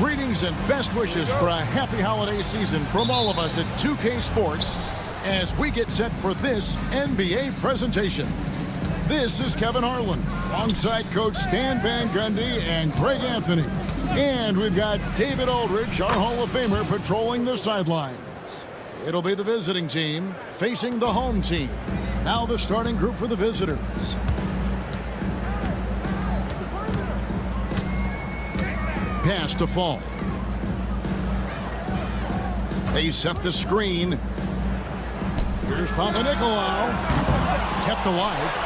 Greetings and best wishes for a happy holiday season from all of us at 2K Sports as we get set for this NBA presentation. This is Kevin Harlan alongside Coach Stan Van Gundy and Greg Anthony. And we've got David Aldridge, our Hall of Famer, patrolling the sidelines. It'll be the visiting team facing the home team. Now the starting group for the visitors. Pass to Fall. They set the screen. Here's Papanikolaou. Kept alive.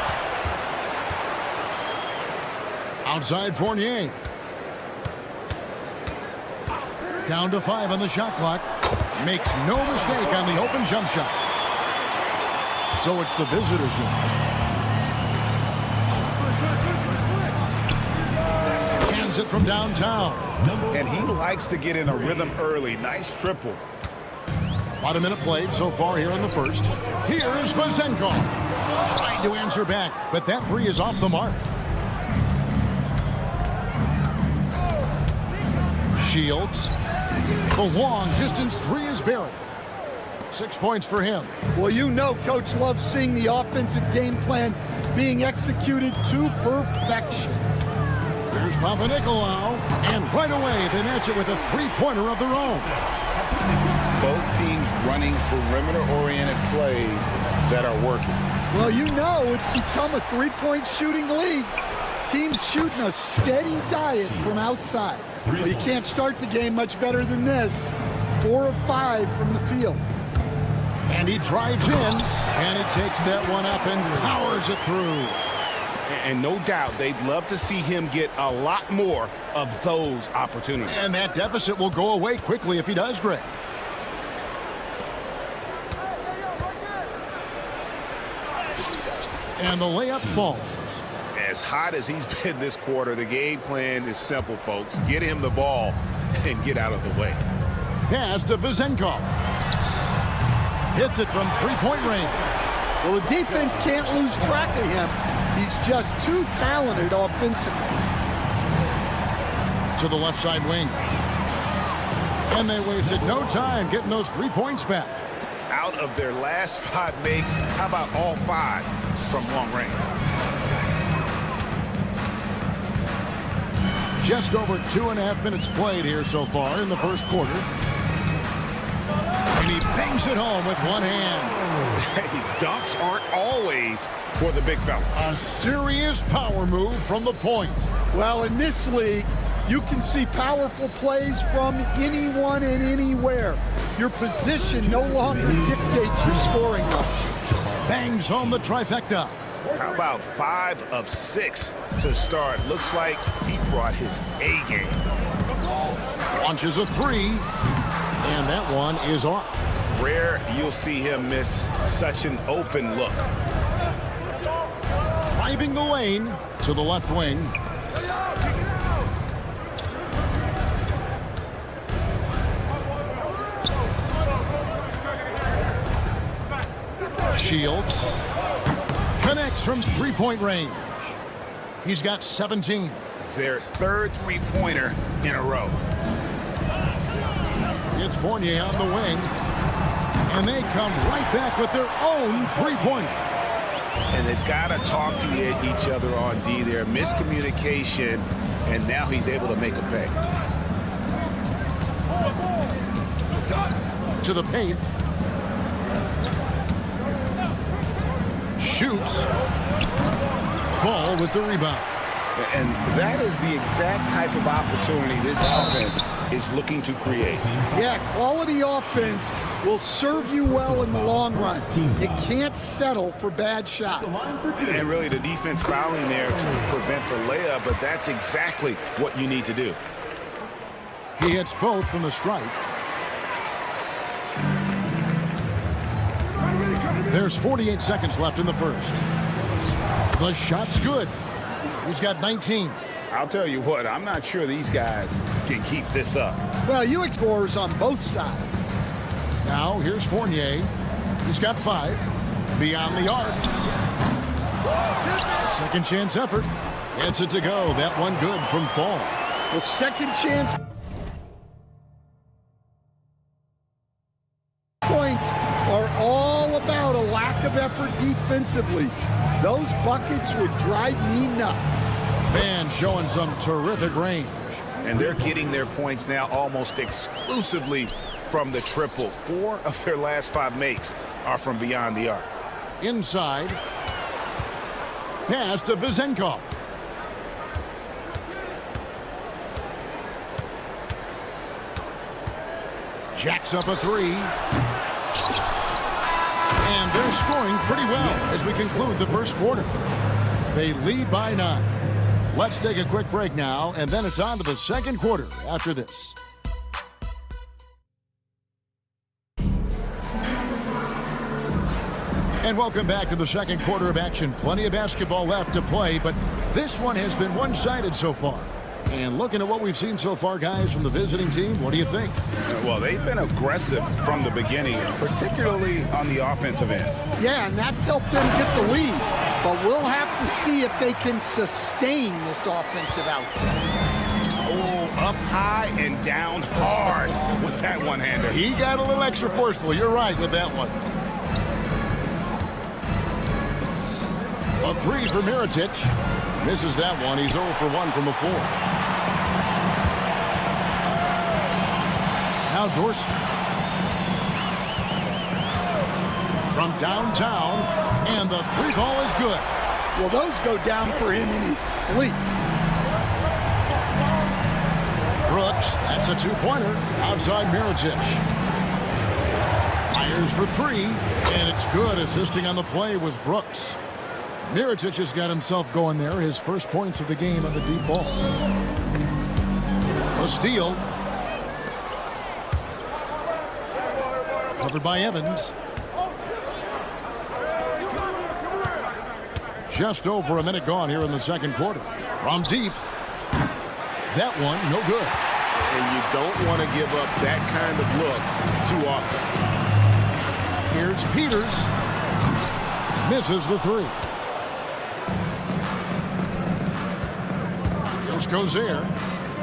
Outside Fournier. Down to 5 on the shot clock. Makes no mistake on the open jump shot. So it's the visitors now. Hands it from downtown. And he likes to get in a rhythm early. Nice triple. About a minute played so far here in the first. Here is Vazenko. Trying to answer back, but that three is off the mark. Shields. The long distance three is buried. 6 points for him. Well, you know Coach loves seeing the offensive game plan being executed to perfection. Here's Papanikolaou, and right away they match it with a three-pointer of their own. Both teams running perimeter-oriented plays that are working. Well, you know it's become a three-point shooting league. Teams shooting a steady diet from outside. Well, you can't start the game much better than this. 4 of 5 from the field. And he drives in, and he takes that one up and powers it through. And no doubt they'd love to see him get a lot more of those opportunities. And that deficit will go away quickly if he does, Greg. And the layup falls. As hot as he's been this quarter, the game plan is simple, folks. Get him the ball and get out of the way. Pass to Vazenko. Hits it from three-point range. Well, the defense can't lose track of him. He's just too talented offensively. To the left side wing. And they wasted no time getting those 3 points back. Out of their last 5 makes, how about all 5 from long range? Just over 2.5 minutes played here so far in the first quarter. And he bangs it home with one hand. Hey, dunks aren't always for the big fella. A serious power move from the point. Well, in this league, you can see powerful plays from anyone and anywhere. Your position no longer dictates your scoring option. Bangs home the trifecta. How about 5 of 6 to start? Looks like he brought his A game. Launches a three, and that one is off. Rare you'll see him miss such an open look. Driving the lane to the left wing. Shields. Connects from three-point range. He's got 17. Their third three-pointer in a row. It's Fournier on the wing. And they come right back with their own three-pointer. And they've got to talk to each other on D there. Miscommunication, and now he's able to make a pay. To the paint. Shoots. Fall with the rebound. And that is the exact type of opportunity this offense is looking to create. Yeah, quality offense will serve you well in the long run. You can't settle for bad shots. And really the defense fouling there to prevent the layup, but that's exactly what you need to do. He hits both from the stripe. There's 48 seconds left in the first. The shot's good. He's got 19. I'll tell you what, I'm not sure these guys can keep this up. Well, you scores on both sides. Now here's Fournier. He's got 5. Beyond the arc. Second chance effort. Gets it to go. That one good from Fall. The second chance. points are all about a lack of effort defensively. Those buckets would drive me nuts. Man showing some terrific range. And they're getting their points now almost exclusively from the triple. 4 of their last 5 makes are from beyond the arc. Inside. Pass to Vizenko. Jacks up a 3. And they're scoring pretty well as we conclude the first quarter. They lead by 9. Let's take a quick break now, and then it's on to the second quarter after this. And welcome back to the second quarter of action. Plenty of basketball left to play, but this one has been one-sided so far. And looking at what we've seen so far, guys, from the visiting team, what do you think? Well, they've been aggressive from the beginning, particularly on the offensive end. Yeah, and that's helped them get the lead. But we'll have to see if they can sustain this offensive output. Oh, up high and down hard with that one-hander. He got a little extra forceful. You're right with that one. A 3 for Mirotic. Misses that one. He's 0 for 1 from a 4. Now Dorsey. From downtown, and the 3 ball is good. Well, those go down for him in his sleep. Brooks, that's a 2-pointer. Outside Mirotic. Fires for 3, and it's good. Assisting on the play was Brooks. Mirotic has got himself going there. His first points of the game on the deep ball. A steal. Covered by Evans. Just over a minute gone here in the second quarter. From deep. That one, no good. And you don't want to give up that kind of look too often. Here's Peters. Misses the 3. Gozer.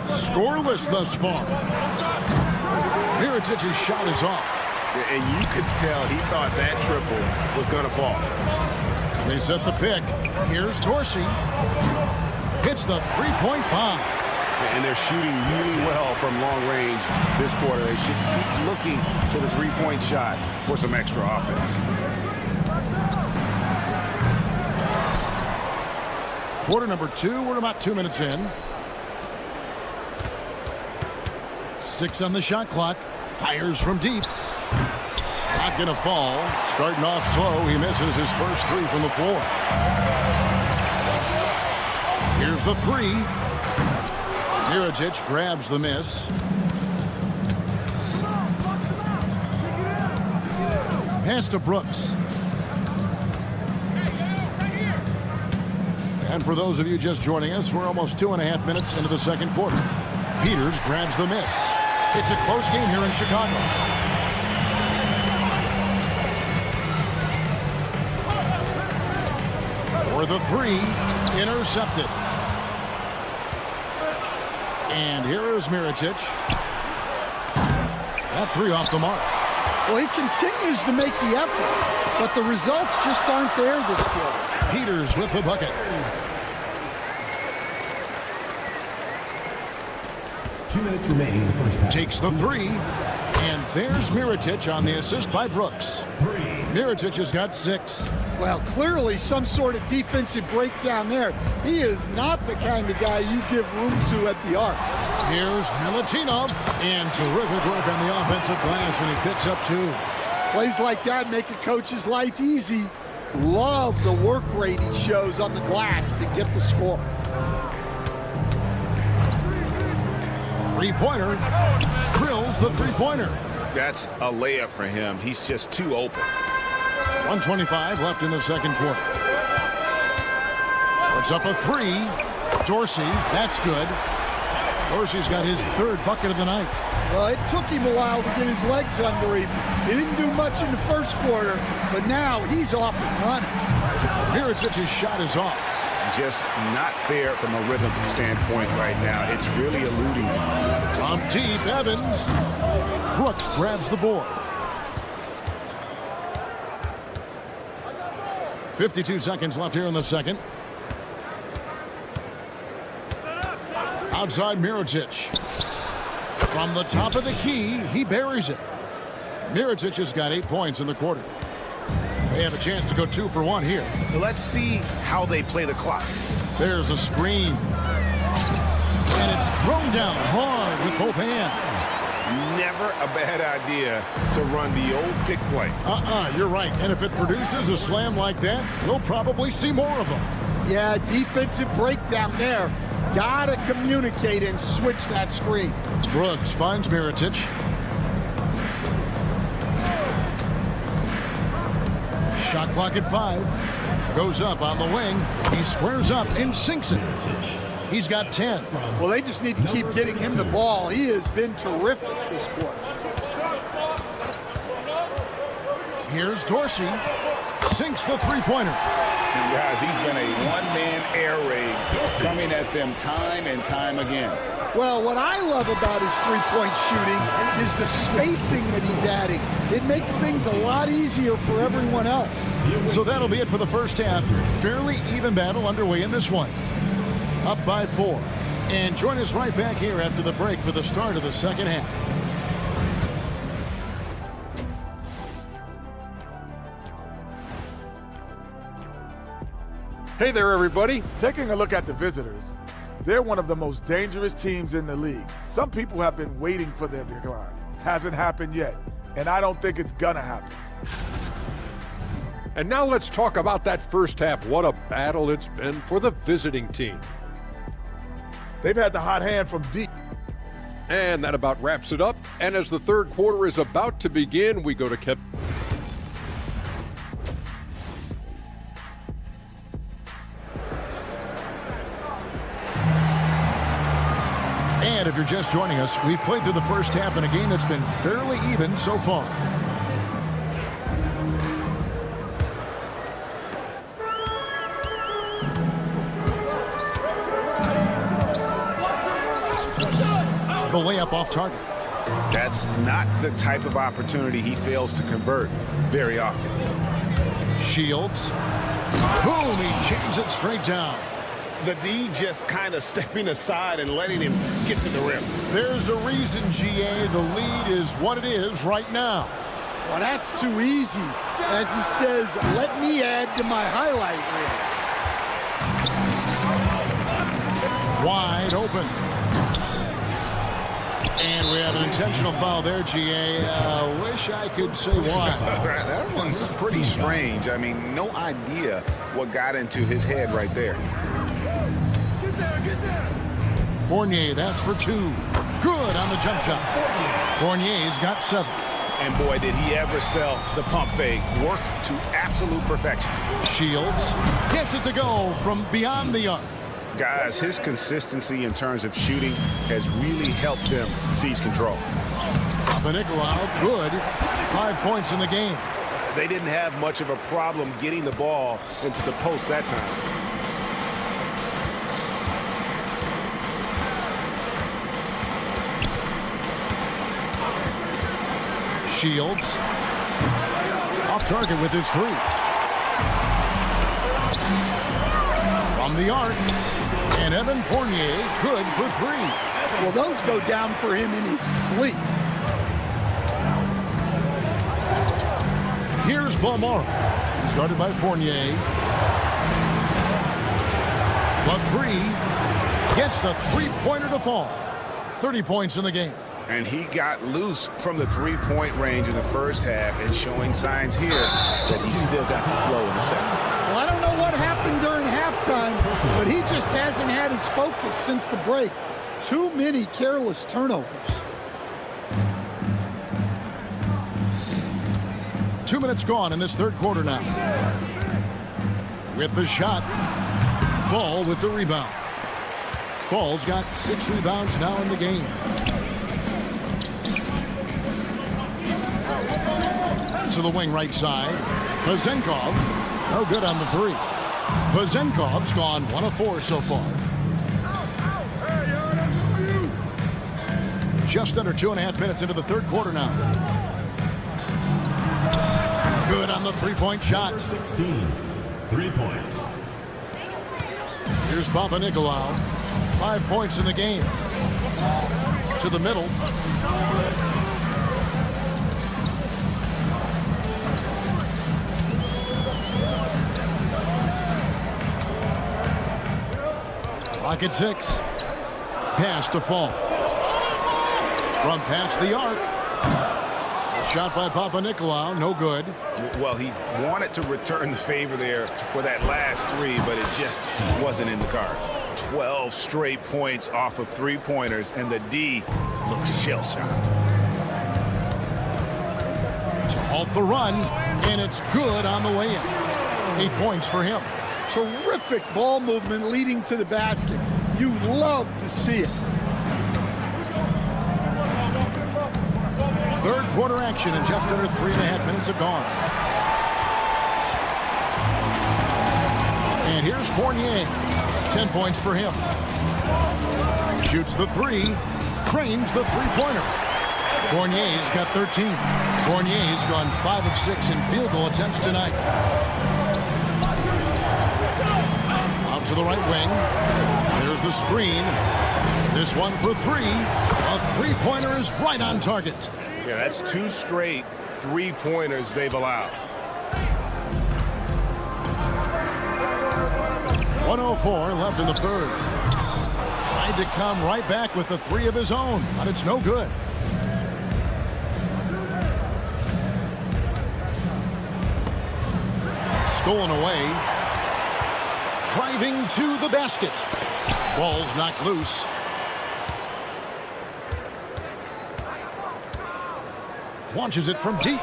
Scoreless thus far. Mirotic's shot is off. And you could tell he thought that triple was going to fall. They set the pick. Here's Dorsey. Hits the 3-point bomb. And they're shooting really well from long range this quarter. They should keep looking to the 3-point shot for some extra offense. Quarter number 2. We're about 2 minutes in. 6 on the shot clock. Fires from deep. Not going to fall. Starting off slow. He misses his first 3 from the floor. Here's the 3. Mirotic grabs the miss. Pass to Brooks. And for those of you just joining us, we're almost 2.5 minutes into the second quarter. Peters grabs the miss. It's a close game here in Chicago. For the 3, intercepted. And here is Mirotic. That 3 off the mark. Well, he continues to make the effort, but the results just aren't there this quarter. Peters with the bucket. 2 minutes remaining in the first half. Takes the 3. And there's Mirotic on the assist by Brooks. Mirotic has got 6. Well, clearly some sort of defensive breakdown there. He is not the kind of guy you give room to at the arc. Here's Milutinov. And terrific work on the offensive glass, and he picks up 2. Plays like that make a coach's life easy. Love the work rate he shows on the glass to get the score. 3-pointer. Drills the 3-pointer. That's a layup for him. He's just too open. 1:25 left in the second quarter. Puts up a 3. Dorsey, that's good. Dorsey's got his 3rd bucket of the night. Well, it took him a while to get his legs under him. He didn't do much in the first quarter, but now he's off and running. Mirotic's shot is off. Just not there from a rhythm standpoint right now. It's really eluding him. From deep, Evans. Brooks grabs the board. 52 seconds left here in the second. Outside Mirotic. From the top of the key, he buries it. Mirotic has got 8 points in the quarter. They have a chance to go 2 for 1 here. Let's see how they play the clock. There's a screen. And it's thrown down hard with both hands. Never a bad idea to run the old pick play. You're right. And if it produces a slam like that, we'll probably see more of them. Yeah, defensive breakdown there. Gotta communicate and switch that screen. Brooks finds Mirotic. Shot clock at 5. Goes up on the wing. He squares up and sinks it. He's got 10. Well, they just need to keep getting him the ball. He has been terrific this quarter. Here's Dorsey. Sinks the three-pointer. And guys, he's been a one-man air raid coming at them time and time again. Well, what I love about his three-point shooting is the spacing that he's adding. It makes things a lot easier for everyone else. So that'll be it for the first half. Fairly even battle underway in this one. Up by 4. And join us right back here after the break for the start of the second half. Hey there, everybody. Taking a look at the visitors, they're one of the most dangerous teams in the league. Some people have been waiting for their decline. Hasn't happened yet, and I don't think it's gonna happen. And now let's talk about that first half. What a battle it's been for the visiting team. They've had the hot hand from deep. And that about wraps it up. And as the third quarter is about to begin, we go to Kevin. And if you're just joining us, we've played through the first half in a game that's been fairly even so far. The layup off target. That's not the type of opportunity he fails to convert very often. Shields. Boom, he jams it straight down. The D just kind of stepping aside and letting him get to the rim. There's a reason, GA, the lead is what it is right now. Well, that's too easy. As he says, let me add to my highlight reel. Wide open. And we have an intentional foul there, GA. Wish I could say why. That one's pretty strange. I mean, no idea what got into his head right there. Fournier, that's for 2. Good on the jump shot. Fournier's got 7. And boy, did he ever sell the pump fake. Worked to absolute perfection. Shields gets it to go from beyond the arc. Guys, his consistency in terms of shooting has really helped them seize control. Pasko, good. 5 points in the game. They didn't have much of a problem getting the ball into the post that time. Shields off target with his 3. From the arc. And Evan Fournier, good for 3. Well, those go down for him in his sleep. Here's Balmora. He's guarded by Fournier. The 3 gets the three-pointer to fall. 30 points in the game. And he got loose from the three-point range in the first half and showing signs here that he's still got the flow in the second. Well, I don't know what happened during halftime, but he just hasn't had his focus since the break. Too many careless turnovers. 2 minutes gone in this third quarter now. With the shot. Fall with the rebound. Fall's got 6 rebounds now in the game. To the wing right side. Vazenkov, no good on the 3. Vazenkov's gone 1 of 4 so far. Just under 2.5 minutes into the third quarter now. Good on the three-point shot. 3 points. Here's Papanikolaou. 5 points in the game. To the middle. Clock at 6. Pass to Fall. From past the arc. A shot by Papanikolaou, no good. Well, he wanted to return the favor there for that last three, but it just wasn't in the cards. 12 straight points off of three-pointers, and the D looks shell-shocked. To halt the run, and it's good on the way in. 8 points for him. Terrific ball movement leading to the basket. You love to see it. Third quarter action, and just under 3.5 minutes have gone. And here's Fournier. 10 points for him. Shoots the three. Cranes the three-pointer. Fournier's got 13. Fournier's gone 5 of 6 in field goal attempts tonight. Out to the right wing. There's the screen. This one for three. A three-pointer is right on target. Yeah, that's 2 straight three-pointers they've allowed. 1:04 left in the third. Tried to come right back with the three of his own, but it's no good. Stolen away. Driving to the basket. Ball's knocked loose. Launches it from deep.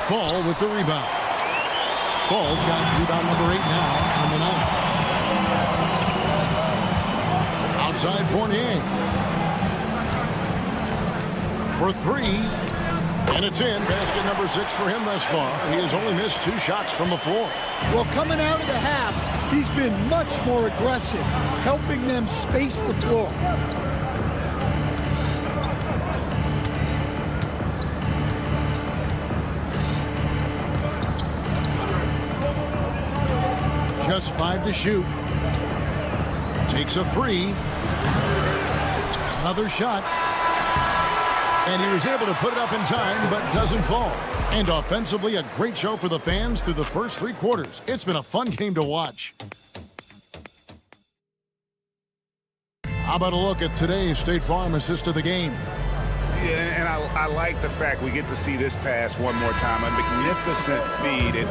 Fall with the rebound. Fall's got rebound number 8 now on the night. Outside Fournier. For three. And it's in. Basket number 6 for him thus far. He has only missed 2 shots from the floor. Well, coming out of the half, he's been much more aggressive, helping them space the floor. Just 5 to shoot. Takes a 3. Another shot. And he was able to put it up in time, but doesn't fall. And offensively, a great show for the fans through the first 3 quarters. It's been a fun game to watch. How about a look at today's State Farm assist of the game? Yeah, and I like the fact we get to see this pass one more time. A magnificent feed, and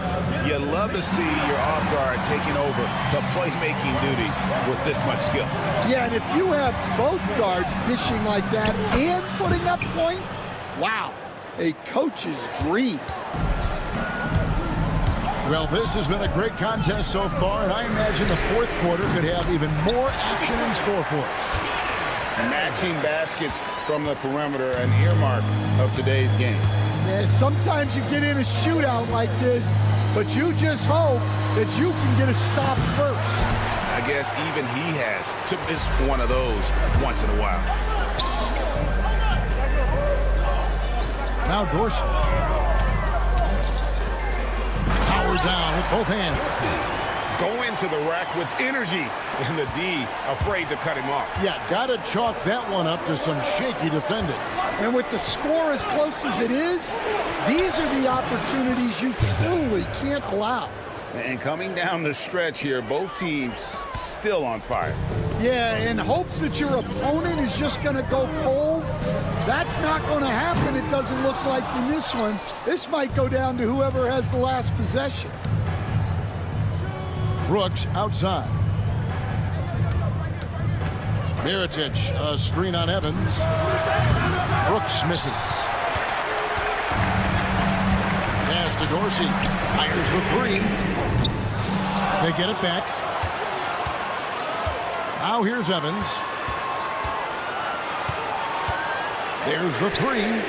you love to see your off guard taking over the playmaking duties with this much skill. Yeah, and if you have both guards dishing like that and putting up points, wow, a coach's dream. Well, this has been a great contest so far, and I imagine the fourth quarter could have even more action in store for us. Matching baskets from the perimeter, an earmark of today's game. Yeah, sometimes you get in a shootout like this, but you just hope that you can get a stop first. I guess even he has to miss one of those once in a while. Now Dorsey. Power down with both hands. Going to the rack with energy, and the D afraid to cut him off. Yeah, gotta chalk that one up to some shaky defending. And with the score as close as it is, these are the opportunities you truly can't allow. And coming down the stretch here, both teams still on fire. Yeah, in hopes that your opponent is just going to go cold, that's not going to happen, it doesn't look like in this one. This might go down to whoever has the last possession. Brooks outside. Mirotic, a screen on Evans. Brooks misses. Pass to Dorsey. Fires the 3. They get it back. Now here's Evans. There's the 3.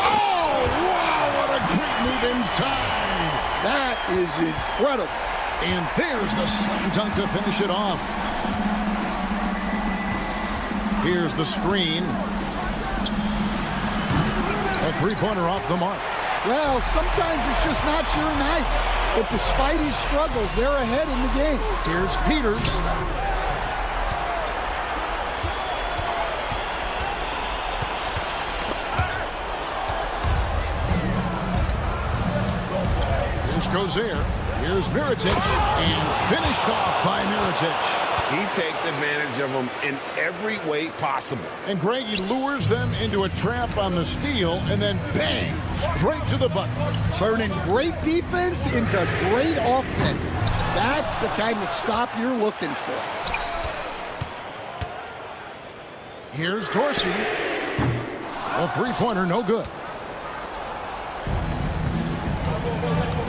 Oh, wow, what a great move inside. That is incredible. And there's the slam dunk to finish it off. Here's the screen. A three-pointer off the mark. Well, sometimes it's just not your night. But despite his struggles, they're ahead in the game. Here's Peters. Here's Gozer. Here's Mirotic. And finished off by Mirotic. He takes advantage of them in every way possible. And Greg, he lures them into a trap on the steal, and then bang, straight to the bucket. Turning great defense into great offense. That's the kind of stop you're looking for. Here's Dorsey. A three-pointer, no good.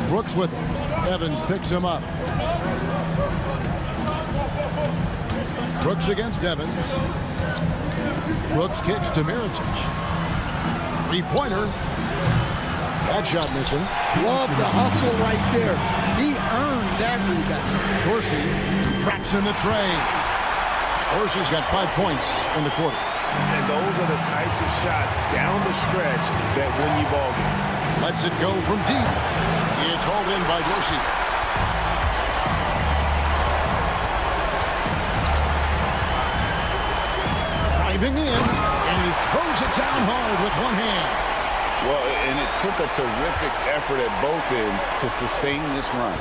Brooks with him. Evans picks him up. Brooks against Evans. Brooks kicks to Mirotic. Three-pointer. That shot missing. Love the hustle right there. He earned that rebound. Dorsey traps in the tray. Dorsey's got 5 points in the quarter. And those are the types of shots down the stretch that win you ball game. Lets it go from deep. It's hauled in by Dorsey. Driving in, and he throws it down hard with one hand. Well, and it took a terrific effort at both ends to sustain this run.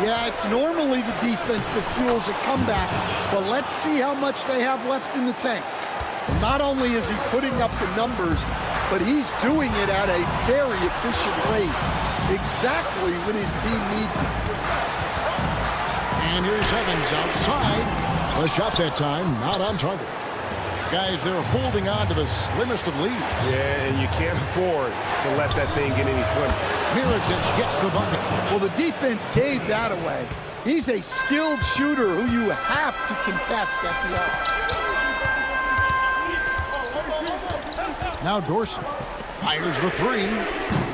Yeah, it's normally the defense that fuels a comeback, but let's see how much they have left in the tank. Not only is he putting up the numbers, but he's doing it at a very efficient rate, exactly when his team needs it. And here's Evans outside. A shot that time, not on target. Guys, they're holding on to the slimmest of leads. Yeah, and you can't afford to let that thing get any slimmer. Mirotic gets the bucket. Well, the defense gave that away. He's a skilled shooter who you have to contest at the arc. Now Dorsey fires the three.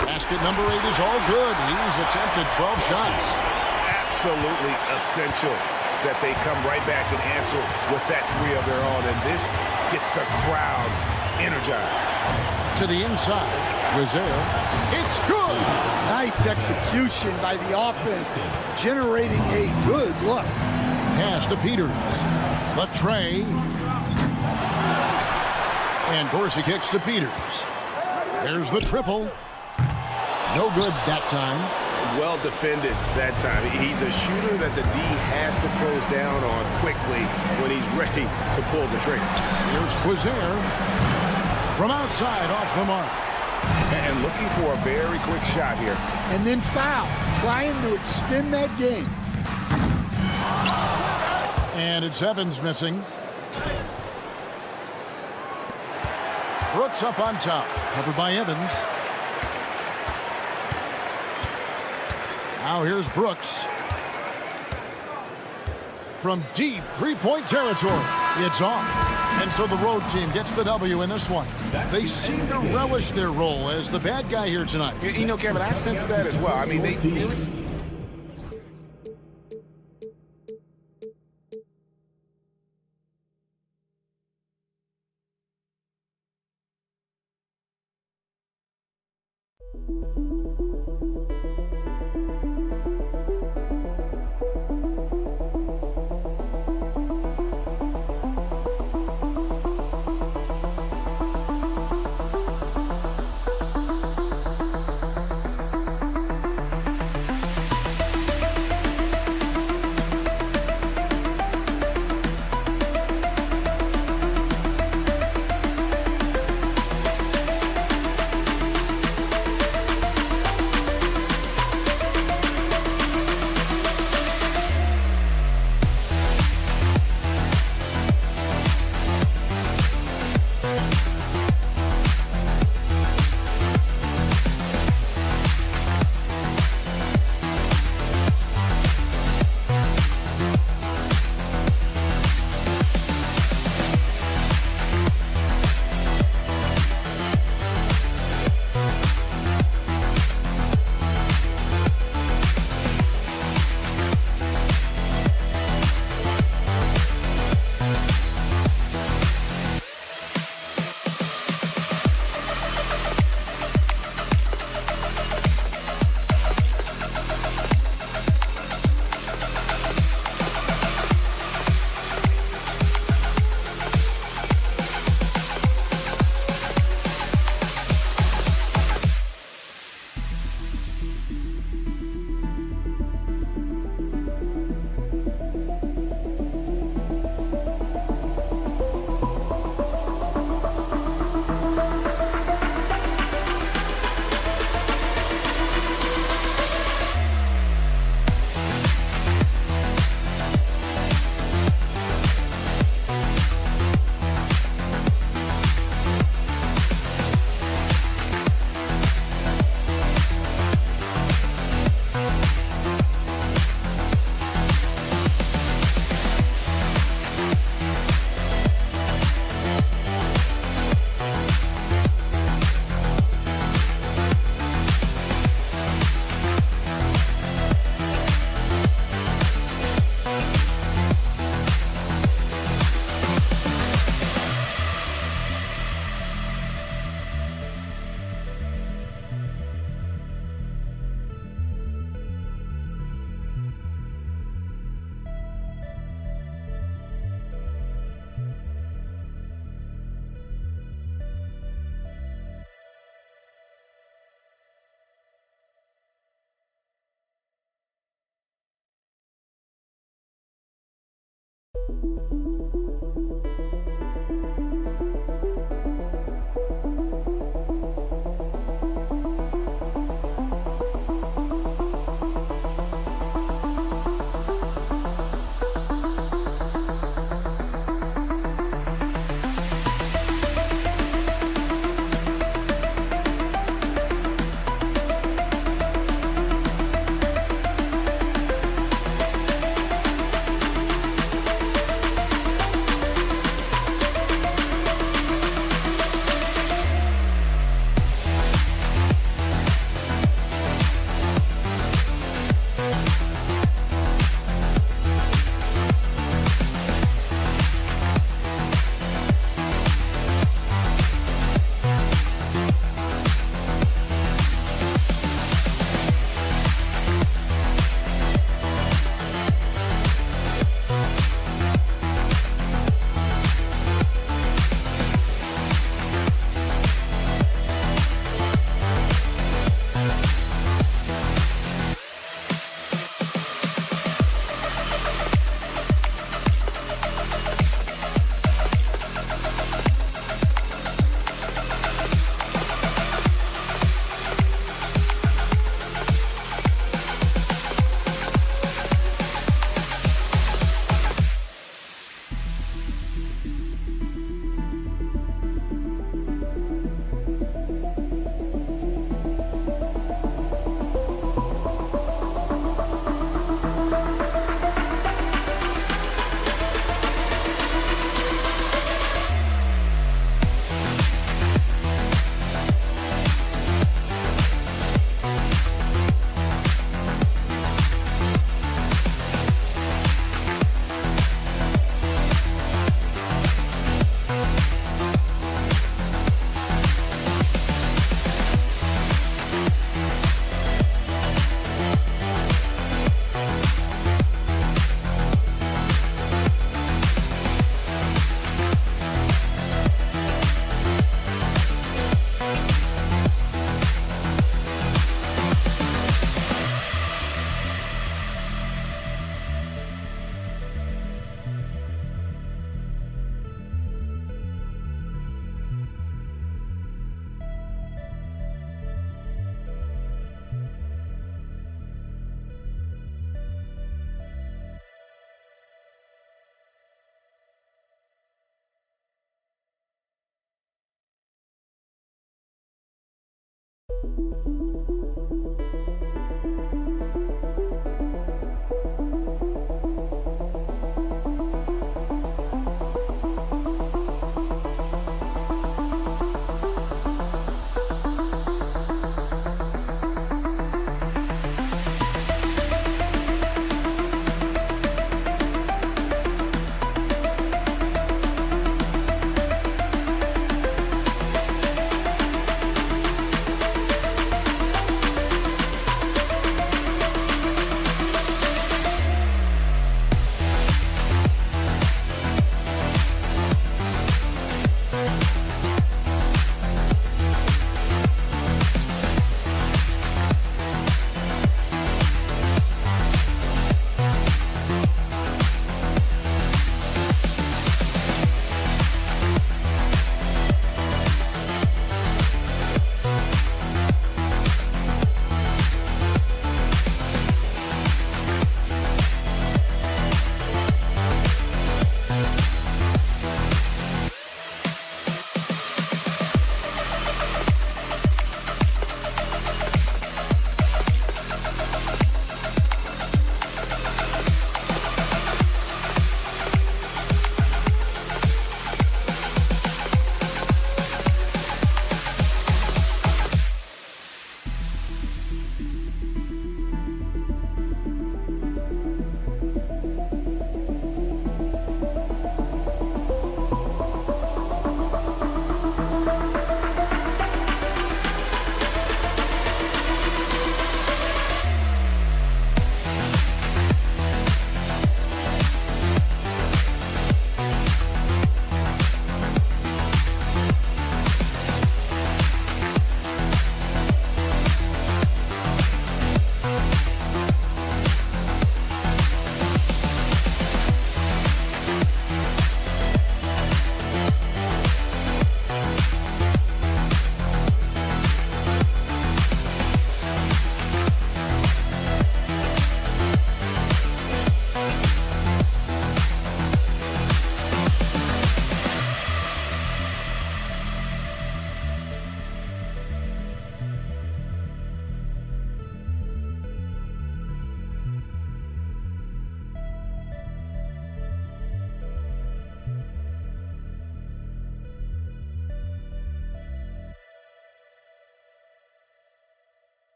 Basket number 8 is all good. He's attempted 12 shots. Absolutely essential that they come right back and answer with that three of their own. And this gets the crowd energized. To the inside. Rozier. It's good. Nice execution by the offense, generating a good look. Pass to Peters. The tray. And Dorsey kicks to Peters. There's the triple. No good that time. Well defended that time. He's a shooter that the D has to close down on quickly when he's ready to pull the trigger. Here's Quizier from outside off the mark. And looking for a very quick shot here. And then foul, trying to extend that game. And it's Evans missing. Brooks up on top, covered by Evans. Now here's Brooks. From deep three-point territory, it's off. And so the road team gets the W in this one. They seem to relish their role as the bad guy here tonight. You know, Kevin, I sense that as well. I mean, they really...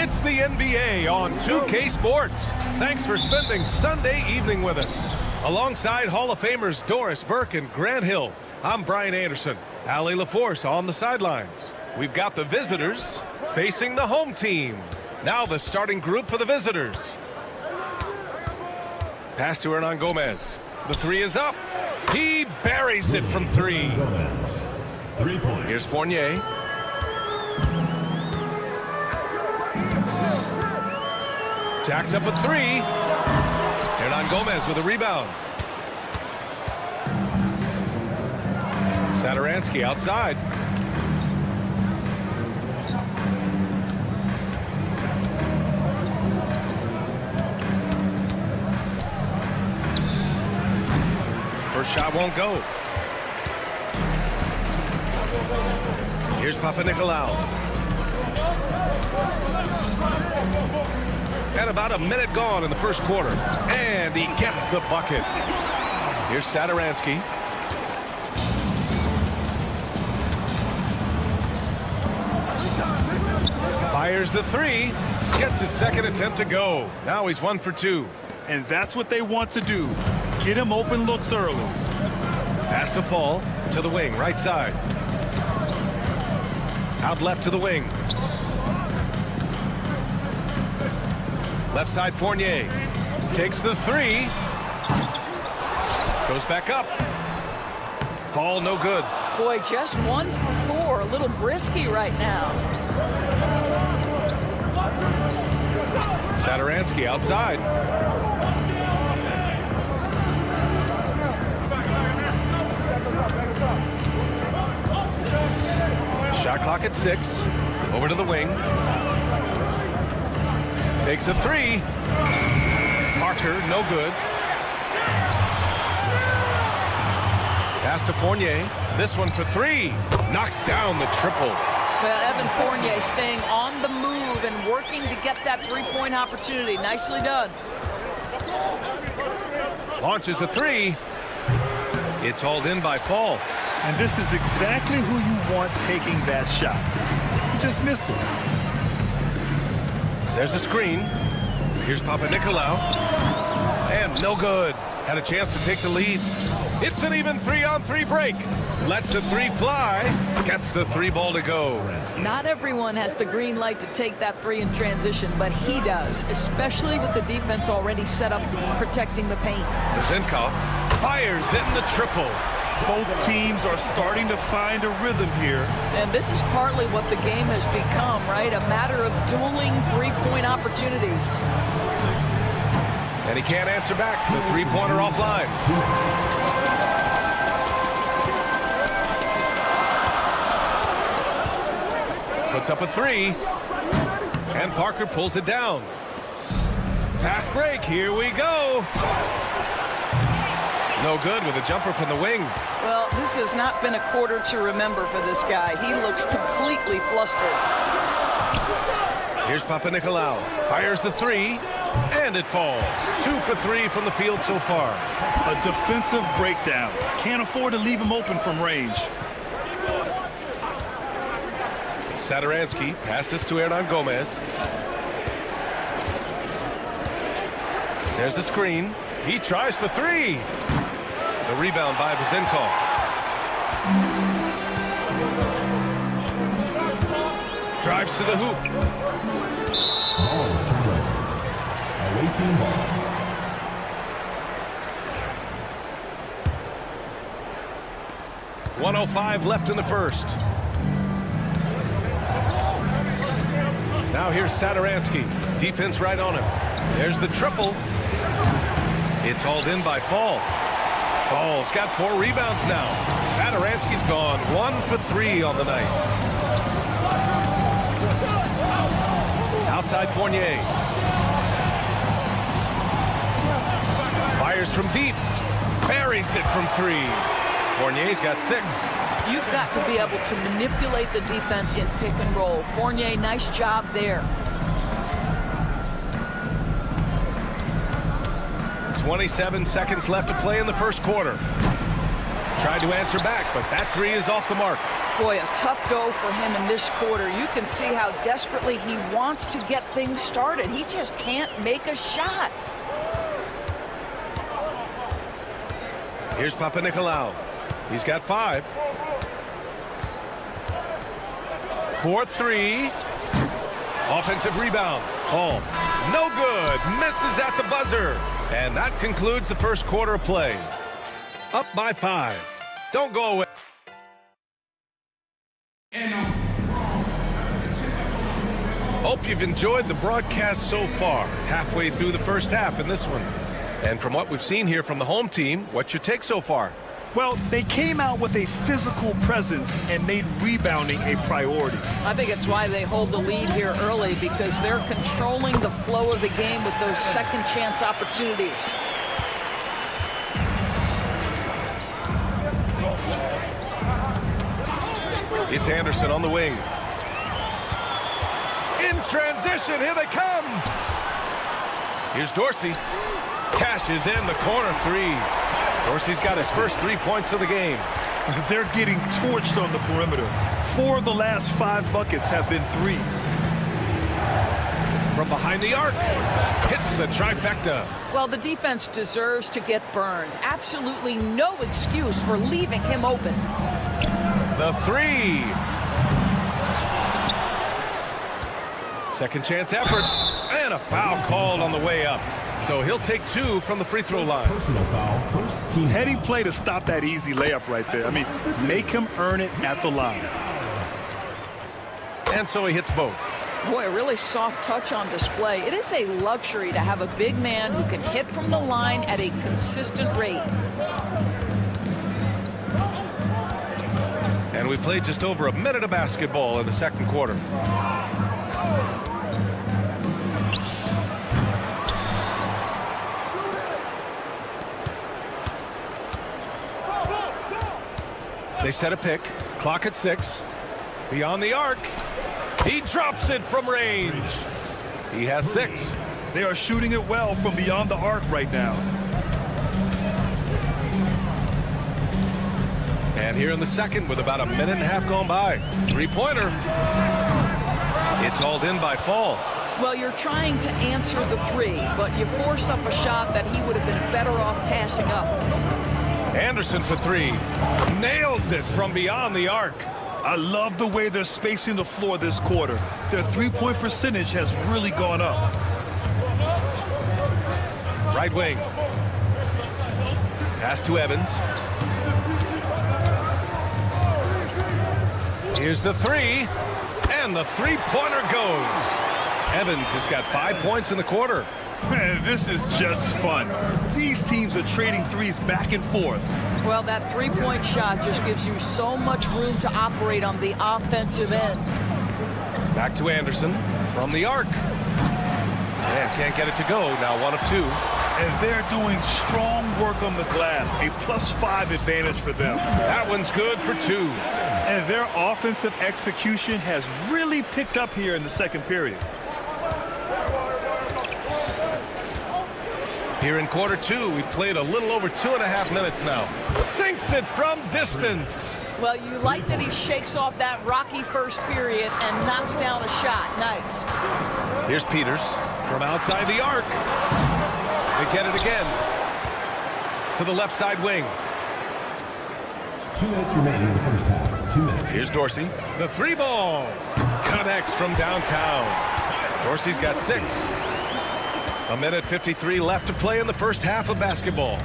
It's the NBA on 2K Sports. Thanks for spending Sunday evening with us. Alongside Hall of Famers Doris Burke and Grant Hill, I'm Brian Anderson. Allie LaForce on the sidelines. We've got the visitors facing the home team. Now the starting group for the visitors. Pass to Hernan Gomez. The three is up. He buries it from three. 3 points. Here's Fournier. Jacks up a three. Hernan Gomez with a rebound. Satoransky outside. First shot won't go. Here's Papanikolaou. And about a minute gone in the first quarter. And he gets the bucket. Here's Satoransky. Fires the three. Gets his second attempt to go. Now he's 1 for 2. And that's what they want to do. Get him open looks early. Pass to Fall to the wing, right side. Out left to the wing. Left side Fournier. Takes the three. Goes back up. Fall no good. Boy, just 1 for 4. A little brisky right now. Satoransky outside. Shot clock at 6. Over to the wing. Takes a three. Parker, no good. Pass to Fournier. This one for 3. Knocks down the triple. Well, Evan Fournier staying on the move and working to get that three-point opportunity. Nicely done. Launches a 3. It's hauled in by Fall. And this is exactly who you want taking that shot. He just missed it. There's a screen. Here's Papanikolaou. And no good. Had a chance to take the lead. It's an even 3-on-3 break. Lets a 3 fly. Gets the 3 ball to go. Not everyone has the green light to take that 3 in transition, but he does, especially with the defense already set up protecting the paint. Zinkov fires in the triple. Both teams are starting to find a rhythm here. And this is partly what the game has become, right? A matter of dueling three-point opportunities. And he can't answer back. The three-pointer offline. Puts up a 3. And Parker pulls it down. Fast break. Here we go. No good with a jumper from the wing. Well, this has not been a quarter to remember for this guy. He looks completely flustered. Here's Papanikolaou. Fires the 3. And it falls. 2 for 3 from the field so far. A defensive breakdown. Can't afford to leave him open from range. Satoransky passes to Hernan Gomez. There's a screen. He tries for 3. The rebound by Zinkov. Drives to the hoop. Ball is turned over. Away team ball. .105 left in the first. Now here's Satoransky. Defense right on him. There's the triple. It's hauled in by Fall. Fall's got 4 rebounds now. Satoransky's gone 1 for 3 on the night. Outside Fournier. Fires from deep. Buries it from 3. Fournier's got 6. You've got to be able to manipulate the defense in pick and roll. Fournier, nice job there. 27 seconds left to play in the first quarter. Tried to answer back, but that 3 is off the mark. Boy, a tough go for him in this quarter. You can see how desperately he wants to get things started. He just can't make a shot. Here's Papanikolaou. He's got 5. 4-3. Offensive rebound. Fall. No good. Misses at the buzzer. And that concludes the first quarter of play. Up by 5. Don't go away. Hope you've enjoyed the broadcast so far. Halfway through the first half in this one. And from what we've seen here from the home team, what's your take so far? Well, they came out with a physical presence and made rebounding a priority. I think it's why they hold the lead here early, because they're controlling the flow of the game with those second chance opportunities. It's Anderson on the wing. In transition, here they come. Here's Dorsey. Cashes in the corner 3. Dorsey's got his first 3 points of the game. They're getting torched on the perimeter. 4 of the last 5 buckets have been 3s. from behind the arc. Hits the trifecta. Well, the defense deserves to get burned. Absolutely no excuse for leaving him open. The three. Second chance effort. And a foul called on the way up. So he'll take 2 from the free throw line. Personal foul, first team. Heady play to stop that easy layup right there. I mean, make him earn it at the line. And so he hits both. Boy, a really soft touch on display. It is a luxury to have a big man who can hit from the line at a consistent rate. And we played just over a minute of basketball in the second quarter. They set a pick. Clock at 6. Beyond the arc. He drops it from range. He has 6. They are shooting it well from beyond the arc right now. And here in the second with about a minute and a half gone by. Three-pointer. It's hauled in by Fall. Well, you're trying to answer the 3, but you force up a shot that he would have been better off passing up. Anderson for 3. Nails it from beyond the arc. I love the way they're spacing the floor this quarter. Their three-point percentage has really gone up. Right wing. Pass to Evans. Here's the 3. And the three-pointer goes. Evans has got 5 points in the quarter. Man, this is just fun. These teams are trading threes back and forth. Well, that three-point shot just gives you so much room to operate on the offensive end. Back to Anderson from the arc. And can't get it to go. Now 1 of 2. And they're doing strong work on the glass. A +5 advantage for them. That one's good for 2. And their offensive execution has really picked up here in the second period. Here in quarter 2, we played a little over 2.5 minutes now. Sinks it from distance. Well, you like that he shakes off that rocky first period and knocks down a shot. Nice. Here's Peters from outside the arc. They get it again. To the left side wing. 2 minutes remaining in the first half. 2 minutes. Here's Dorsey. The 3 ball. Connects from downtown. Dorsey's got 6. A minute 53 left to play in the first half of basketball.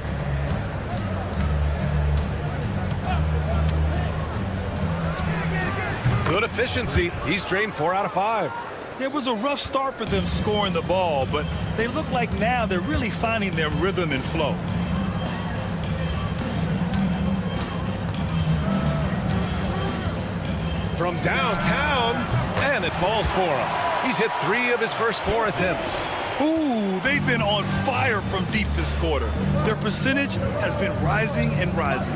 Good efficiency. He's drained 4 out of 5. It was a rough start for them scoring the ball, but they look like now they're really finding their rhythm and flow. From downtown, and it falls for him. He's hit 3 of his first 4 attempts. Ooh, they've been on fire from deep this quarter. Their percentage has been rising and rising.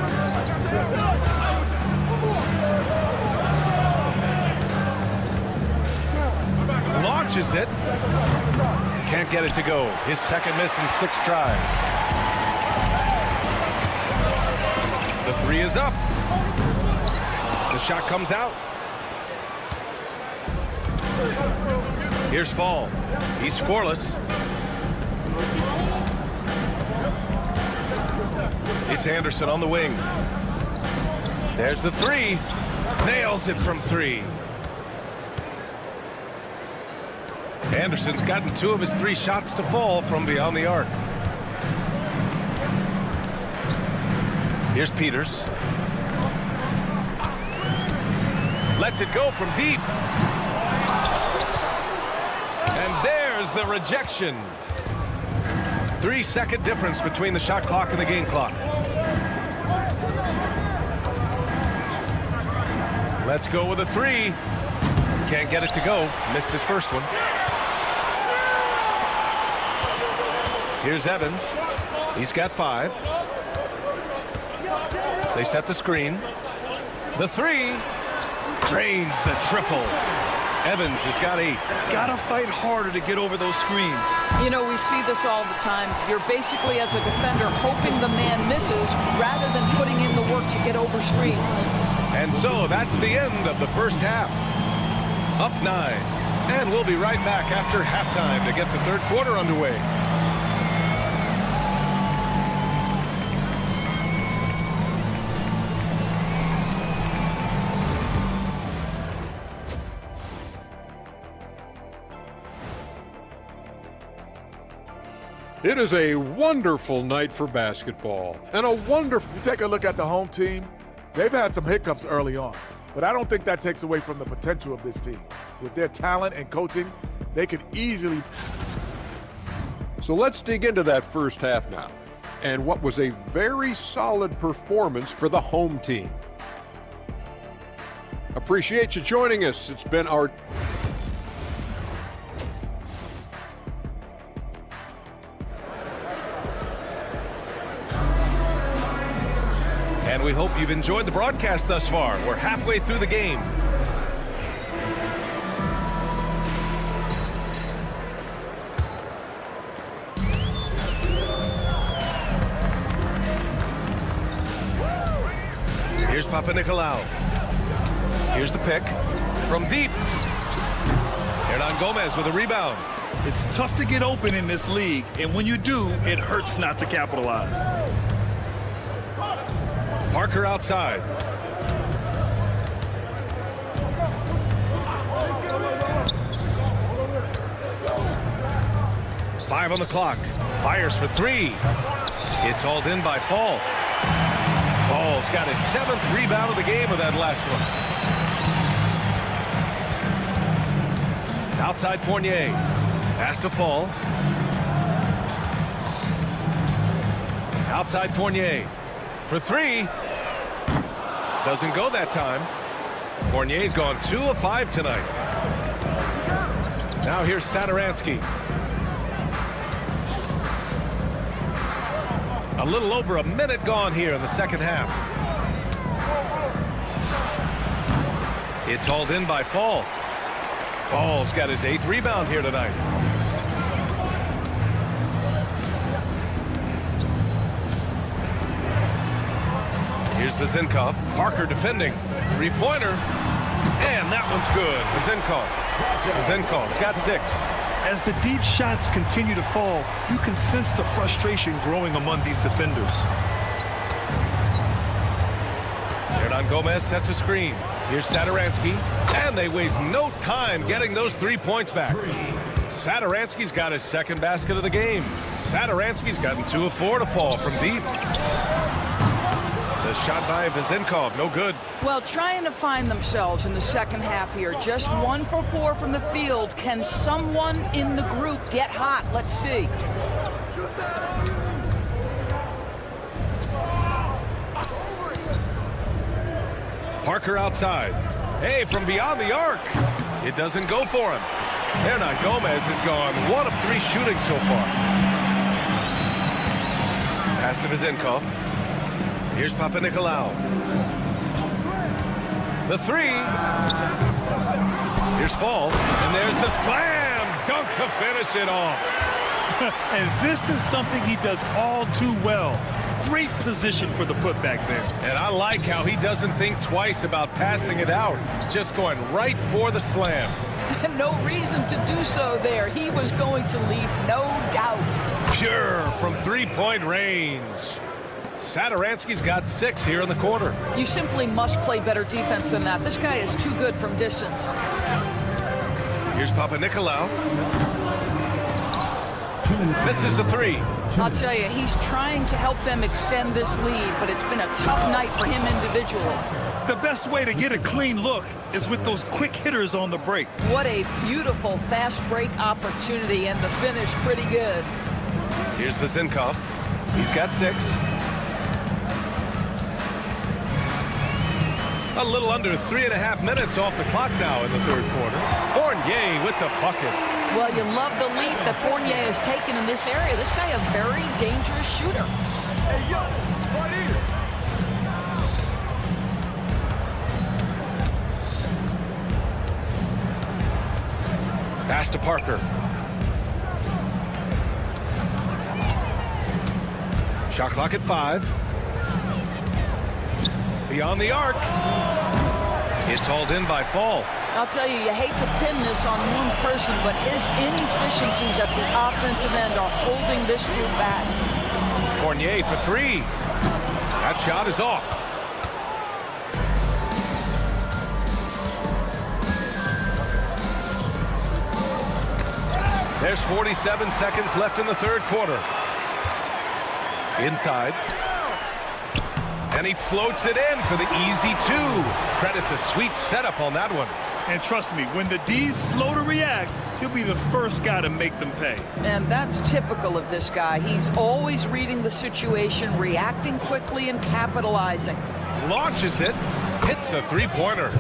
Launches it. Can't get it to go. His second miss in 6 tries. The 3 is up. The shot comes out. Here's Fall. He's scoreless. It's Anderson on the wing. There's the 3. Nails it from 3. Anderson's gotten 2 of his 3 shots to fall from beyond the arc. Here's Peters. Lets it go from deep. And there's the rejection. 3-second difference between the shot clock and the game clock. Let's go with a 3. Can't get it to go. Missed his first one. Here's Evans. He's got 5. They set the screen. The 3. Drains the triple. Evans has got 8. Gotta fight harder to get over those screens. You know, we see this all the time. You're basically, as a defender, hoping the man misses rather than putting in the work to get over screens. And so that's the end of the first half. Up 9. And we'll be right back after halftime to get the third quarter underway. It is a wonderful night for basketball, and a wonderful... You take a look at the home team, they've had some hiccups early on, but I don't think that takes away from the potential of this team. With their talent and coaching, they could easily... So let's dig into that first half now, and what was a very solid performance for the home team. Appreciate you joining us. It's been our... And we hope you've enjoyed the broadcast thus far. We're halfway through the game. Here's Papanikolaou. Here's the pick from deep. Hernan Gomez with a rebound. It's tough to get open in this league, and when you do, it hurts not to capitalize. Parker outside. Five on the clock. Fires for three. It's hauled in by Fall. Fall's got his 7th rebound of the game with that last one. Outside Fournier. Pass to Fall. Outside Fournier. For three. Doesn't go that time. Fournier's gone 2 of 5 tonight. Now here's Satoransky. A little over a minute gone here in the second half. It's hauled in by Fall. Fall's got his 8th rebound here tonight. Here's Vezinkov. Parker defending. Three-pointer. And that one's good. Vezinkov's got 6. As the deep shots continue to fall, you can sense the frustration growing among these defenders. Hernan Gomez sets a screen. Here's Satoransky. And they waste no time getting those 3 points back. Satoransky's got his 2nd basket of the game. Satoransky's gotten 2 of 4 to fall from deep. The shot by Vezinkov, no good. Well, trying to find themselves in the second half here. Just 1 for 4 from the field. Can someone in the group get hot? Let's see. Parker outside. Hey, from beyond the arc. It doesn't go for him. Hernan Gomez has gone 1 of 3 shooting so far. Pass to Vezinkov. Here's Papanikolaou. The 3. Here's Fall. And there's the slam dunk to finish it off. And this is something he does all too well. Great position for the putback there. And I like how he doesn't think twice about passing it out. Just going right for the slam. No reason to do so there. He was going to leave, no doubt. Pure from 3-point range. Satoransky's got 6 here in the quarter. You simply must play better defense than that. This guy is too good from distance. Here's Papanikolaou. Misses the 3. I'll tell you, he's trying to help them extend this lead, but it's been a tough night for him individually. The best way to get a clean look is with those quick hitters on the break. What a beautiful fast break opportunity, and the finish pretty good. Here's Vezinkov. He's got 6. A little under 3.5 minutes off the clock now in the third quarter. Fournier with the bucket. Well, you love the lead that Fournier has taken in this area. This guy a very dangerous shooter. Hey, yo, right here. Pass to Parker. Shot clock at 5. Beyond the arc. It's hauled in by Fall. I'll tell you, you hate to pin this on one person, but his inefficiencies at the offensive end are holding this group back. Fournier for three. That shot is off. There's 47 seconds left in the third quarter. Inside. And he floats it in for the easy two. Credit the sweet setup on that one. And trust me, when the D's slow to react, he'll be the first guy to make them pay. And that's typical of this guy. He's always reading the situation, reacting quickly, and capitalizing. Launches it. Hits a three-pointer.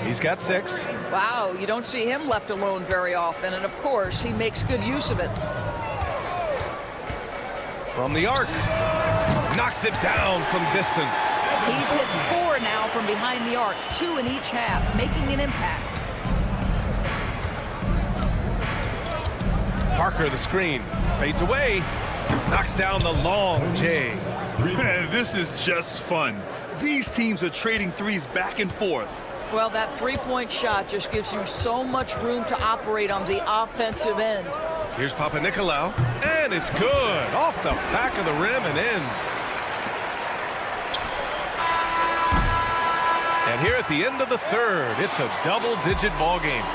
He's got 6. Wow, you don't see him left alone very often, and of course, he makes good use of it. From the arc. Knocks it down from distance. He's hit 4 now from behind the arc, 2 in each half, making an impact. Parker, the screen. Fades away. Knocks down the long J. Man, this is just fun. These teams are trading threes back and forth. Well, that three-point shot just gives you so much room to operate on the offensive end. Here's Papanikolaou, and it's good. Off the back of the rim and in. And here at the end of the third, it's a double-digit ball game.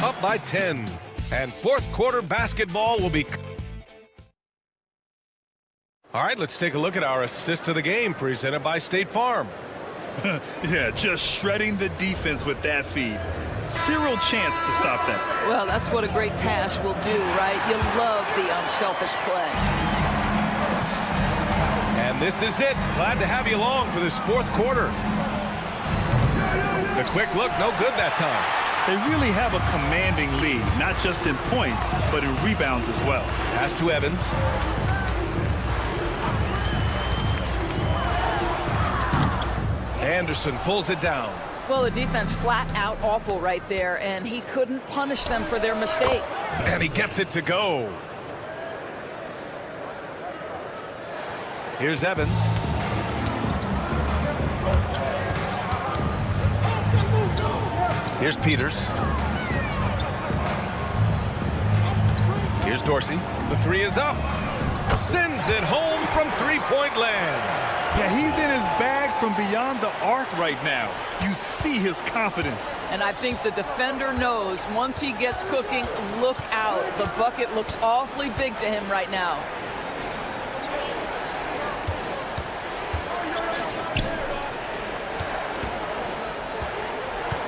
Up by 10. And fourth quarter basketball will be... All right, let's take a look at our assist of the game presented by State Farm. Yeah, just shredding the defense with that feed. Zero chance to stop that. Well, that's what a great pass will do, right? You love the unselfish play. And this is it. Glad to have you along for this fourth quarter. The quick look, no good that time. They really have a commanding lead, not just in points, but in rebounds as well. Pass to Evans. Anderson pulls it down. Well, the defense flat out awful right there, and he couldn't punish them for their mistake. And he gets it to go. Here's Evans. Here's Peters. Here's Dorsey. The three is up. Sends it home from three-point land. Yeah, he's in his bag from beyond the arc right now. You see his confidence. And I think the defender knows once he gets cooking, look out. The bucket looks awfully big to him right now.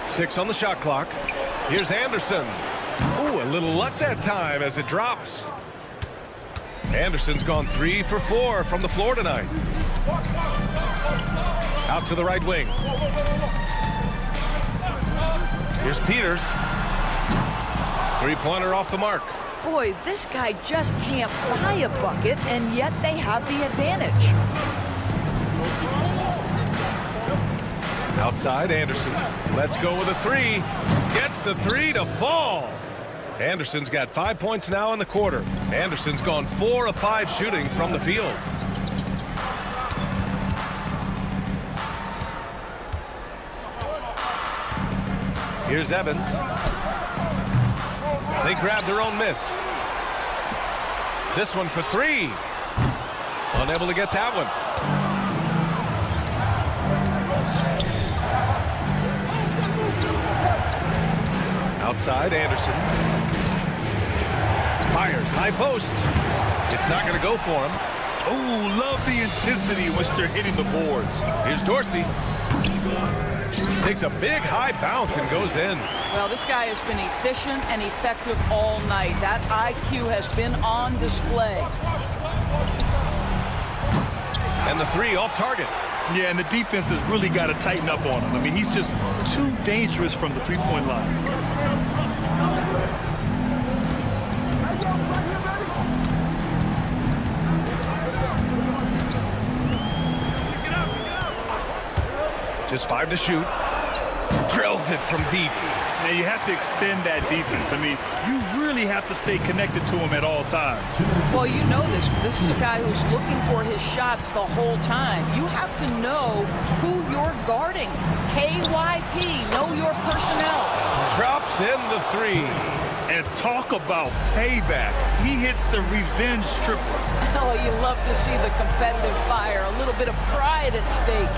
Six on the shot clock. Here's Anderson. Ooh, a little luck that time as it drops. Anderson's gone 3 for 4 from the floor tonight. Out to the right wing. Here's Peters. Three-pointer off the mark. Boy, this guy just can't buy a bucket, and yet they have the advantage. Outside, Anderson. Let's go with a three. Gets the three to fall. Anderson's got 5 points now in the quarter. Anderson's gone 4 of 5 shooting from the field. Here's Evans. They grab their own miss. This one for 3. Unable to get that one. Outside, Anderson. Fires, high post. It's not going to go for him. Oh, love the intensity in which they're hitting the boards. Here's Dorsey. Takes a big high bounce and goes in. Well, this guy has been efficient and effective all night. That IQ has been on display. And the three off target. Yeah, and the defense has really got to tighten up on him. I mean, he's just too dangerous from the three-point line. Just 5 to shoot. Drills it from deep. Now you have to extend that defense. I mean, you really have to stay connected to him at all times. Well, you know this. This is a guy who's looking for his shot the whole time. You have to know who you're guarding. KYP, know your personnel. Drops in the three. And talk about payback. He hits the revenge triple. Oh, you love to see the competitive fire. A little bit of pride at stake.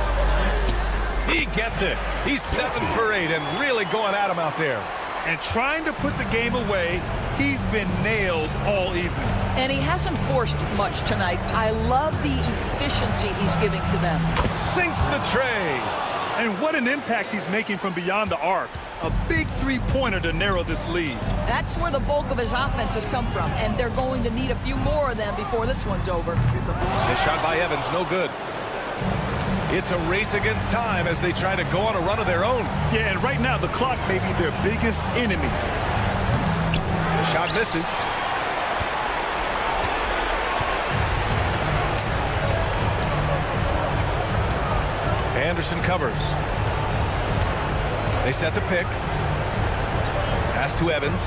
He gets it. He's 7 for 8 and really going at him out there. And trying to put the game away, he's been nails all evening. And he hasn't forced much tonight. I love the efficiency he's giving to them. Sinks the tray. And what an impact he's making from beyond the arc. A big three-pointer to narrow this lead. That's where the bulk of his offense has come from, and they're going to need a few more of them before this one's over. This shot by Evans, no good. It's a race against time as they try to go on a run of their own. Yeah, and right now the clock may be their biggest enemy. The shot misses. Anderson covers. They set the pick. Pass to Evans.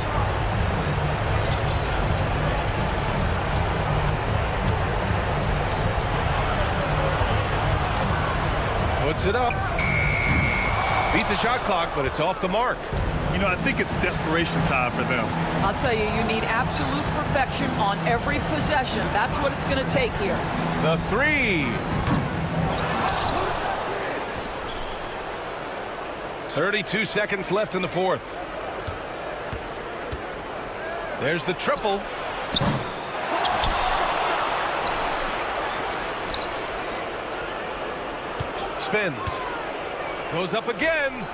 Puts it up. Beat the shot clock, but it's off the mark. You know, I think it's desperation time for them. I'll tell you, you need absolute perfection on every possession. That's what it's going to take here. The three. 32 seconds left in the fourth. There's the triple. Spins. Goes up again.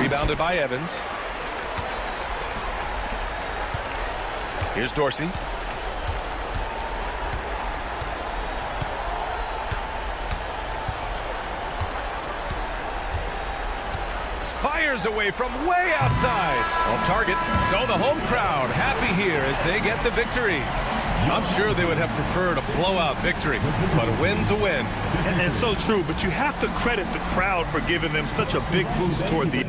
Rebounded by Evans. Here's Dorsey. Fires away from way outside. Off target. So the home crowd happy here as they get the victory. I'm sure they would have preferred a blowout victory, but a win's a win. And so true, but you have to credit the crowd for giving them such a big boost toward the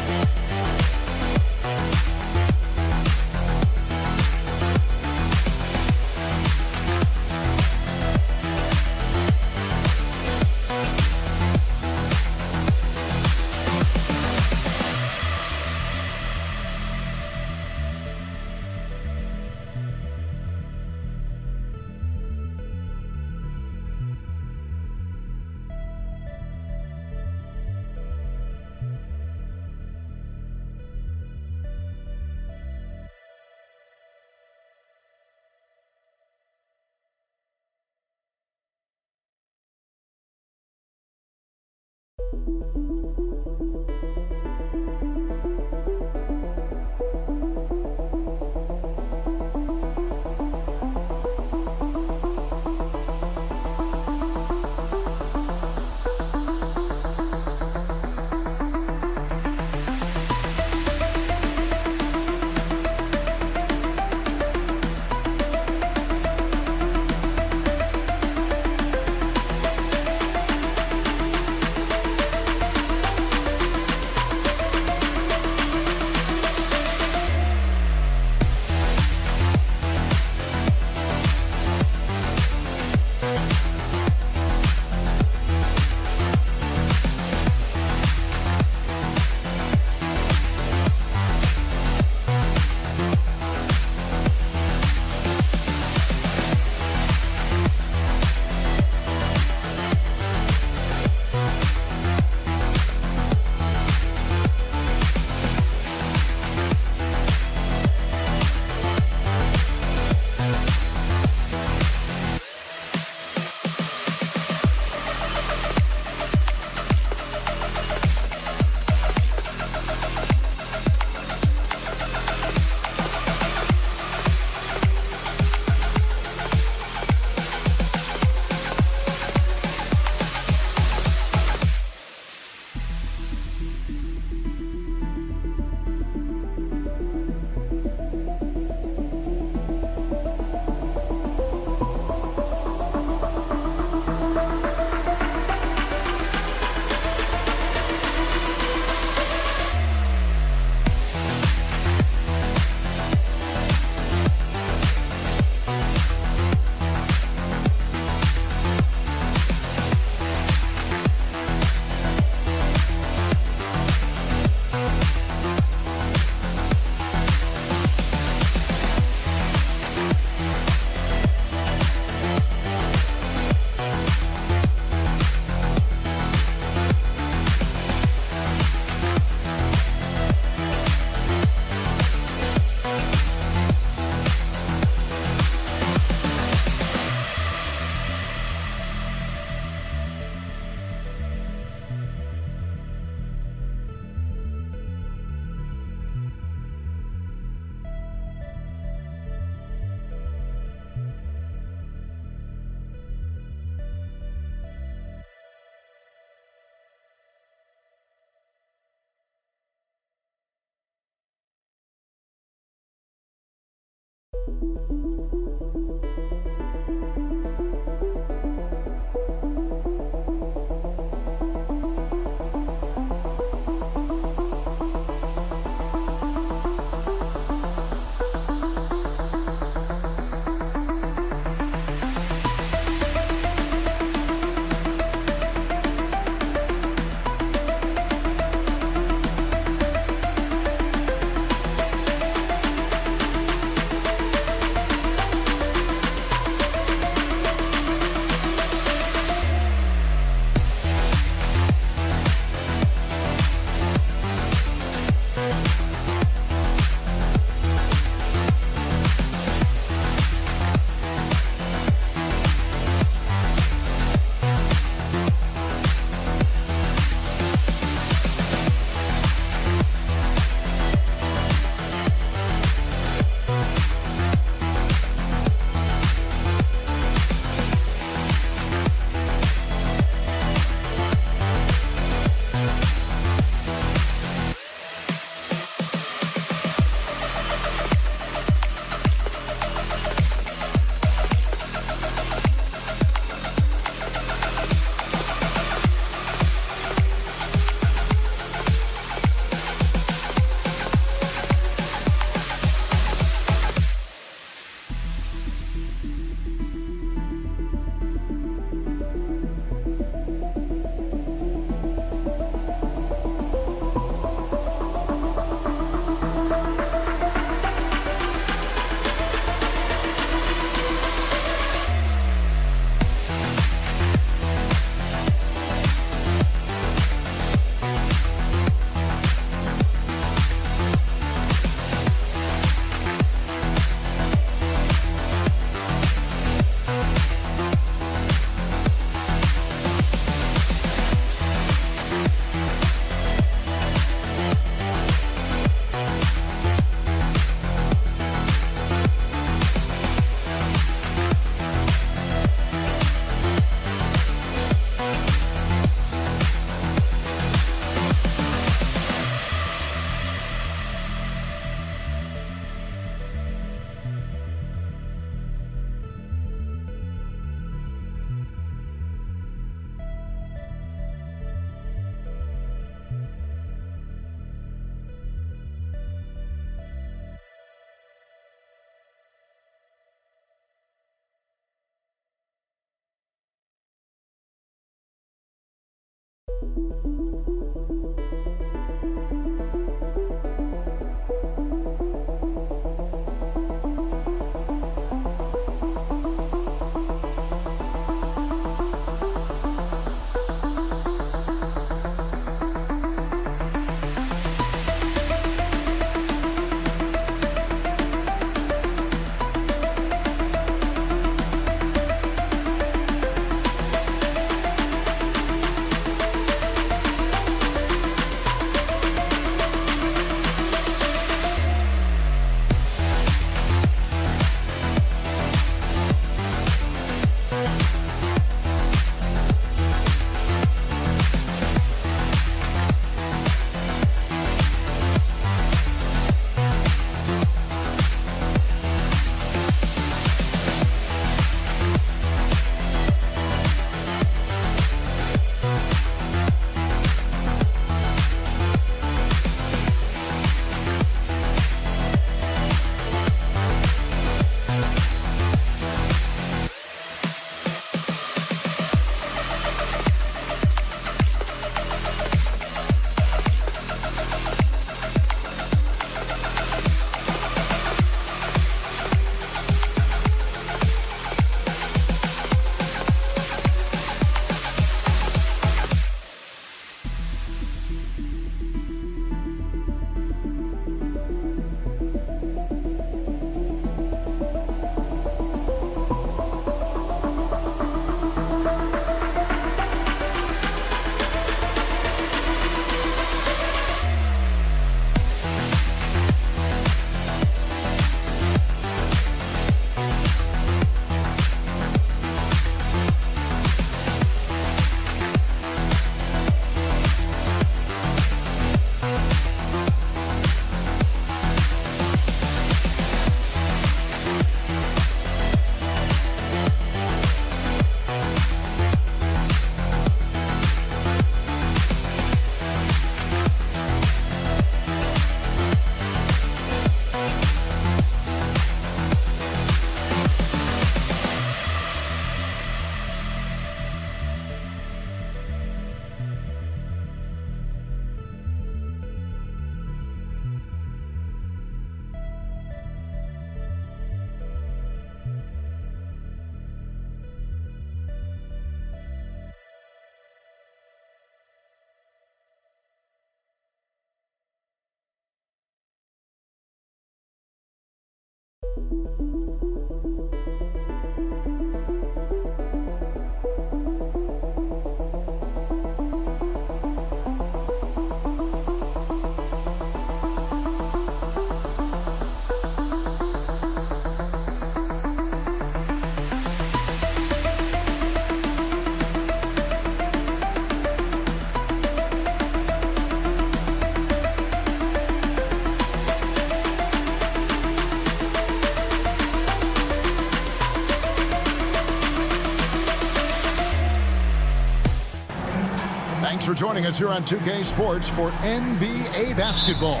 Thanks for joining us here on 2K Sports for NBA basketball.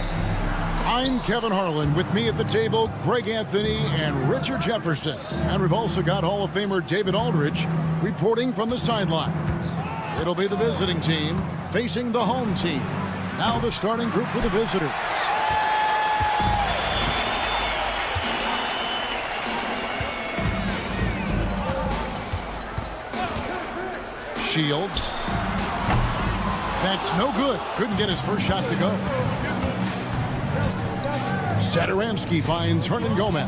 I'm Kevin Harlan. With me at the table, Greg Anthony and Richard Jefferson. And we've also got Hall of Famer David Aldridge reporting from the sidelines. It'll be the visiting team facing the home team. Now the starting group for the visitors. Shields. That's no good. Couldn't get his first shot to go. Satoransky finds Hernan Gomez.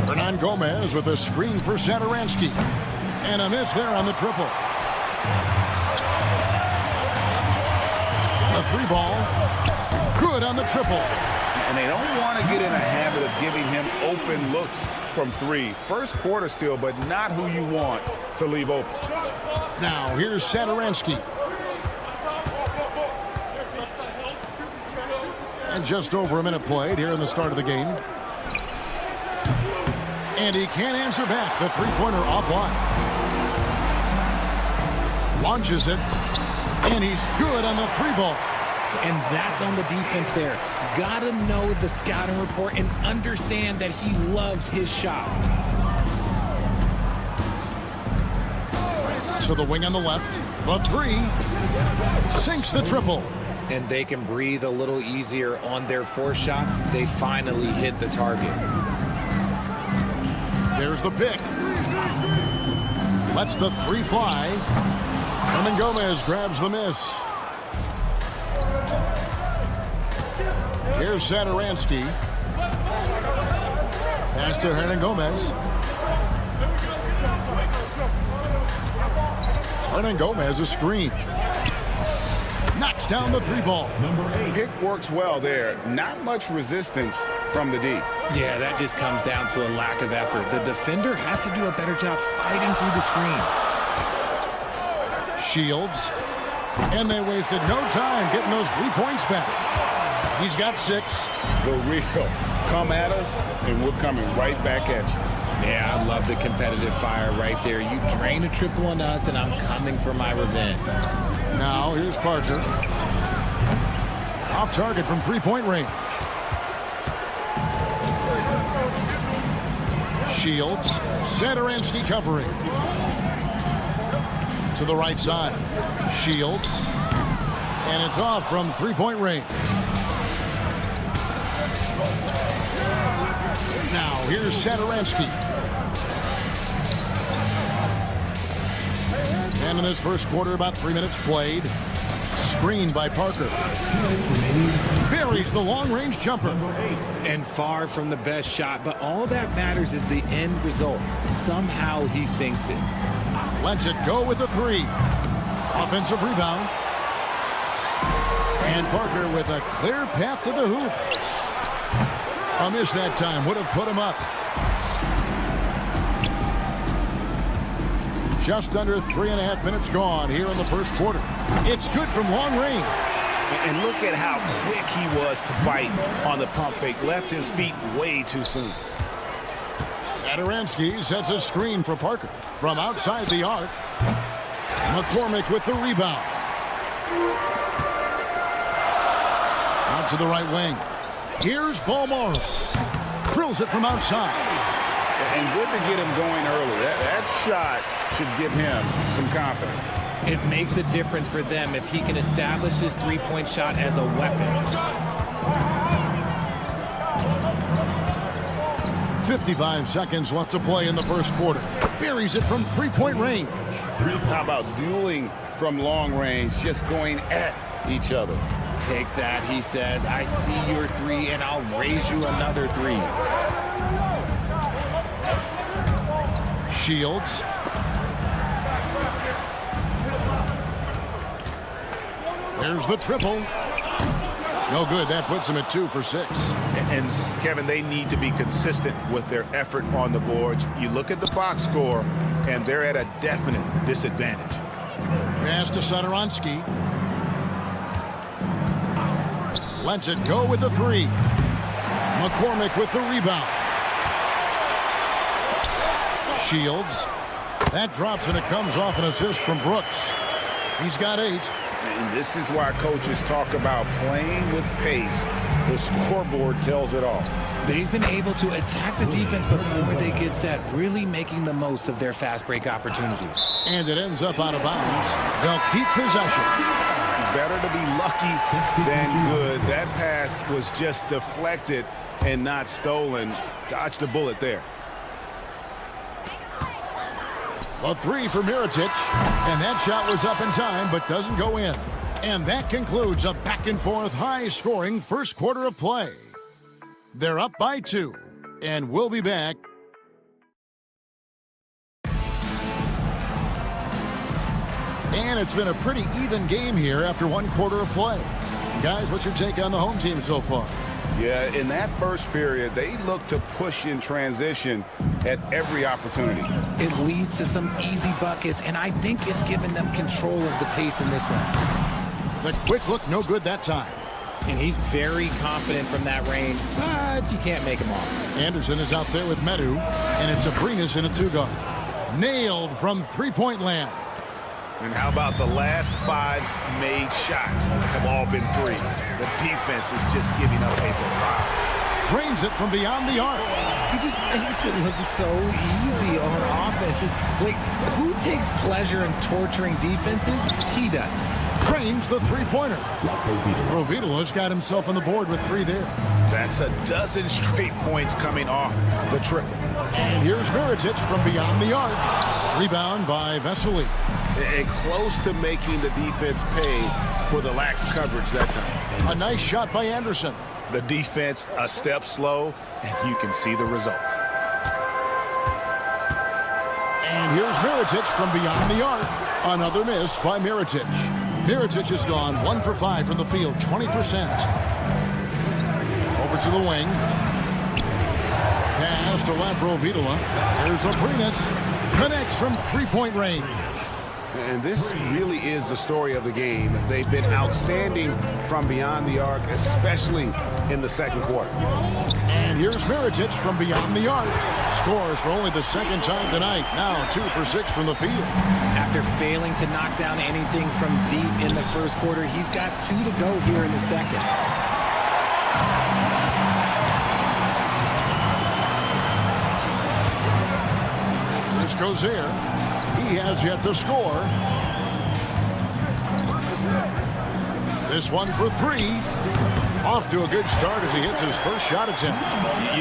Hernan Gomez with a screen for Satoransky. And a miss there on the triple. A three ball. Good on the triple. And they don't want to get in a habit of giving him open looks from three. First quarter still, but not who you want to leave open. Now here's Satoransky. And just over a minute played here in the start of the game. And he can't answer back. The three-pointer offline. Launches it. And he's good on the three ball. And that's on the defense there. Gotta know the scouting report and understand that he loves his shot. To the wing on the left. The three. Sinks the triple. And they can breathe a little easier on their fourth shot. They finally hit the target. There's the pick. Lets the three fly. Gomez grabs the miss. Here's Satoransky. Pass to Gomez. Gomez a screen. Knocks down the three ball. Pick works well there. Not much resistance from the D. Yeah, that just comes down to a lack of effort. The defender has to do a better job fighting through the screen. Shields. And they wasted no time getting those 3 points back. He's got 6. The real. Come at us, and we're coming right back at you. Yeah, I love the competitive fire right there. You drain a triple on us, and I'm coming for my revenge. Now, here's Parker. Off target from three-point range. Shields. Satoransky covering. To the right side. Shields. And it's off from three-point range. Now, here's Satoransky. And in this first quarter, about 3 minutes played. Screened by Parker. Buries the long-range jumper. And far from the best shot, but all that matters is the end result. Somehow he sinks it. Lets it go with the three. Offensive rebound. And Parker with a clear path to the hoop. A miss that time would have put him up. Just under 3.5 minutes gone here in the first quarter. It's good from long range. And look at how quick he was to bite on the pump fake. Left his feet way too soon. Satoransky sets a screen for Parker from outside the arc. McCormick with the rebound. Out to the right wing. Here's Balmore. Drills it from outside. And good to get him going early. That shot should give him some confidence. It makes a difference for them if he can establish his three-point shot as a weapon. 55 seconds left to play in the first quarter. Buries it from three-point range. How about dueling from long range, just going at each other? Take that, he says. I see your three, and I'll raise you another three. Shields. There's the triple. No good. That puts him at 2 for 6. And Kevin, they need to be consistent with their effort on the boards. You look at the box score, and they're at a definite disadvantage. Pass to Satoransky. Lets it go with the three. McCormick with the rebound. Shields. That drops, and it comes off an assist from Brooks. He's got 8. And this is why coaches talk about playing with pace. The scoreboard tells it all. They've been able to attack the defense before they get set, really making the most of their fast break opportunities. And it ends up out of bounds. They'll keep possession. Better to be lucky than good. That pass was just deflected and not stolen. Dodged a bullet there. A three for Mirotic, and that shot was up in time but doesn't go in. And that concludes a back-and-forth high-scoring first quarter of play. They're up by 2, and we'll be back. And it's been a pretty even game here after 1 quarter of play. Guys, what's your take on the home team so far? Yeah, in that first period, they looked to push in transition at every opportunity. It leads to some easy buckets, and I think it's given them control of the pace in this one. The quick look, no good that time. And he's very confident from that range, but you can't make him off. Anderson is out there with Medu, and it's Abrinas in a 2-guard. Nailed from three-point land. And how about the last 5 made shots have all been threes? The defense is just giving up paper. Drains it from beyond the arc. He just makes it look so easy on defense. Like, who takes pleasure in torturing defenses? He does. Trains the three-pointer. Provitola's got himself on the board with 3 there. That's a dozen straight points coming off the triple. And here's Mirotic from beyond the arc. Rebound by Vesely. And close to making the defense pay for the lax coverage that time. A nice shot by Anderson. The defense a step slow, and you can see the results. And here's Mirotic from beyond the arc. Another miss by Mirotic. Mirotic has gone 1 for 5 from the field, 20%. Over to the wing. Pass to Laprovitola. Here's Abrinas. Connects from three-point range. And this really is the story of the game. They've been outstanding from beyond the arc, especially in the second quarter. And here's Mirotic from beyond the arc. Scores for only the second time tonight. Now 2 for 6 from the field. After failing to knock down anything from deep in the first quarter, he's got 2 to go here in the second. Here's Cozier. He has yet to score. This one for 3. Off to a good start as he hits his first shot attempt.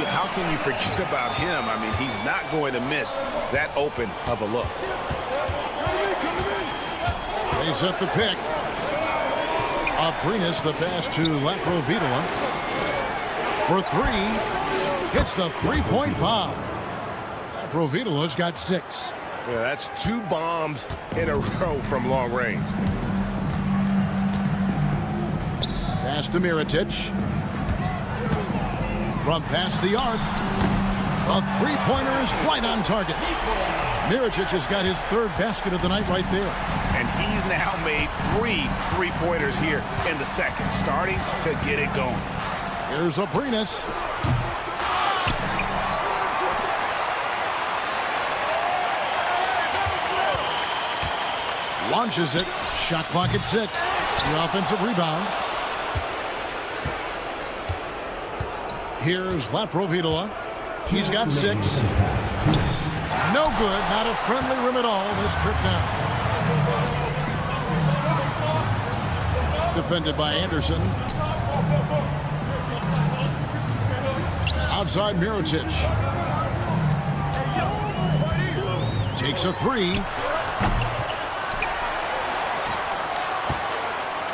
How can you forget about him? I mean, he's not going to miss that open of a look. They set the pick. Abrinas the pass to Laprovitola. For 3. Hits the three-point bomb. Laprovitola's got 6. Yeah, that's 2 bombs in a row from long range. Pass to Mirotic. From past the arc. A three-pointer is right on target. Mirotic has got his 3rd basket of the night right there. And he's now made 3 three-pointers here in the second, starting to get it going. Here's Abrinas. Launches it. Shot clock at 6. The offensive rebound. Here's Laprovitola. He's got 6. No good. Not a friendly rim at all this trip down. Defended by Anderson. Outside Mirotic. Takes a 3.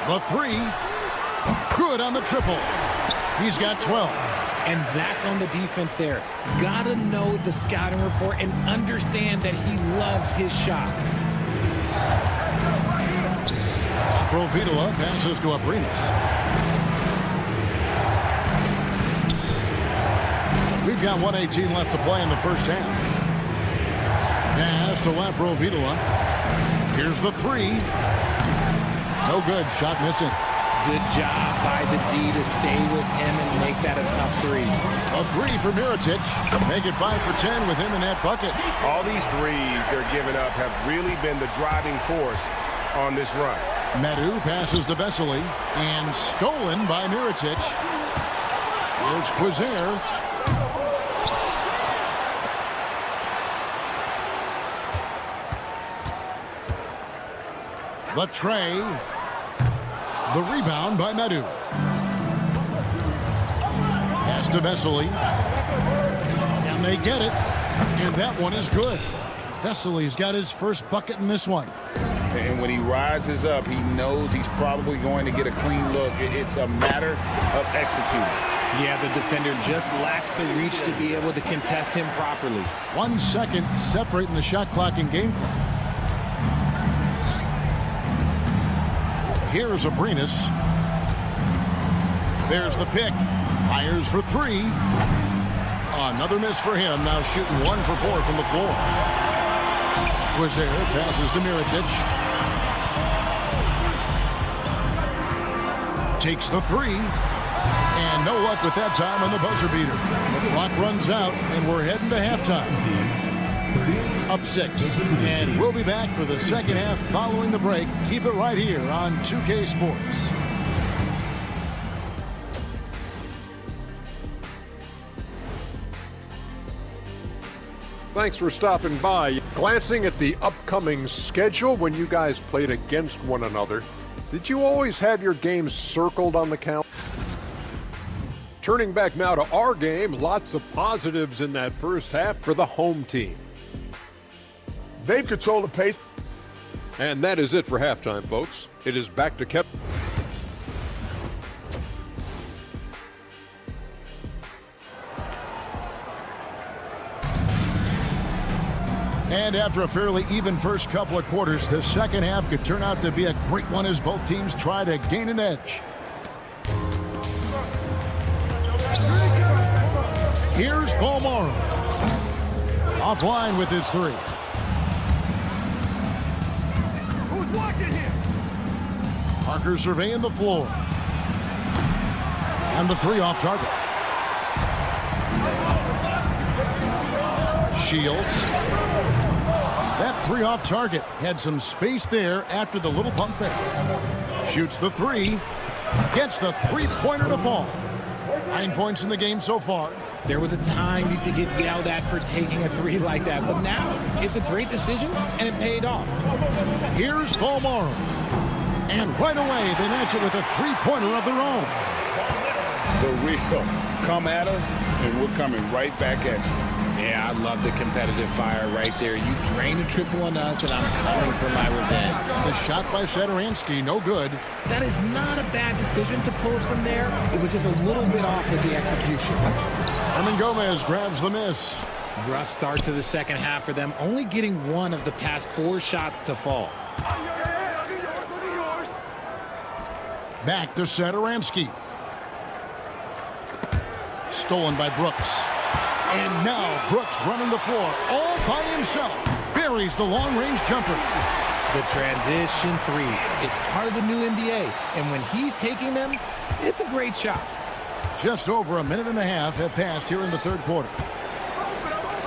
The 3. Good on the triple. He's got 12. And that's on the defense there. Gotta know the scouting report and understand that he loves his shot. Provitola passes to Abrinas. We've got 1:18 left to play in the first half. Pass to Laprovitola. Here's the 3. No good. Shot missing. Good job by the D to stay with him and make that a tough 3. A 3 for Mirotic. Make it 5 for 10 with him in that bucket. All these threes they're giving up have really been the driving force on this run. Medu passes to Vesely and stolen by Mirotic. Here's Quizer. The tray. The rebound by Medu. Pass to Vesely. And they get it. And that one is good. Vesely's got his first bucket in this one. And when he rises up, he knows he's probably going to get a clean look. It's a matter of executing. Yeah, the defender just lacks the reach to be able to contest him properly. 1 second separating the shot clock and game clock. Here's Abrinas. There's the pick. Fires for 3. Another miss for him. Now shooting 1 for 4 from the floor. Quizer passes to Mirotic. Takes the 3. And no luck with that time on the buzzer beater. The clock runs out, and we're heading to halftime. Up 6. And we'll be back for the second half following the break. Keep it right here on 2K Sports. Thanks for stopping by. Glancing at the upcoming schedule when you guys played against one another, did you always have your games circled on the calendar? Turning back now to our game, lots of positives in that first half for the home team. They've controlled the pace. And that is it for halftime, folks. It is back to Kevin. And after a fairly even first couple of quarters, the second half could turn out to be a great one as both teams try to gain an edge. Here's Paul Morrow. Offline with his three. Who's watching here? Parker surveying the floor. And the three off target. Shields. That three off target had some space there after the little pump fake. Shoots the three. Gets the three-pointer to fall. 9 points in the game so far. There was a time you could get yelled at for taking a three like that, but now it's a great decision, and it paid off. Here's Paul Morrow. And right away, they match it with a three-pointer of their own. The real come at us, and we're coming right back at you. Yeah, I love the competitive fire right there. You drain a triple on us, and I'm coming for my revenge. The shot by Satoransky, no good. That is not a bad decision to pull it from there. It was just a little bit off with the execution. Herman Gomez grabs the miss. Rough start to the second half for them, only getting one of the past 4 shots to fall. Back to Satoransky. Stolen by Brooks. And now Brooks running the floor all by himself. Buries the long-range jumper. The transition three. It's part of the new NBA. And when he's taking them, it's a great shot. Just over a minute and a half have passed here in the third quarter.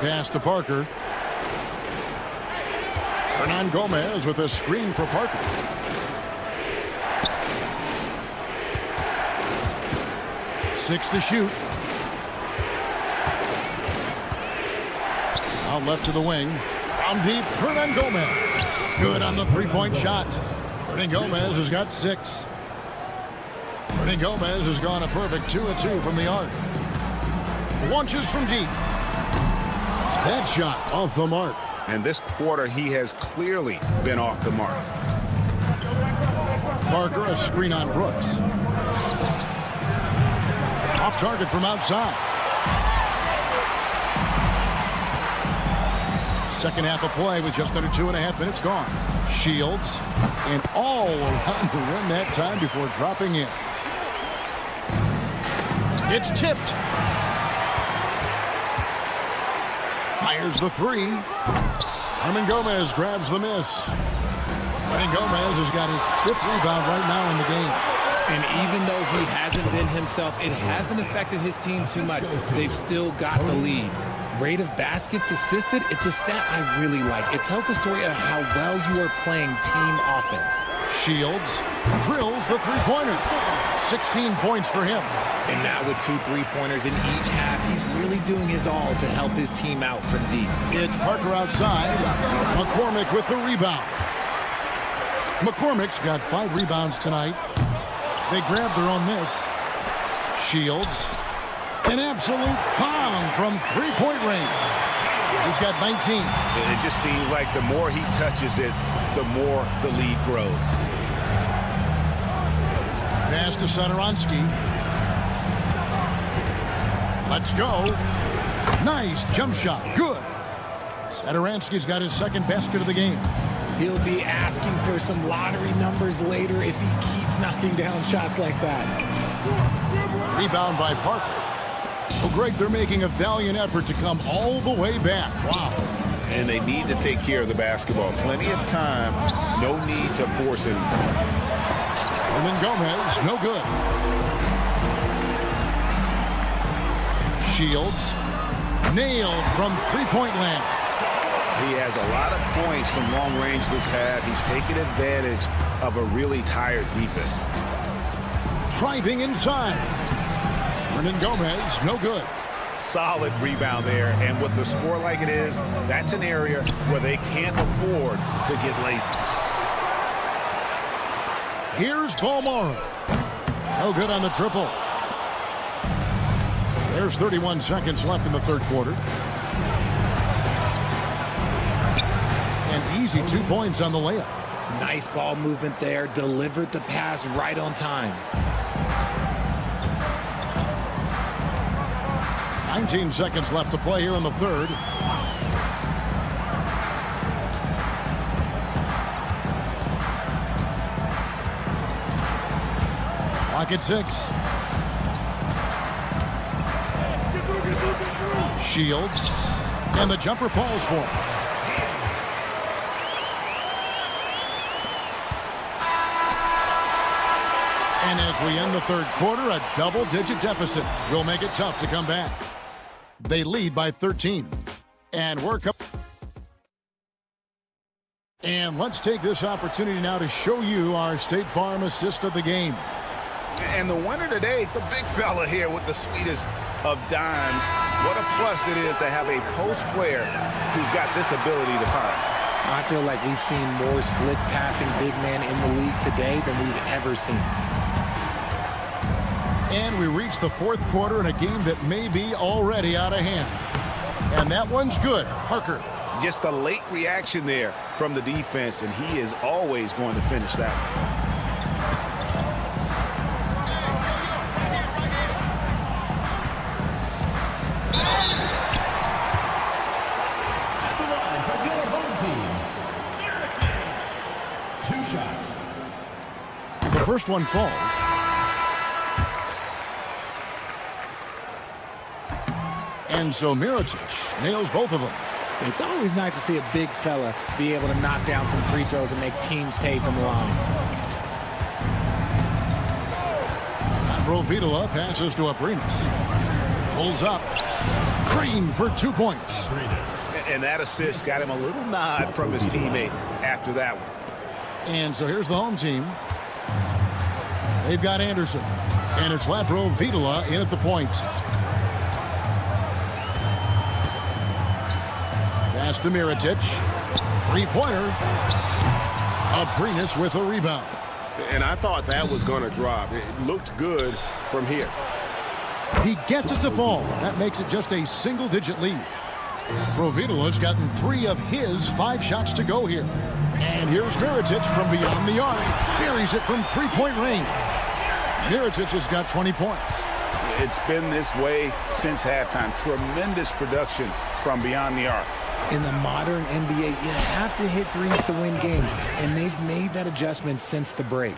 Pass to Parker. Hernan Gomez with a screen for Parker. Six to shoot. Out left to the wing. From deep, Hernan Gomez. Good on the three-point shot. Hernan Gomez has got 6. Hernan Gomez has gone a perfect 2 of 2 from the arc. Launches from deep. That shot off the mark. And this quarter, he has clearly been off the mark. Parker, a screen on Brooks. Off target from outside. Second half of play with just under 2.5 minutes gone. Shields and all around to win that time before dropping in. It's tipped. Fires the three. Hernan Gomez grabs the miss. Hernan Gomez has got his 5th rebound right now in the game. And even though he hasn't been himself, it hasn't affected his team too much. They've still got the lead. Rate of baskets assisted, it's a stat I really like. It tells the story of how well you are playing team offense. Shields drills the three-pointer. 16 points for him. And now with 2 3-pointers in each half, he's really doing his all to help his team out from deep. It's Parker outside. McCormick with the rebound. McCormick's got 5 rebounds tonight. They grab their own miss. Shields. An absolute pound from three-point range. He's got 19. It just seems like the more he touches it, the more the lead grows. Pass to Satoransky. Let's go. Nice jump shot. Good. Satoransky's got his 2nd basket of the game. He'll be asking for some lottery numbers later if he keeps knocking down shots like that. Rebound by Parker. Well, Greg, they're making a valiant effort to come all the way back. Wow. And they need to take care of the basketball. Plenty of time. No need to force it. And then Gomez, no good. Shields, nailed from three-point land. He has a lot of points from long range this half. He's taken advantage of a really tired defense. Driving inside. Hernan Gomez, no good. Solid rebound there, and with the score like it is, that's an area where they can't afford to get lazy. Here's Balmora. No good on the triple. There's 31 seconds left in the third quarter. And easy 2 points on the layup. Nice ball movement there. Delivered the pass right on time. 19 seconds left to play here in the third. Clock at 6. Shields. And the jumper falls for him. And as we end the third quarter, a double-digit deficit will make it tough to come back. They lead by 13. And work up. And let's take this opportunity now to show you our State Farm assist of the game. And the winner today, the big fella here with the sweetest of dimes. What a plus it is to have a post player who's got this ability to find. I feel like we've seen more slick passing big man in the league today than we've ever seen. And we reach the fourth quarter in a game that may be already out of hand. And that one's good. Parker. Just a late reaction there from the defense, and he is always going to finish that one. The first one falls. And so Mirotic nails both of them. It's always nice to see a big fella be able to knock down some free throws and make teams pay from the line. Provitola passes to Abrinas. Pulls up. Green for 2 points. And that assist got him a little nod from his teammate after that one. And so here's the home team. They've got Anderson. And it's Provitola in at the point. Pass to Mirotic. Three-pointer. Abrinas with a rebound. And I thought that was going to drop. It looked good from here. He gets it to fall. That makes it just a single-digit lead. Provitola's gotten 3 of his 5 shots to go here. And here's Mirotic from beyond the arc. Buries it from three-point range. Mirotic has got 20 points. It's been this way since halftime. Tremendous production from beyond the arc. In the modern NBA, you have to hit threes to win games, and they've made that adjustment since the break.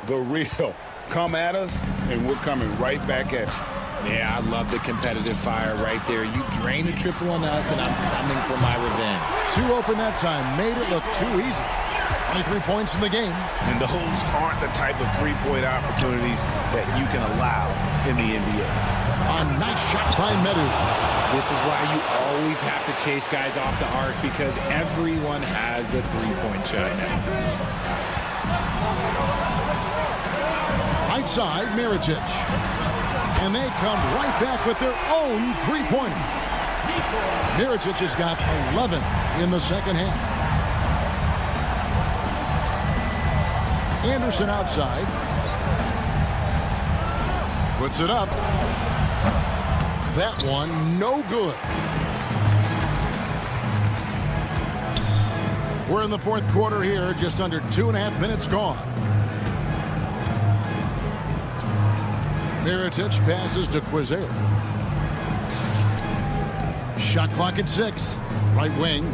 The real. Come at us, and we're coming right back at you. Yeah, I love the competitive fire right there. You drain a triple on us, and I'm coming for my revenge. 2 open that time. Made it look too easy. 23 points in the game. And those aren't the type of three-point opportunities that you can allow in the NBA. A nice shot by Medu. This is why you always have to chase guys off the arc, because everyone has a three-point shot now. Right side, Mirotic. And they come right back with their own three-pointer. Mirotic has got 11 in the second half. Anderson outside. Puts it up. That one, no good. We're in the fourth quarter here, just under 2.5 minutes gone. Mirotic passes to Quizer. Shot clock at 6. Right wing.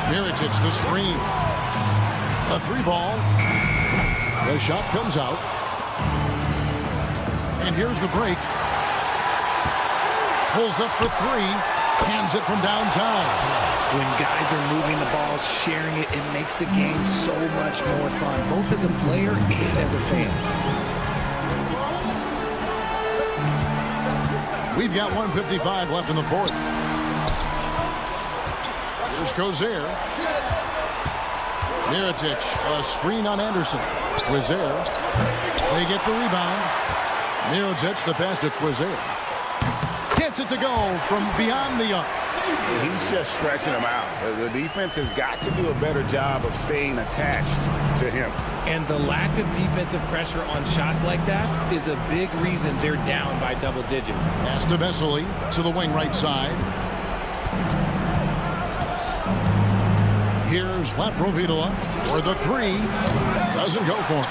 Mirotic the screen. A 3-ball. The shot comes out. And here's the break. Pulls up for 3. Hands it from downtown. When guys are moving the ball, sharing it, it makes the game so much more fun, both as a player and as a fan. We've got 1:55 left in the fourth. Here's Quizer. Mirotic, a screen on Anderson. Quizer. They get the rebound. Mirotic, the pass to Quizer. Gets it to go from beyond the arc. He's just stretching him out. The defense has got to do a better job of staying attached to him. And the lack of defensive pressure on shots like that is a big reason they're down by double digits. Pass to Vesely to the wing right side. Here's Laprovitola for the three. Doesn't go for it.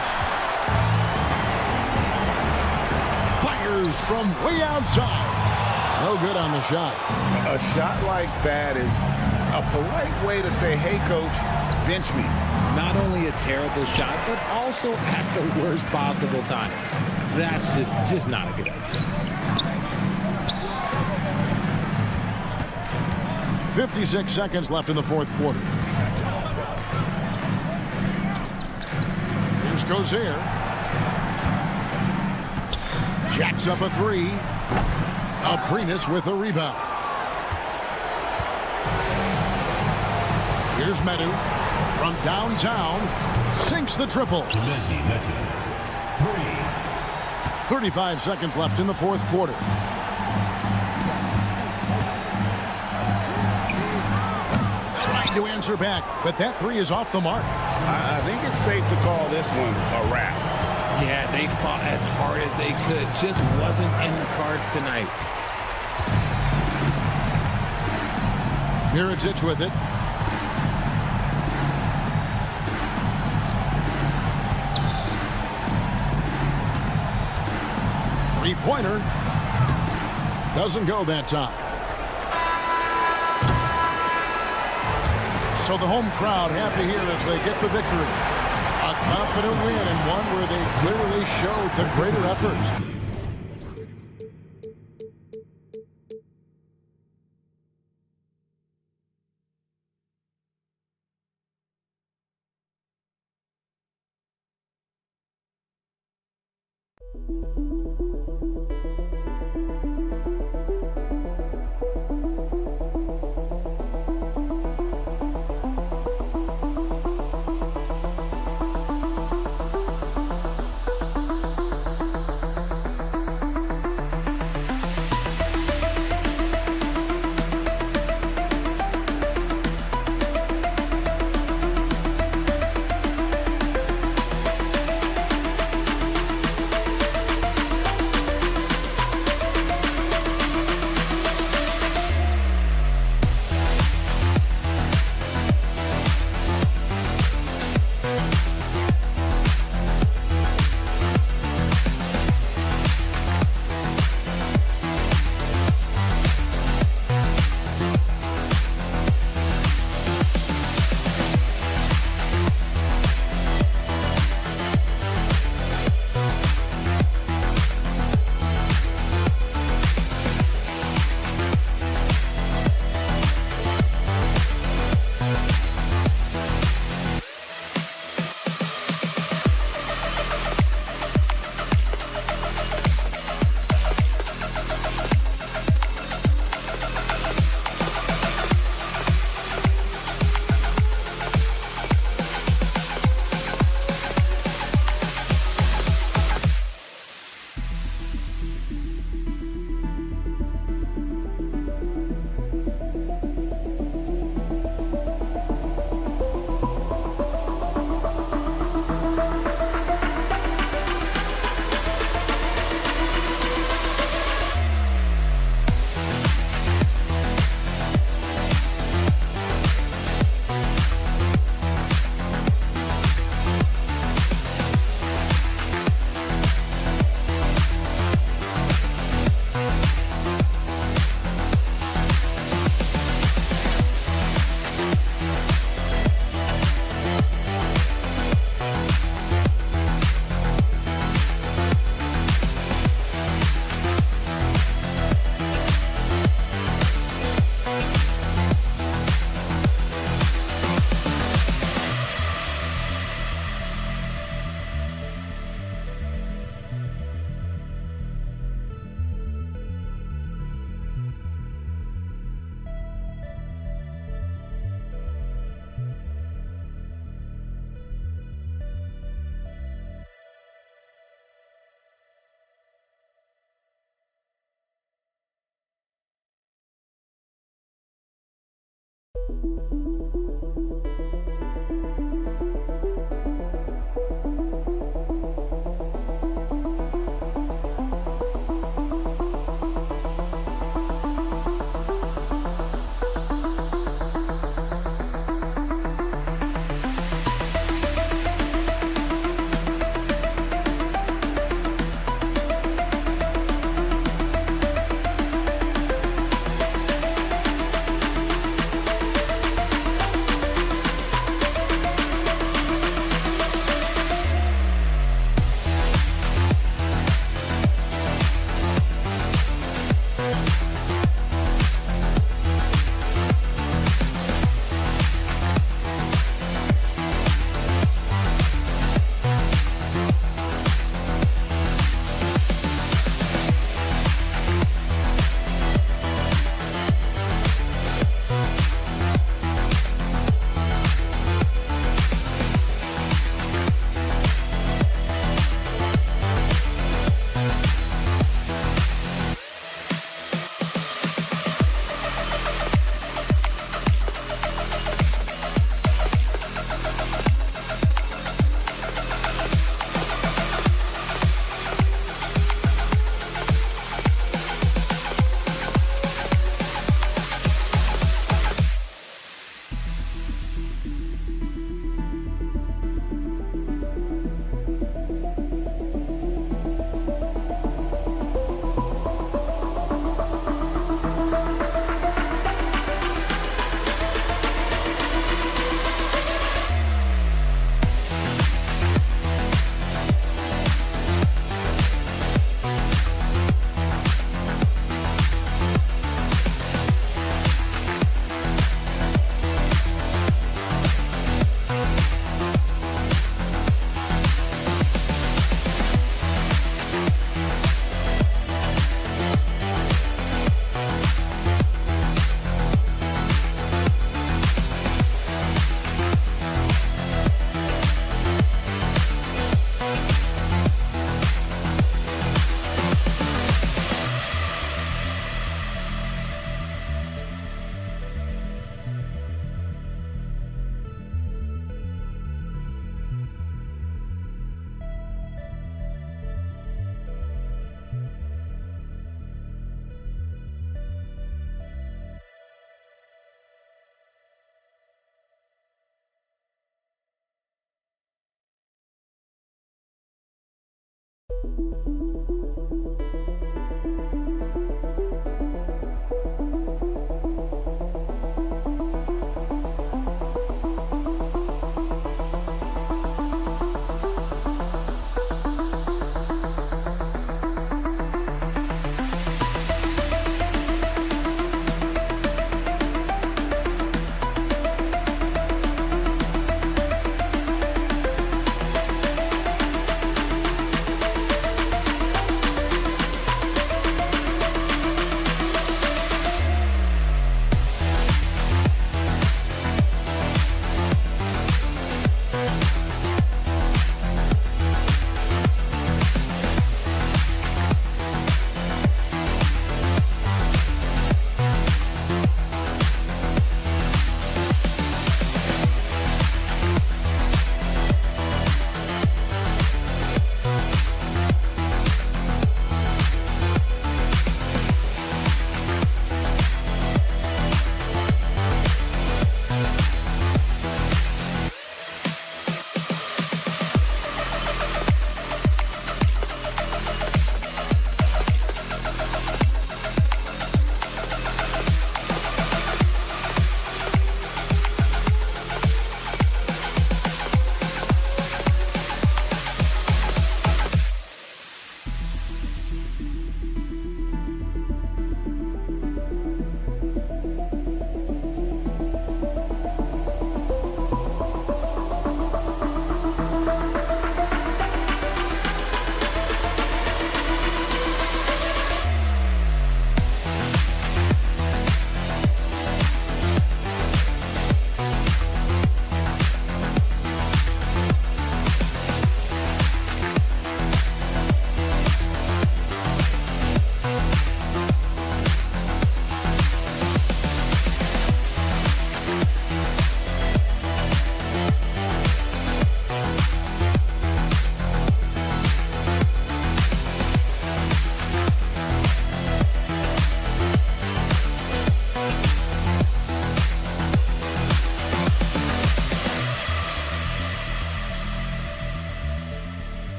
Fires from way outside. No good on the shot. A shot like that is a polite way to say, hey, coach, bench me. Not only a terrible shot, but also at the worst possible time. That's just not a good idea. 56 seconds left in the fourth quarter. Here's Gozier. Jacks up a three. Aprinas with a rebound. Here's Medu from downtown. Sinks the triple. 35 seconds left in the fourth quarter. Trying to answer back, but that three is off the mark. I think it's safe to call this one a wrap. Yeah, they fought as hard as they could. Just wasn't in the cards tonight. Mirotic with it. Three-pointer. Doesn't go that time. So the home crowd happy here as they get the victory. A confident win and one where they clearly showed the greater effort.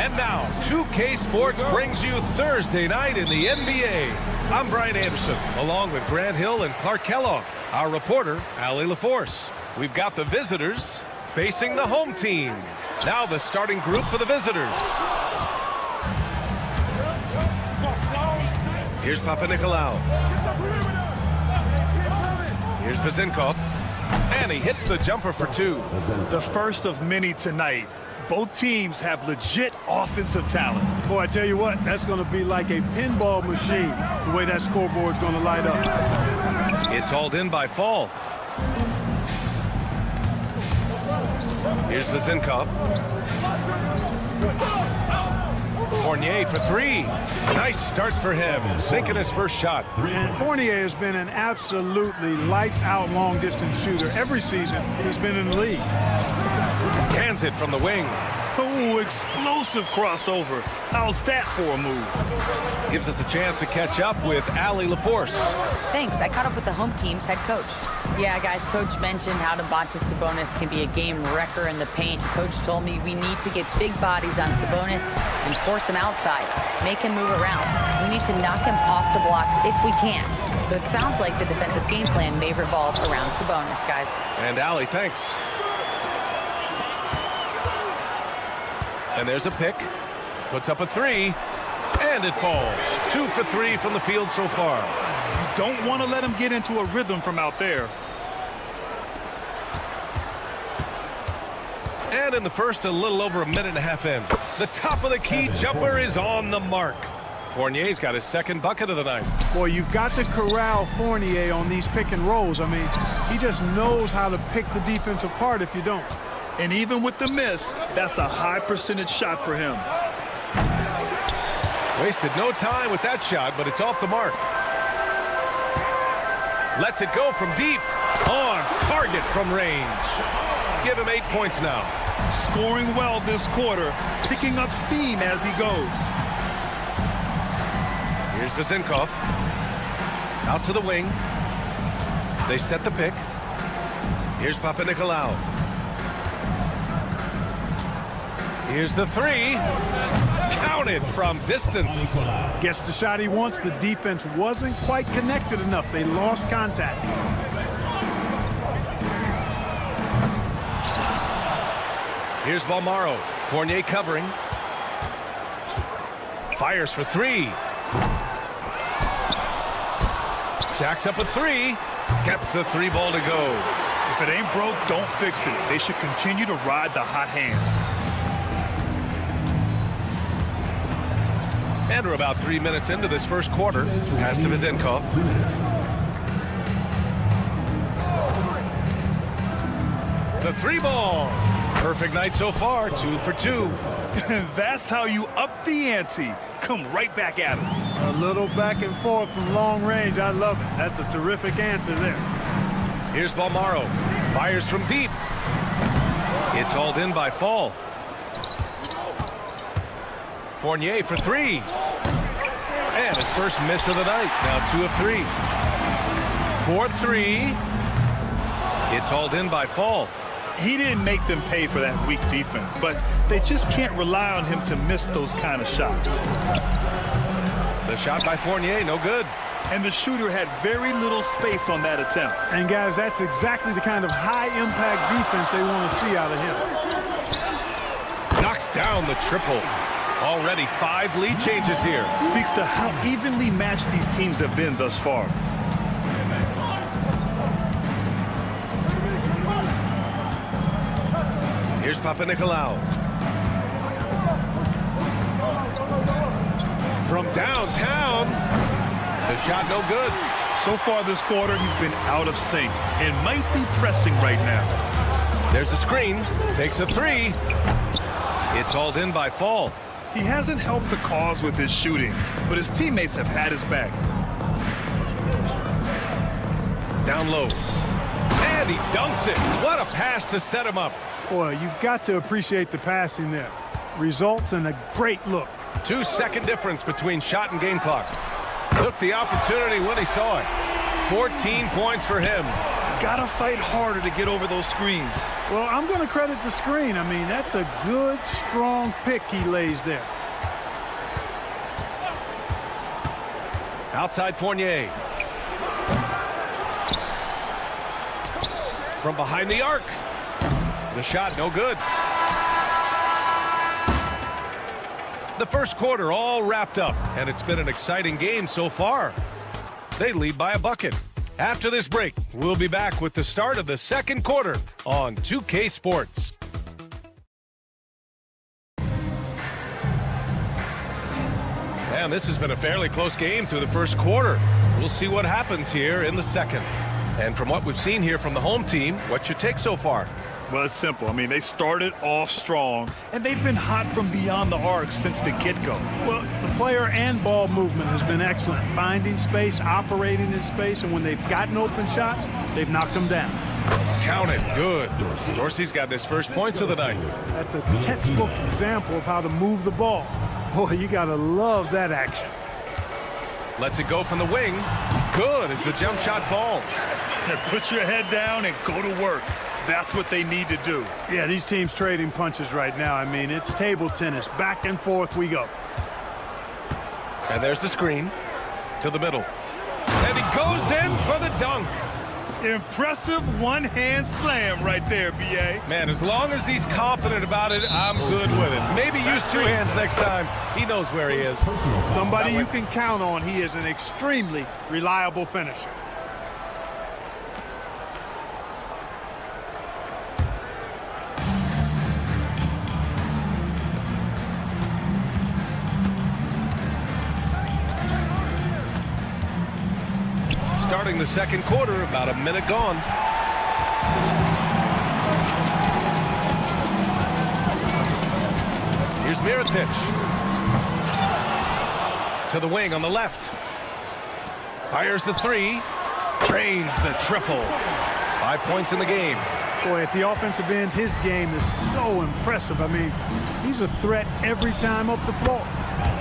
And now, 2K Sports brings you Thursday night in the NBA. I'm Brian Anderson, along with Grant Hill and Clark Kellogg. Our reporter, Allie LaForce. We've got the visitors facing the home team. Now the starting group for the visitors. Here's Papanikolaou. Here's Vezenkov. And he hits the jumper for two. The first of many tonight. Both teams have legit offensive talent. Boy, I tell you what, that's going to be like a pinball machine, the way that scoreboard's going to light up. It's hauled in by Fall. Here's Vezenkov. Fournier for three. Nice start for him, sinking his first shot. And Fournier has been an absolutely lights-out long-distance shooter every season he's been in the league. Cans it from the wing. Oh, explosive crossover. How's that for a move? Gives us a chance to catch up with Allie LaForce. Thanks. I caught up with the home team's head coach. Yeah, guys, Coach mentioned how Domantas Sabonis can be a game wrecker in the paint. Coach told me we need to get big bodies on Sabonis and force him outside, make him move around. We need to knock him off the blocks if we can. So it sounds like the defensive game plan may revolve around Sabonis, guys. And Allie, thanks. And there's a pick. Puts up a three. And it falls. 2 for 3 from the field so far. You don't want to let him get into a rhythm from out there. And in the first, a little over a minute and a half in. The top of the key jumper is on the mark. Fournier's got his second bucket of the night. Boy, you've got to corral Fournier on these pick and rolls. I mean, he just knows how to pick the defense apart if you don't. And even with the miss, that's a high percentage shot for him. Wasted no time with that shot, but it's off the mark. Lets it go from deep. On target from range. Give him 8 points now. Scoring well this quarter, picking up steam as he goes. Here's Vezenkov. Out to the wing. They set the pick. Here's Papanikolaou. Here's the three. Counted from distance. Gets the shot he wants. The defense wasn't quite connected enough. They lost contact. Here's Balmaro. Fournier covering. Fires for three. Jacks up a three. Gets the three ball to go. If it ain't broke, don't fix it. They should continue to ride the hot hand. And we're about 3 minutes into this first quarter. Pass to Vezenkov. The three ball. Perfect night so far, 2 for 2. That's how you up the ante. Come right back at him. A little back and forth from long range. I love it. That's a terrific answer there. Here's Balmaro. Fires from deep. It's hauled in by Fall. Fournier for three. And his first miss of the night. Now 2 of 3. 4-3. It's hauled in by Fall. He didn't make them pay for that weak defense, but they just can't rely on him to miss those kind of shots. The shot by Fournier, no good. And the shooter had very little space on that attempt. And guys, that's exactly the kind of high-impact defense they want to see out of him. Knocks down the triple. Already 5 lead changes here. Speaks to how evenly matched these teams have been thus far. Here's Papanikolaou. From downtown. The shot no good. So far this quarter, he's been out of sync and might be pressing right now. There's a screen. Takes a three. It's hauled in by Fall. He hasn't helped the cause with his shooting, but his teammates have had his back. Down low. And he dunks it. What a pass to set him up. Boy, you've got to appreciate the passing there. Results in a great look. 2-second difference between shot and game clock. Took the opportunity when he saw it. 14 points for him. Gotta fight harder to get over those screens. Well, I'm going to credit the screen. I mean, that's a good, strong pick he lays there. Outside Fournier. From behind the arc. The shot no good. The first quarter all wrapped up, and it's been an exciting game so far. They lead by a bucket. After this break, we'll be back with the start of the second quarter on 2K Sports. And this has been a fairly close game through the first quarter. We'll see what happens here in the second. And from what we've seen here from the home team, what's your take so far? Well, it's simple. I mean, they started off strong, and they've been hot from beyond the arc since the get-go. Well, the player and ball movement has been excellent. Finding space, operating in space, and when they've gotten open shots, they've knocked them down. Count it. Good. Dorsey's got his first points of the night. That's a textbook example of how to move the ball. Boy, you got to love that action. Lets it go from the wing. Good as the jump shot falls. Now put your head down and go to work. That's what they need to do. Yeah, these teams trading punches right now. I mean, it's table tennis. Back and forth we go. And there's the screen to the middle. And he goes in for the dunk. Impressive one-hand slam right there, B.A. Man, as long as he's confident about it, I'm good with it. Maybe use two hands next time. He knows where he is. Somebody you can count on. He is an extremely reliable finisher. Starting the second quarter, about a minute gone. Here's Mirotic. To the wing on the left. Fires the three. Drains the triple. 5 points in the game. Boy, at the offensive end, his game is so impressive. I mean, he's a threat every time up the floor.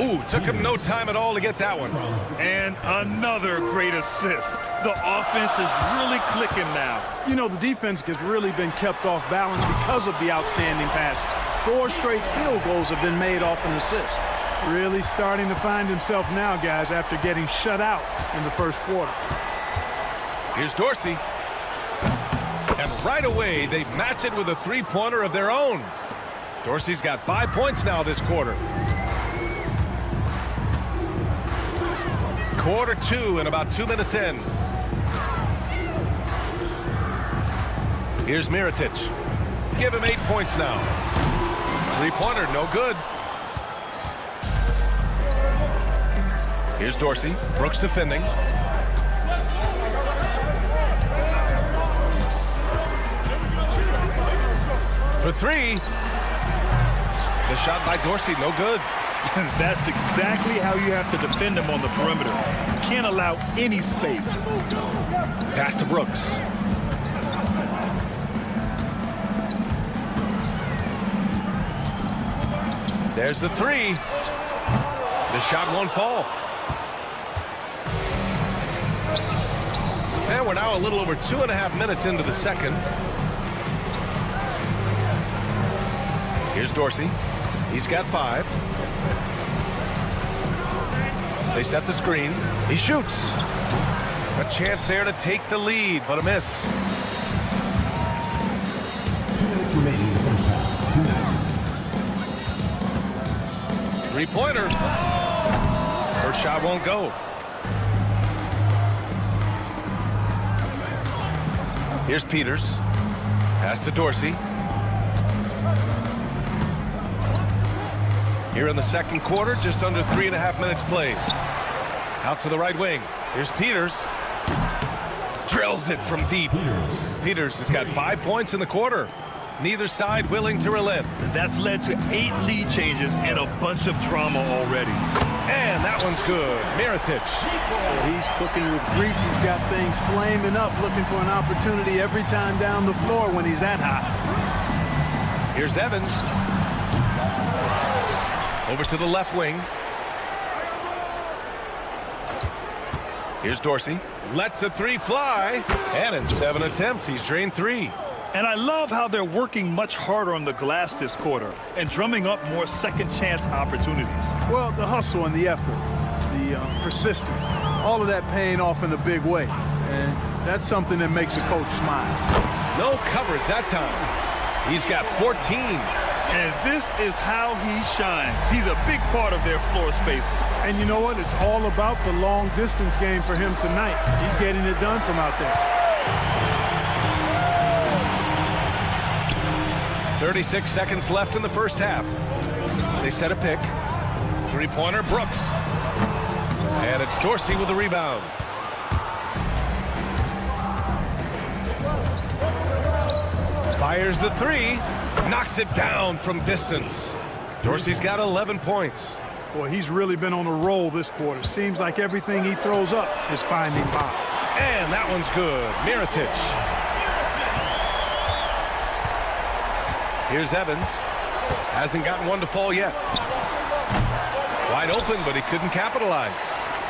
Ooh, took him no time at all to get that one. And another great assist. The offense is really clicking now. You know, the defense has really been kept off balance because of the outstanding passes. 4 straight field goals have been made off an assist. Really starting to find himself now, guys, after getting shut out in the first quarter. Here's Dorsey. And right away, they match it with a three-pointer of their own. Dorsey's got 5 points now this quarter. Quarter 2 and about 2 minutes in. Here's Mirotic. Give him 8 points now. Three-pointer, no good. Here's Dorsey. Brooks defending. For three. The shot by Dorsey, no good. That's exactly how you have to defend him on the perimeter. You can't allow any space. Pass to Brooks. There's the three. The shot won't fall. And we're now a little over 2.5 minutes into the second. Here's Dorsey. He's got 5. They set the screen. He shoots. A chance there to take the lead, but a miss. 2 minutes remaining in the first half. 2 minutes. Three-pointer. First shot won't go. Here's Peters. Pass to Dorsey. Here in the second quarter, just under 3.5 minutes played. Out to the right wing. Here's Peters. Drills it from deep. Peters has got 5 points in the quarter. Neither side willing to relent. That's led to 8 lead changes and a bunch of drama already. And that one's good. Mirotic. He's cooking with grease. He's got things flaming up, looking for an opportunity every time down the floor when he's that hot. Here's Evans. Over to the left wing. Here's Dorsey. Lets the three fly. And in 7 attempts, he's drained 3. And I love how they're working much harder on the glass this quarter and drumming up more second chance opportunities. Well, the hustle and the effort, the persistence, all of that paying off in a big way. And that's something that makes a coach smile. No coverage that time. He's got 14. And this is how he shines. He's a big part of their floor spacing. And you know what? It's all about the long distance game for him tonight. He's getting it done from out there. 36 seconds left in the first half. They set a pick. Three-pointer, Brooks. And it's Dorsey with the rebound. Fires the three. Knocks it down from distance. Dorsey's got 11 points. Boy, he's really been on a roll this quarter. Seems like everything he throws up is finding bottom. And that one's good. Mirotic. Here's Evans. Hasn't gotten one to fall yet. Wide open, but he couldn't capitalize.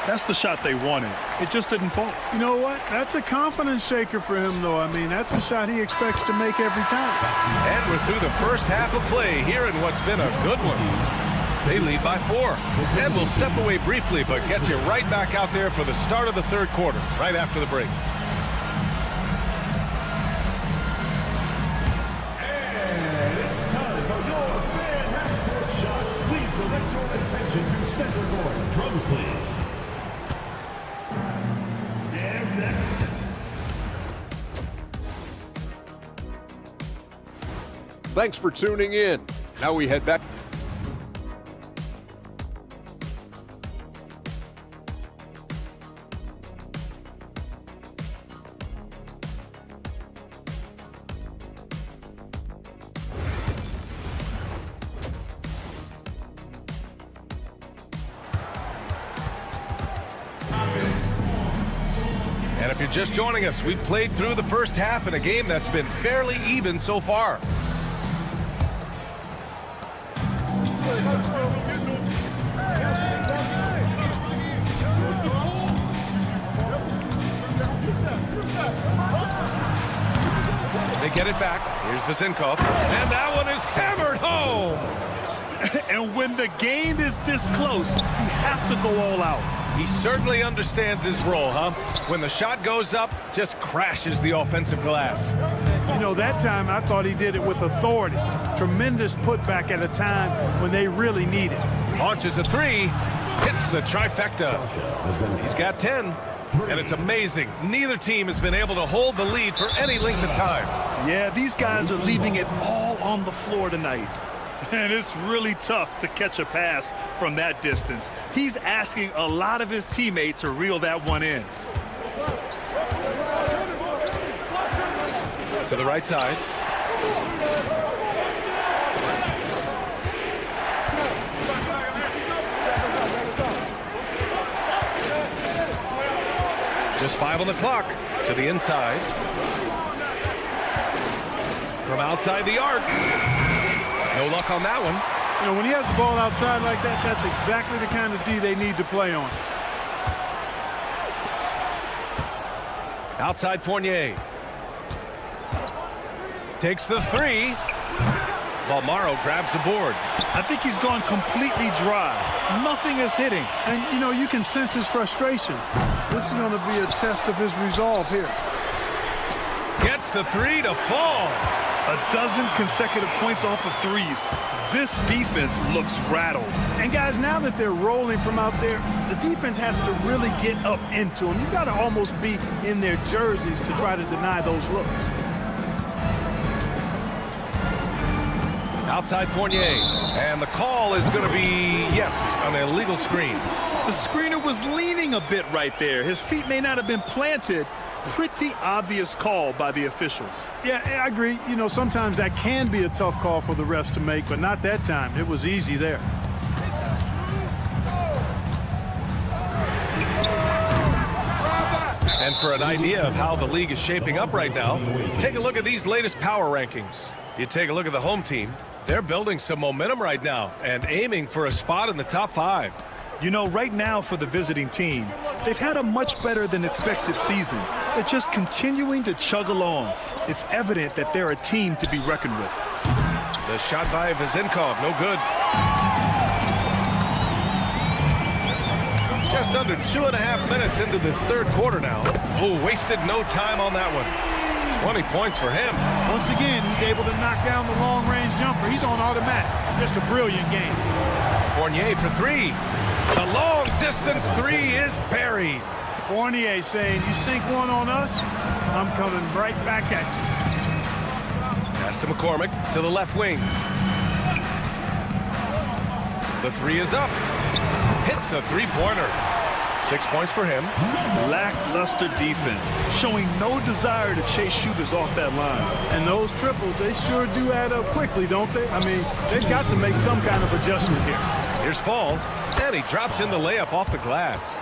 That's the shot they wanted. It just didn't fall. You know what? That's a confidence shaker for him, though. I mean, that's a shot he expects to make every time. And we're through the first half of play here in what's been a good one. They lead by 4. And we'll step away briefly, but get you right back out there for the start of the third quarter, right after the break. And it's time for your fan half-court shot. Please direct your attention to center court. Drums, please. And next. Thanks for tuning in. Now we head back. And if you're just joining us, we've played through the first half in a game that's been fairly even so far. They get it back. Here's Vezinkov. And that one is hammered home. And when the game is this close, you have to go all out. He certainly understands his role, huh? When the shot goes up, just crashes the offensive glass. You know, that time I thought he did it with authority. Tremendous putback at a time when they really need it. Launches a three, hits the trifecta. He's got 10, and it's amazing. Neither team has been able to hold the lead for any length of time. Yeah, these guys are leaving it all on the floor tonight. And it's really tough to catch a pass from that distance. He's asking a lot of his teammates to reel that one in. To the right side. Just 5 on the clock. To the inside. From outside the arc. No luck on that one. You know, when he has the ball outside like that, that's exactly the kind of D they need to play on. Outside Fournier. Takes the three. Balmaro grabs the board. I think he's gone completely dry. Nothing is hitting. And, you know, you can sense his frustration. This is going to be a test of his resolve here. Gets the three to fall. A dozen consecutive points off of threes. This defense looks rattled. And guys, now that they're rolling from out there, the defense has to really get up into them. You've got to almost be in their jerseys to try to deny those looks. Outside Fournier. And the call is going to be, yes, an illegal screen. The screener was leaning a bit right there. His feet may not have been planted. Pretty obvious call by the officials. Yeah, I agree. You know, sometimes that can be a tough call for the refs to make, but not that time. It was easy there. And for an idea of how the league is shaping up right now, take a look at these latest power rankings. You take a look at the home team. They're building some momentum right now and aiming for a spot in the top 5. You know, right now for the visiting team, they've had a much better than expected season. They're just continuing to chug along. It's evident that they're a team to be reckoned with. The shot by Vezinkov, no good. Just under 2.5 minutes into this third quarter now. Oh, wasted no time on that one. 20 points for him. Once again, he's able to knock down the long-range jumper. He's on automatic. Just a brilliant game. Fournier for three. The long-distance three is buried. Fournier saying, you sink one on us, I'm coming right back at you. Pass to McCormick to the left wing. The three is up. Hits the three-pointer. 6 points for him. Lackluster defense, showing no desire to chase shooters off that line. And those triples, they sure do add up quickly, don't they? I mean, they've got to make some kind of adjustment here. Here's Fall, and he drops in the layup off the glass.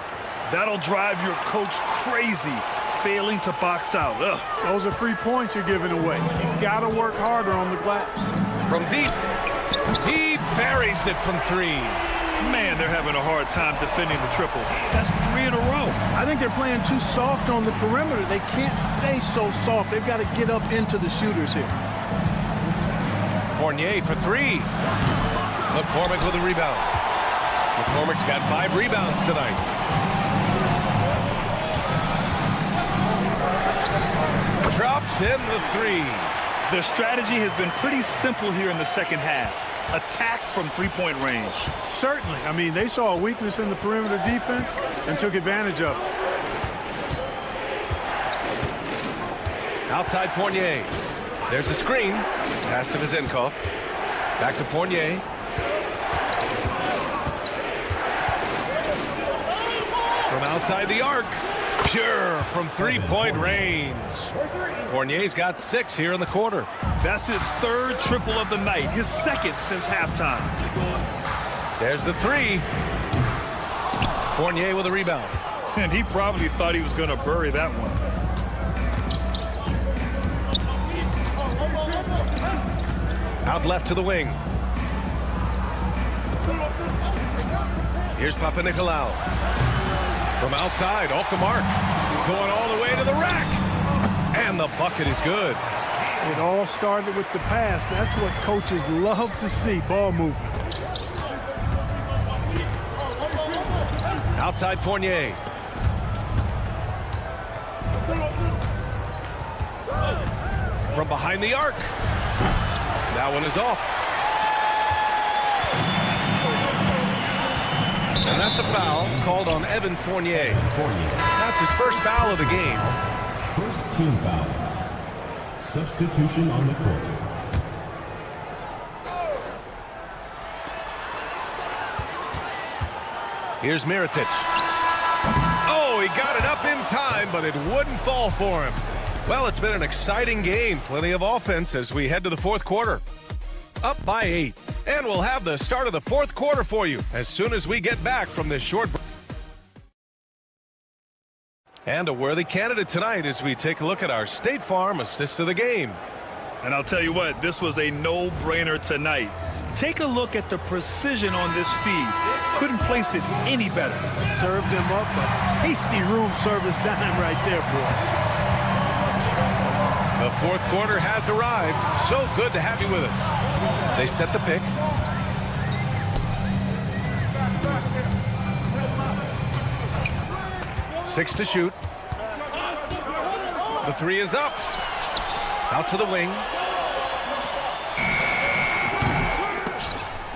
That'll drive your coach crazy, failing to box out. Ugh. Those are free points you're giving away. You got to work harder on the glass. From deep, he buries it from 3. Man, they're having a hard time defending the triple. That's 3 in a row. I think they're playing too soft on the perimeter. They can't stay so soft. They've got to get up into the shooters here. Fournier for 3. McCormick with a rebound. McCormick's got 5 rebounds tonight. Drops in the 3. Their strategy has been pretty simple here in the second half. Attack from three-point range. Certainly. I mean, they saw a weakness in the perimeter defense and took advantage of it. Outside Fournier. There's a screen. Pass to Vizenkov. Back to Fournier. From outside the arc. Pure from three-point range. Fournier's got 6 here in the quarter. That's his 3rd triple of the night, his 2nd since halftime. There's the 3. Fournier with a rebound. And he probably thought he was going to bury that one. Out left to the wing. Here's Papanikolaou. From outside, off the mark. Going all the way to the rack. And the bucket is good. It all started with the pass. That's what coaches love to see, ball movement. Outside Fournier. From behind the arc. That one is off. And that's a foul called on Evan Fournier. That's his first foul of the game. First team foul. Substitution on the court. Here's Mirotic. Oh, he got it up in time, but it wouldn't fall for him. Well, it's been an exciting game. Plenty of offense as we head to the 4th quarter. Up by 8. And we'll have the start of the 4th quarter for you as soon as we get back from this short break. And a worthy candidate tonight as we take a look at our State Farm assist of the game. And I'll tell you what, this was a no-brainer tonight. Take a look at the precision on this feed. Couldn't place it any better. Served him up a tasty room service dime right there, boy. The 4th quarter has arrived. So good to have you with us. They set the pick. Six to shoot. The 3 is up. Out to the wing.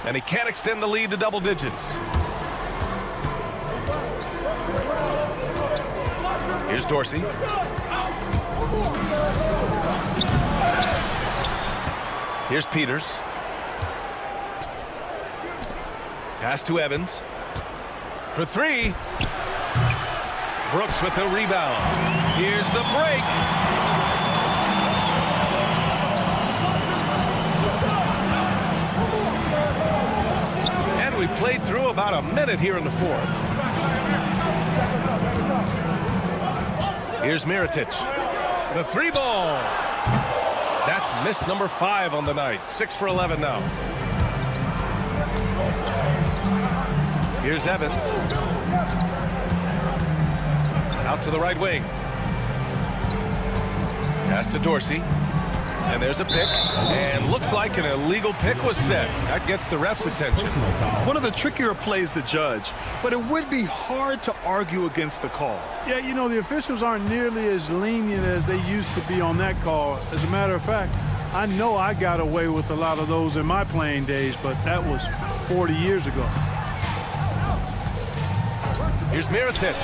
And he can't extend the lead to double digits. Here's Dorsey. Here's Peters. Pass to Evans. For 3. Brooks with the rebound. Here's the break. And we played through about a minute here in the 4th. Here's Mirotic. The 3 ball. That's miss number 5 on the night. 6 for 11 now. Here's Evans. Out to the right wing. Pass to Dorsey. And there's a pick. And looks like an illegal pick was set. That gets the ref's attention. One of the trickier plays to judge, but it would be hard to argue against the call. Yeah, you know, the officials aren't nearly as lenient as they used to be on that call. As a matter of fact, I know I got away with a lot of those in my playing days, but that was 40 years ago. Here's Mirotic.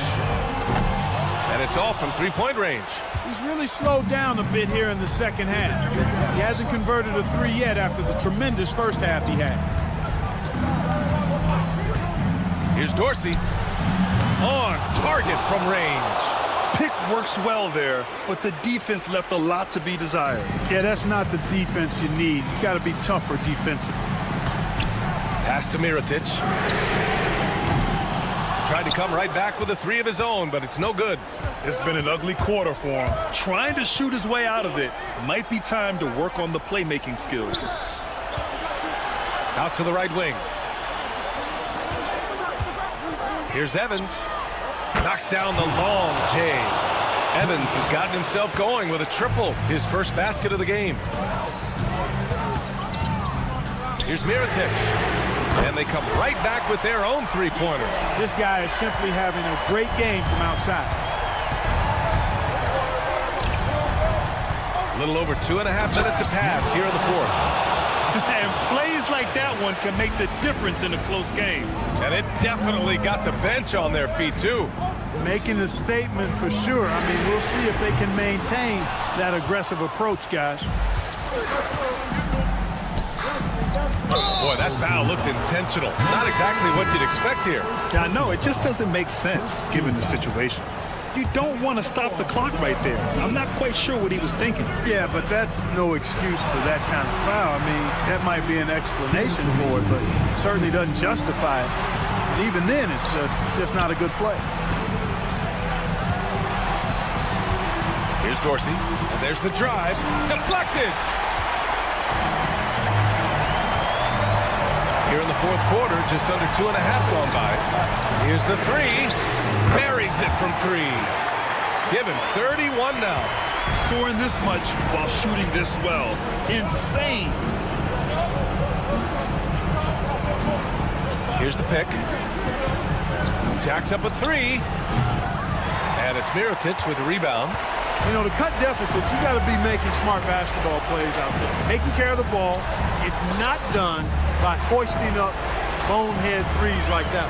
And it's off from three-point range. He's really slowed down a bit here in the second half. He hasn't converted a 3 yet after the tremendous first half he had. Here's Dorsey. On target from range. Pick works well there, but the defense left a lot to be desired. Yeah, that's not the defense you need. You got to be tougher defensively. Pass to Mirotic. Tried to come right back with a three of his own, but it's no good. It's been an ugly quarter for him. Trying to shoot his way out of it. Might be time to work on the playmaking skills. Out to the right wing. Here's Evans. Knocks down the long J. Evans has gotten himself going with a triple, his first basket of the game. Here's Mirotic. And they come right back with their own three-pointer. This guy is simply having a great game from outside. A little over 2.5 minutes have passed here in the fourth. And plays like that one can make the difference in a close game. And it definitely got the bench on their feet, too. Making a statement for sure. I mean, we'll see if they can maintain that aggressive approach, guys. Boy, that foul looked intentional. Not exactly what you'd expect here. Yeah, I know. It just doesn't make sense, given the situation. You don't want to stop the clock right there. I'm not quite sure what he was thinking. Yeah, but that's no excuse for that kind of foul. I mean, that might be an explanation for it, but certainly doesn't justify it. And even then, it's just not a good play. Here's Dorsey, and there's the drive. Deflected! Here in the fourth quarter, just under 2.5 gone by. Here's the three. Buries it from three. Give him 31 now. Scoring this much while shooting this well. Insane. Here's the pick. Jacks up a three. And it's Mirotic with the rebound. You know, to cut deficits, you got to be making smart basketball plays out there. Taking care of the ball. It's not done by hoisting up bonehead threes like that.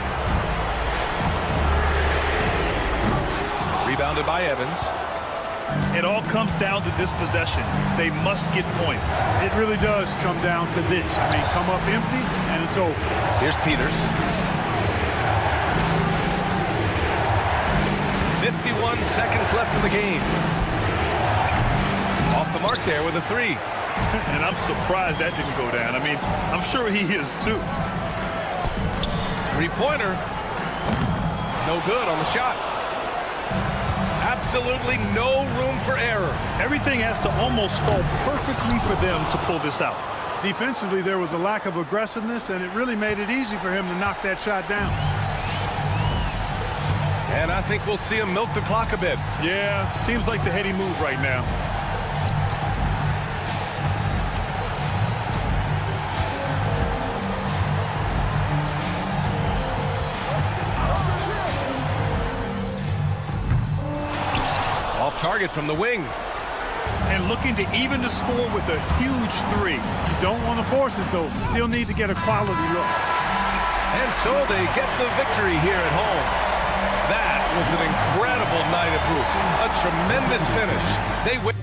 Rebounded by Evans. It all comes down to this possession. They must get points. It really does come down to this. I mean, come up empty, and it's over. Here's Peters. 51 seconds left in the game. Off the mark there with a three. And I'm surprised that didn't go down. I mean, I'm sure he is too. Three-pointer. No good on the shot. Absolutely no room for error. Everything has to almost fall perfectly for them to pull this out. Defensively, there was a lack of aggressiveness, and it really made it easy for him to knock that shot down. And I think we'll see him milk the clock a bit. Yeah, seems like the heady move right now. Off target from the wing. And looking to even the score with a huge three. You don't want to force it, though. Still need to get a quality look. And so they get the victory here at home. That was an incredible night of hoops. A tremendous finish. They win.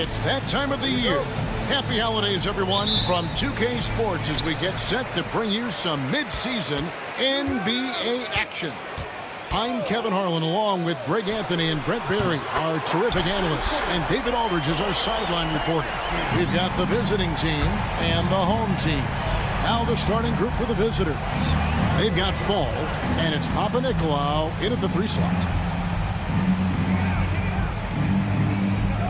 It's that time of the year. Happy holidays, everyone, from 2K Sports as we get set to bring you some mid-season NBA action. I'm Kevin Harlan, along with Greg Anthony and Brent Barry, our terrific analysts, and David Aldridge is our sideline reporter. We've got the visiting team and the home team. Now the starting group for the visitors. They've got Fall, and it's Papa Nicolau in at the 3 slot.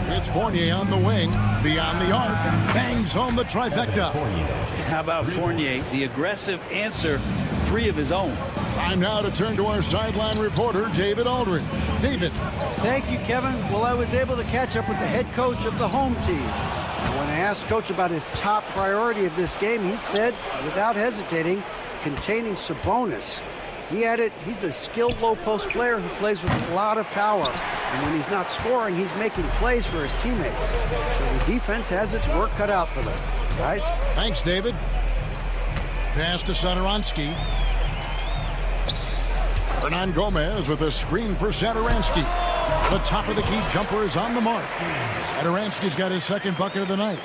It's Fournier on the wing, beyond the arc, bangs home the trifecta. How about Fournier, the aggressive answer, 3 of his own. Time now to turn to our sideline reporter, David Aldridge. David. Thank you, Kevin. Well, I was able to catch up with the head coach of the home team. And when I asked Coach about his top priority of this game, he said, without hesitating, containing Sabonis. He added, he's a skilled low-post player who plays with a lot of power. And when he's not scoring, he's making plays for his teammates. So the defense has its work cut out for them. Guys? Thanks, David. Pass to Satoransky. Hernan Gomez with a screen for Satoransky. The top of the key jumper is on the mark. Satoransky's got his second bucket of the night.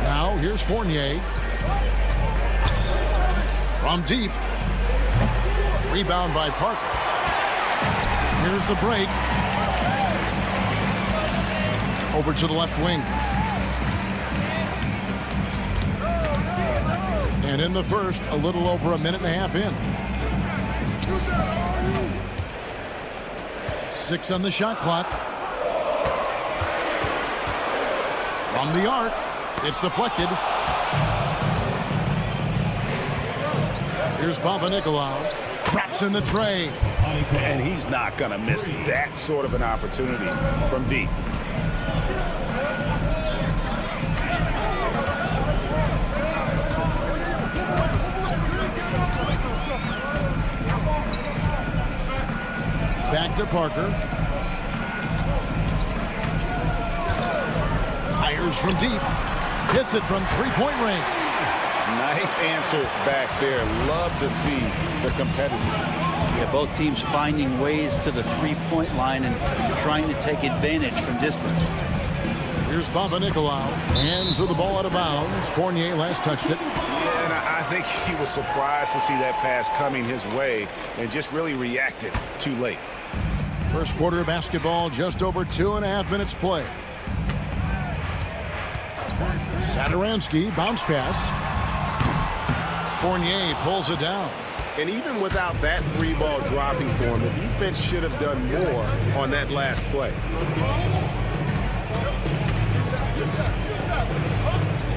Now here's Fournier. From deep. Rebound by Parker. Here's the break. Over to the left wing. And in the first, a little over a minute and a half in. 6 on the shot clock. From the arc, it's deflected. Here's Papa Nicolau. Traps in the tray. And he's not going to miss that sort of an opportunity from deep. Back to Parker. Fires from deep. Hits it from three-point range. Nice answer back there. Love to see the competitiveness. Yeah, both teams finding ways to the three-point line and trying to take advantage from distance. Here's Papa Nicolau. Hands with the ball out of bounds. Fournier last touched it. Yeah, and I think he was surprised to see that pass coming his way and just really reacted too late. First quarter of basketball, just over 2.5 minutes play. Satoransky, bounce pass. Fournier pulls it down. And even without that 3-ball dropping for him, the defense should have done more on that last play.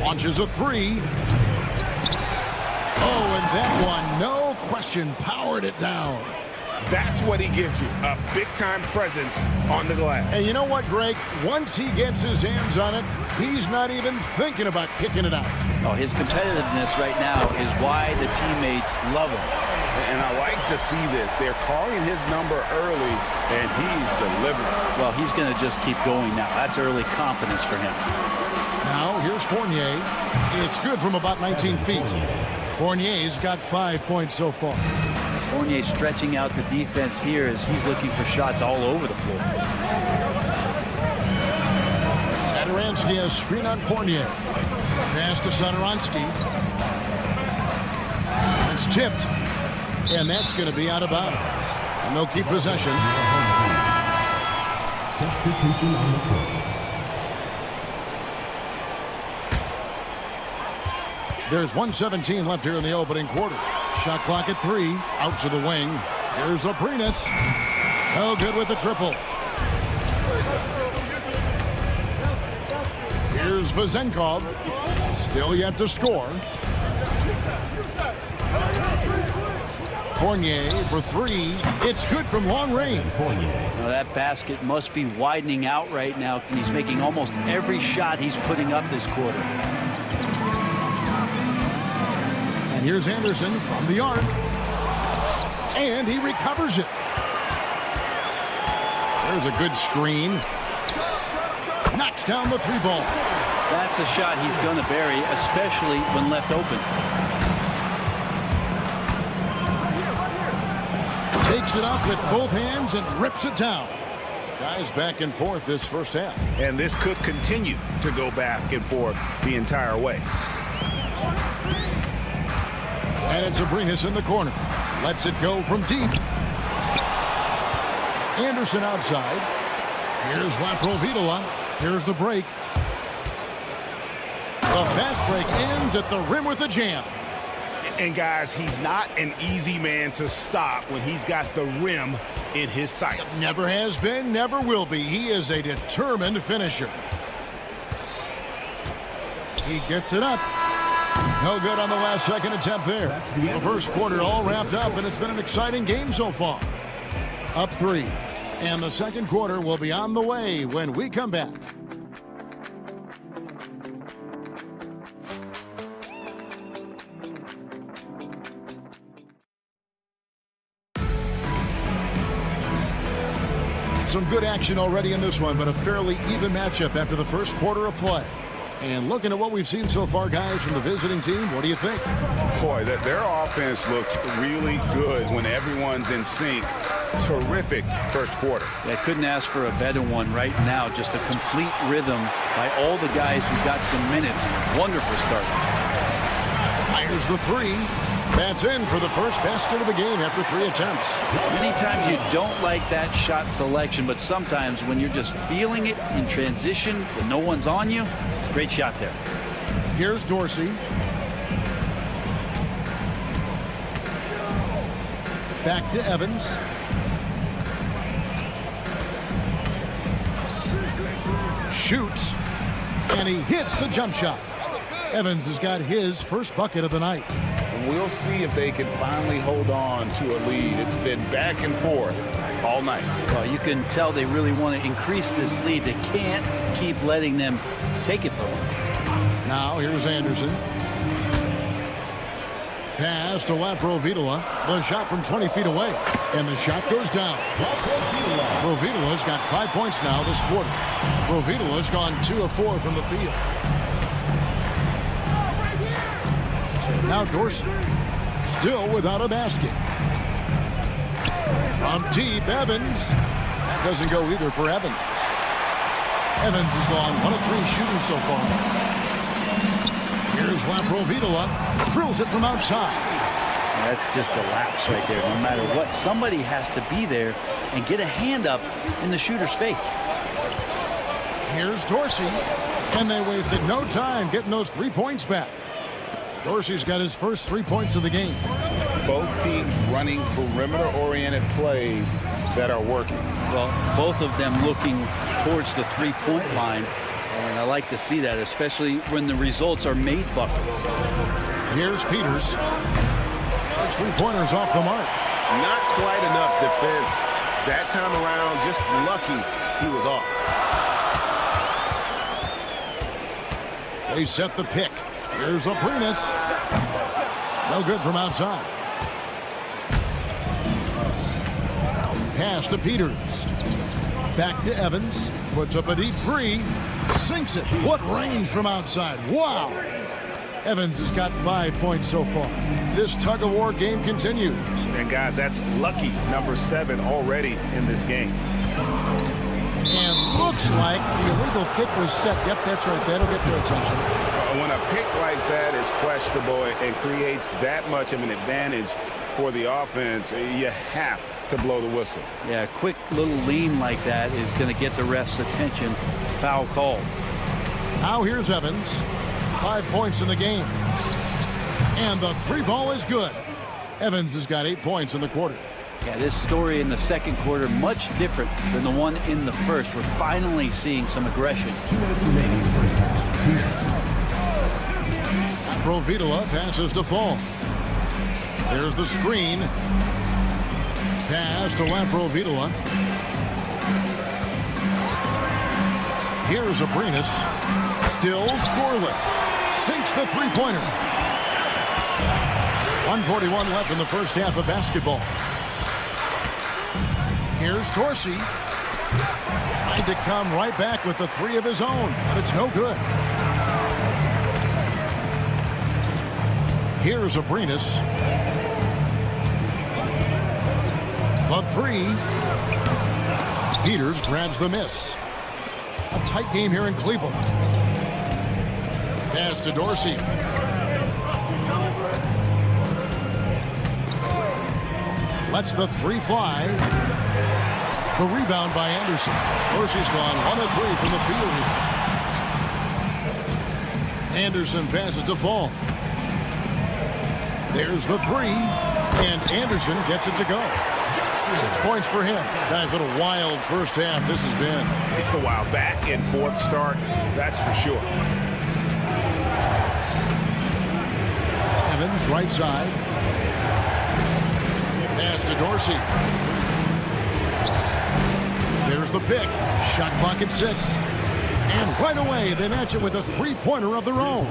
Launches a 3. Oh, and that one, no question, powered it down. That's what he gives you, a big-time presence on the glass. And you know what, Greg? Once he gets his hands on it, he's not even thinking about kicking it out. Oh, his competitiveness right now is why the teammates love him. And I like to see this. They're calling his number early, and he's delivering. Well, he's going to just keep going now. That's early confidence for him. Now, here's Fournier. It's good from about 19 feet. Fournier's got 5 points so far. Fournier stretching out the defense here as he's looking for shots all over the floor. Satoransky has screen on Fournier. Pass to Satoransky. It's tipped. And that's going to be out of bounds. And they'll keep possession. Substitution on the court. There's 1:17 left here in the opening quarter. Shot clock at 3. Out to the wing. Here's Aprinas. No good with the triple. Here's Vezenkov. Still yet to score. Fournier for 3. It's good from long range. Now that basket must be widening out right now. He's making almost every shot he's putting up this quarter. And here's Anderson from the arc. And he recovers it. There's a good screen. Knocks down the 3-ball. That's a shot he's going to bury, especially when left open. Takes it up with both hands and rips it down. Guys back and forth this first half. And this could continue to go back and forth the entire way. And it's Abrinas in the corner. Lets it go from deep. Anderson outside. Here's Laprovitola. Here's the break. The fast break ends at the rim with a jam. And guys, he's not an easy man to stop when he's got the rim in his sights. Never has been, never will be. He is a determined finisher. He gets it up. No good on the last second attempt there. The first quarter all wrapped up, and it's been an exciting game so far. Up 3. And the second quarter will be on the way when we come back. Some good action already in this one, but a fairly even matchup after the first quarter of play. And looking at what we've seen so far, guys, from the visiting team, what do you think? Boy, their offense looks really good when everyone's in sync. Terrific first quarter. Yeah, couldn't ask for a better one right now. Just a complete rhythm by all the guys who got some minutes. Wonderful start. Fires the 3. That's in for the first basket of the game after 3 attempts. Many times you don't like that shot selection, but sometimes when you're just feeling it in transition when no one's on you, great shot there. Here's Dorsey. Back to Evans. Shoots, and he hits the jump shot. Evans has got his first bucket of the night. We'll see if they can finally hold on to a lead. It's been back and forth all night. Well, you can tell they really want to increase this lead. They can't keep letting them take it from them. Now here's Anderson. Pass to Laprovitola. The shot from 20 feet away. And the shot goes down. Laprovitola's got 5 points now this quarter. Laprovitola's gone 2 of 4 from the field. Now Dorsey, still without a basket. From deep, Evans. That doesn't go either for Evans. Evans has gone 1 of 3 shooting so far. Here's Laprovitola. Drills it from outside. That's just a lapse right there. No matter what, somebody has to be there and get a hand up in the shooter's face. Here's Dorsey. And they wasted no time getting those 3 points back. Dorsey's got his first 3 points of the game. Both teams running perimeter-oriented plays that are working. Well, both of them looking towards the three-point line. And I like to see that, especially when the results are made buckets. Here's Peters. Those 3-pointers off the mark. Not quite enough defense. That time around, just lucky he was off. They set the pick. Here's Abrinas. No good from outside. Pass to Peters. Back to Evans. Puts up a deep 3. Sinks it. What range from outside. Wow. Evans has got 5 points so far. This tug-of-war game continues. And guys, that's lucky number 7 already in this game. And looks like the illegal kick was set. Yep, that's right. That'll get their attention. When a pick like that is questionable and creates that much of an advantage for the offense, you have to blow the whistle. Yeah, a quick little lean like that is going to get the ref's attention. Foul called. Now here's Evans. 5 points in the game. And the 3 ball is good. Evans has got 8 points in the quarter. Yeah, this story in the second quarter much different than the one in the first. We're finally seeing some aggression. 2 minutes remaining in the first half. Laprovitola passes to Fall. There's the screen. Pass to Laprovitola. Here's Abrinas. Still scoreless. Sinks the 3-pointer. 1:41 left in the first half of basketball. Here's Dorsey. Tried to come right back with the 3 of his own, but it's no good. Here's Abrinas. The three. Peters grabs the miss. A tight game here in Cleveland. Pass to Dorsey. Lets the three fly. The rebound by Anderson. Dorsey's gone 1 of 3 from the field here. Anderson passes to Fall. There's the three. And Anderson gets it to go. 6 points for him. Guys, what a wild first half this has been. Wow, back and forth start, that's for sure. Evans, right side. Pass to Dorsey. There's the pick. Shot clock at 6. And right away, they match it with a three-pointer of their own.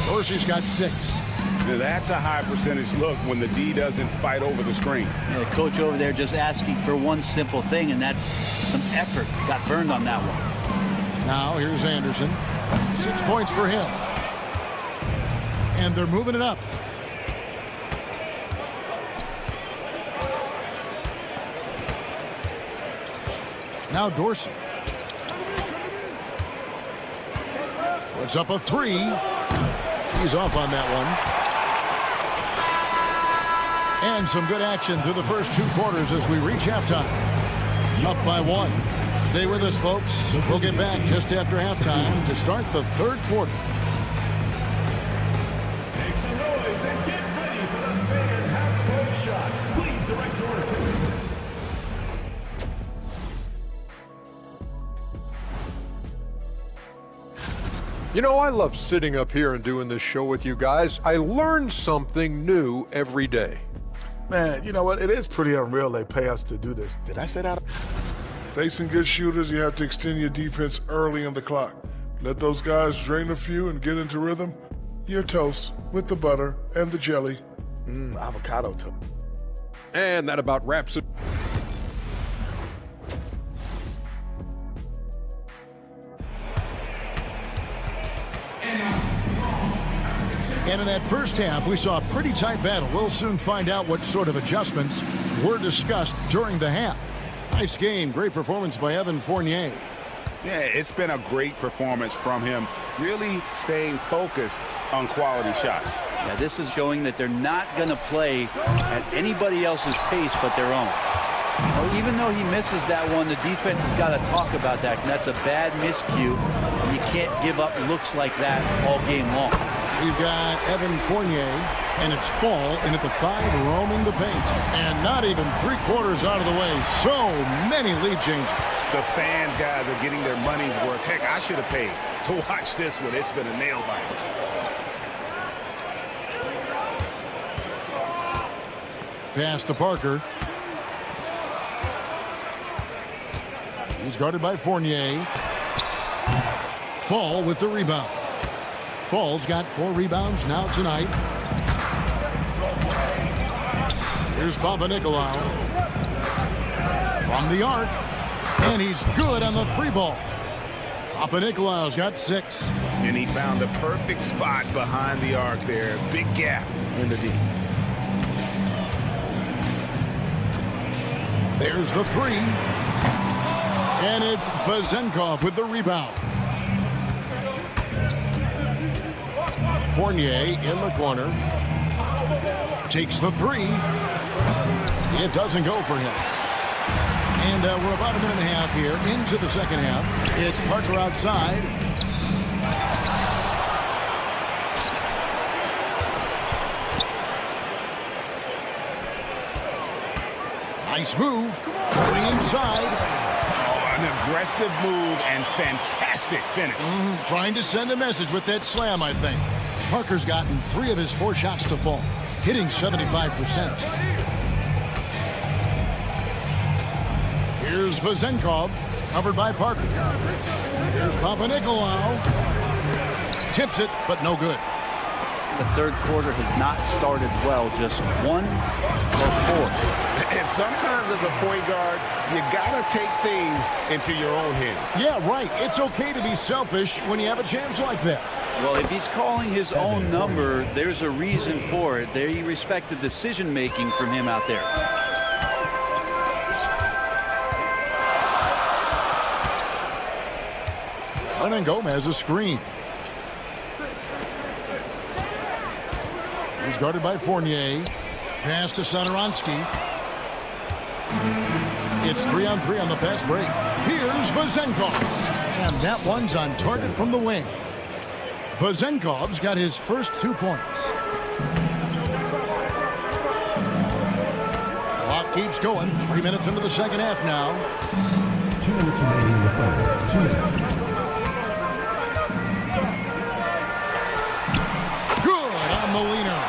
Dorsey's got 6. Now that's a high percentage look when the D doesn't fight over the screen. Yeah, the coach over there just asking for one simple thing, and that's some effort. Got burned on that one. Now here's Anderson. 6 points for him. And they're moving it up. Now Dorsey. Puts up a three. He's off on that one. And some good action through the first 2 quarters as we reach halftime. Up by 1. Stay with us, folks. We'll get back just after halftime to start the third quarter. Make some noise and get ready for the fan half-court shot. Please direct your attention. You know, I love sitting up here and doing this show with you guys. I learn something new every day. Man, you know what? It is pretty unreal they pay us to do this. Did I say that? Facing good shooters, you have to extend your defense early in the clock. Let those guys drain a few and get into rhythm. Your toast with the butter and the jelly. Avocado toast. And that about wraps it. And in that first half, we saw a pretty tight battle. We'll soon find out what sort of adjustments were discussed during the half. Nice game. Great performance by Evan Fournier. Yeah, it's been a great performance from him. Really staying focused on quality shots. Yeah, this is showing that they're not going to play at anybody else's pace but their own. Well, even though he misses that one, the defense has got to talk about that. And that's a bad miscue. And you can't give up looks like that all game long. We've got Evan Fournier, and it's Fall in at the 5, roaming the paint. And not even 3 quarters out of the way. So many lead changes. The fans, guys, are getting their money's worth. Heck, I should have paid to watch this one. It's been a nail biter. Pass to Parker. He's guarded by Fournier. Fall with the rebound. Fall's got 4 rebounds now tonight. Here's Papanikolaou from the arc. And he's good on the 3-ball. Papanikolaou's got 6. And he found the perfect spot behind the arc there. Big gap in the D. There's the 3. And it's Vezenkov with the rebound. Fournier in the corner. Takes the 3. It doesn't go for him. And we're about a minute and a half here into the second half. It's Parker outside. Nice move. Going inside. An aggressive move and fantastic finish. Trying to send a message with that slam, I think. Parker's gotten 3 of his 4 shots to fall, hitting 75%. Here's Vezenkov, covered by Parker. Here's Papanikolaou. Tips it, but no good. The third quarter has not started well, just 1 or 4. And sometimes as a point guard, you gotta take things into your own hands. Yeah, right. It's okay to be selfish when you have a chance like that. Well, if he's calling his own number, there's a reason for it. They respect the decision-making from him out there. Hernan Gomez a screen. He's guarded by Fournier. Pass to Satoransky. It's 3-on-3 on the fast break. Here's Vezenkov. And that one's on target from the wing. Vezenkov's got his first 2 points. Clock keeps going. 3 minutes into the second half now. 2 minutes remaining in the third. 2 minutes. Good on the leaner.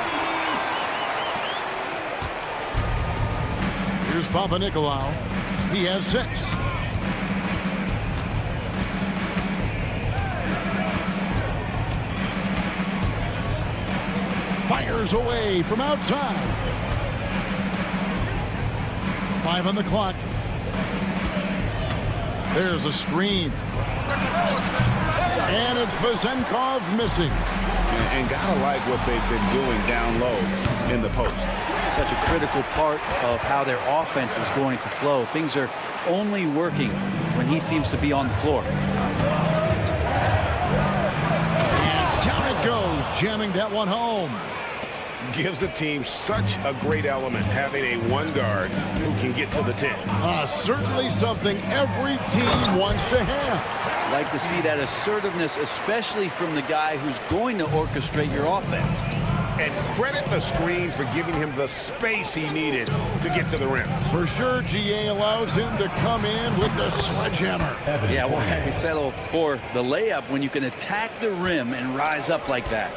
Here's Papanikolaou. He has 6. Fires away from outside. 5 on the clock. There's a screen. And it's Vezenkov missing. And gotta like what they've been doing down low in the post. Such a critical part of how their offense is going to flow. Things are only working when he seems to be on the floor. And down it goes, jamming that one home. Gives the team such a great element, having a one guard who can get to the 10. Certainly something every team wants to have. Like to see that assertiveness, especially from the guy who's going to orchestrate your offense. And credit the screen for giving him the space he needed to get to the rim. For sure, GA allows him to come in with the sledgehammer. Yeah, why settle for the layup when you can attack the rim and rise up like that?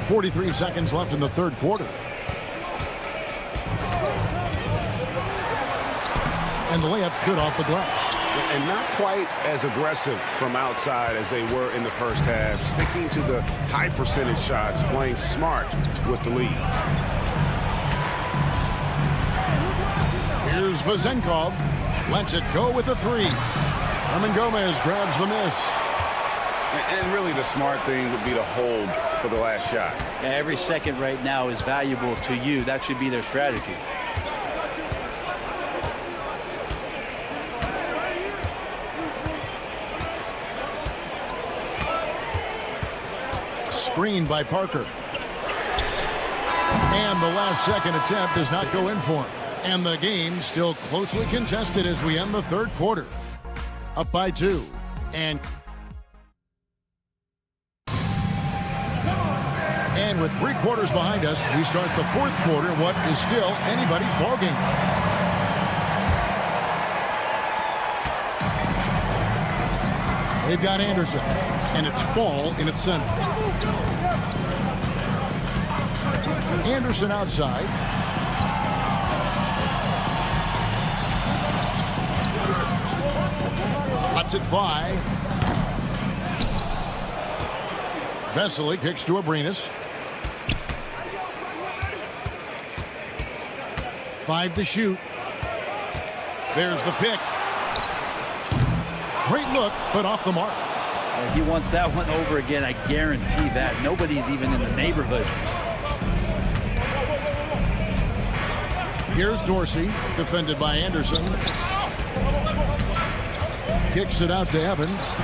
43 seconds left in the third quarter. And the layup's good off the glass. And not quite as aggressive from outside as they were in the first half. Sticking to the high percentage shots, playing smart with the lead. Here's Vezenkov. Lets it go with a 3. Hernan Gomez grabs the miss. And really the smart thing would be to hold for the last shot. Yeah, every second right now is valuable to you. That should be their strategy. Screened by Parker. And the last second attempt does not go in for him. And the game still closely contested as we end the third quarter. Up by 2. And with 3 quarters behind us, we start the fourth quarter, what is still anybody's ballgame. They've got Anderson, and it's Fall in its center. Anderson outside. Lets it fly. Vesely kicks to Abrinas. 5 to shoot. There's the pick. Great look, but off the mark. He wants that one over again. I guarantee that. Nobody's even in the neighborhood. Here's Dorsey, defended by Anderson. Kicks it out to Evans.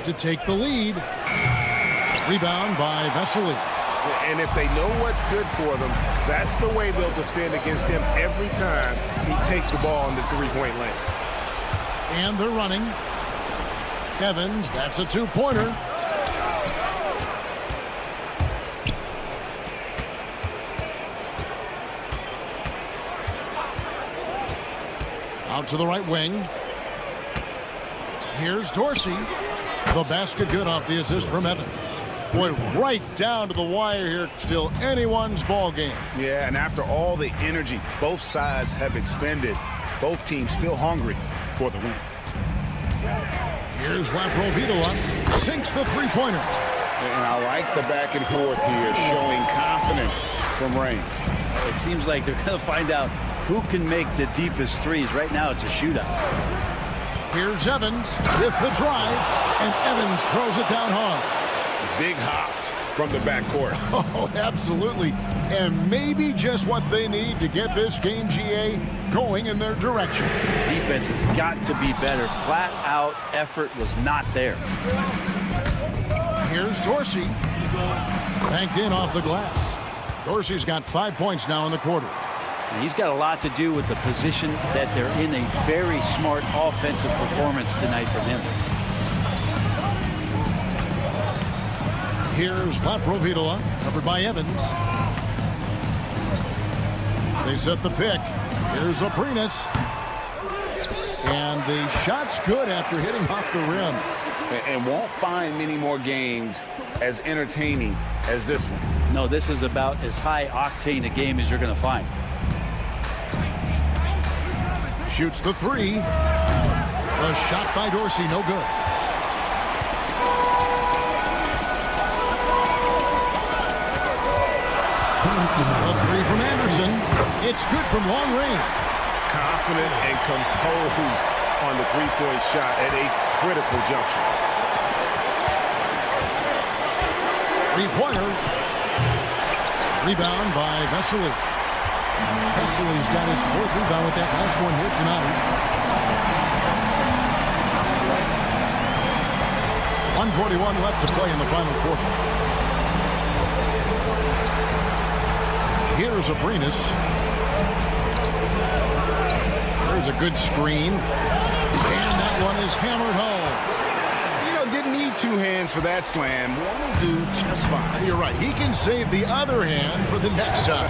To take the lead. Rebound by Vesely. And if they know what's good for them, that's the way they'll defend against him every time he takes the ball in the three-point lane. And they're running. Evans, that's a 2-pointer. Out to the right wing. Here's Dorsey. The basket good off the assist from Evans. Boy, right down to the wire here. Still anyone's ball game. Yeah, and after all the energy both sides have expended, both teams still hungry for the win. Here's Laprovitola. Sinks the three-pointer. And I like the back and forth here, showing confidence from Rain. It seems like they're going to find out who can make the deepest threes. Right now, it's a shootout. Here's Evans with the drive, and Evans throws it down hard. big hops from the backcourt. Oh, absolutely. And maybe just what they need to get this game, GA, going in their direction. Defense has got to be better. Flat out effort was not there. Here's Dorsey. Banked in off the glass. Dorsey's got 5 points now in the quarter. And he's got a lot to do with the position that they're in. A very smart offensive performance tonight from him. Here's Laprovitola, covered by Evans. They set the pick. Here's Aprinas. And the shot's good after hitting off the rim. And won't find many more games as entertaining as this one. No, this is about as high octane a game as you're going to find. Shoots the three. A shot by Dorsey, no good. A three from Anderson. It's good from long range. Confident and composed on the three-point shot at a critical juncture. Three-pointer. Rebound by Vesely. Vesely's got his fourth rebound with that last one here tonight. 1:41 left to play in the final quarter. Here's Aprinas. There's a good screen. And that one is hammered home. You know, didn't need two hands for that slam. One will do just fine. You're right. He can save the other hand for the next time.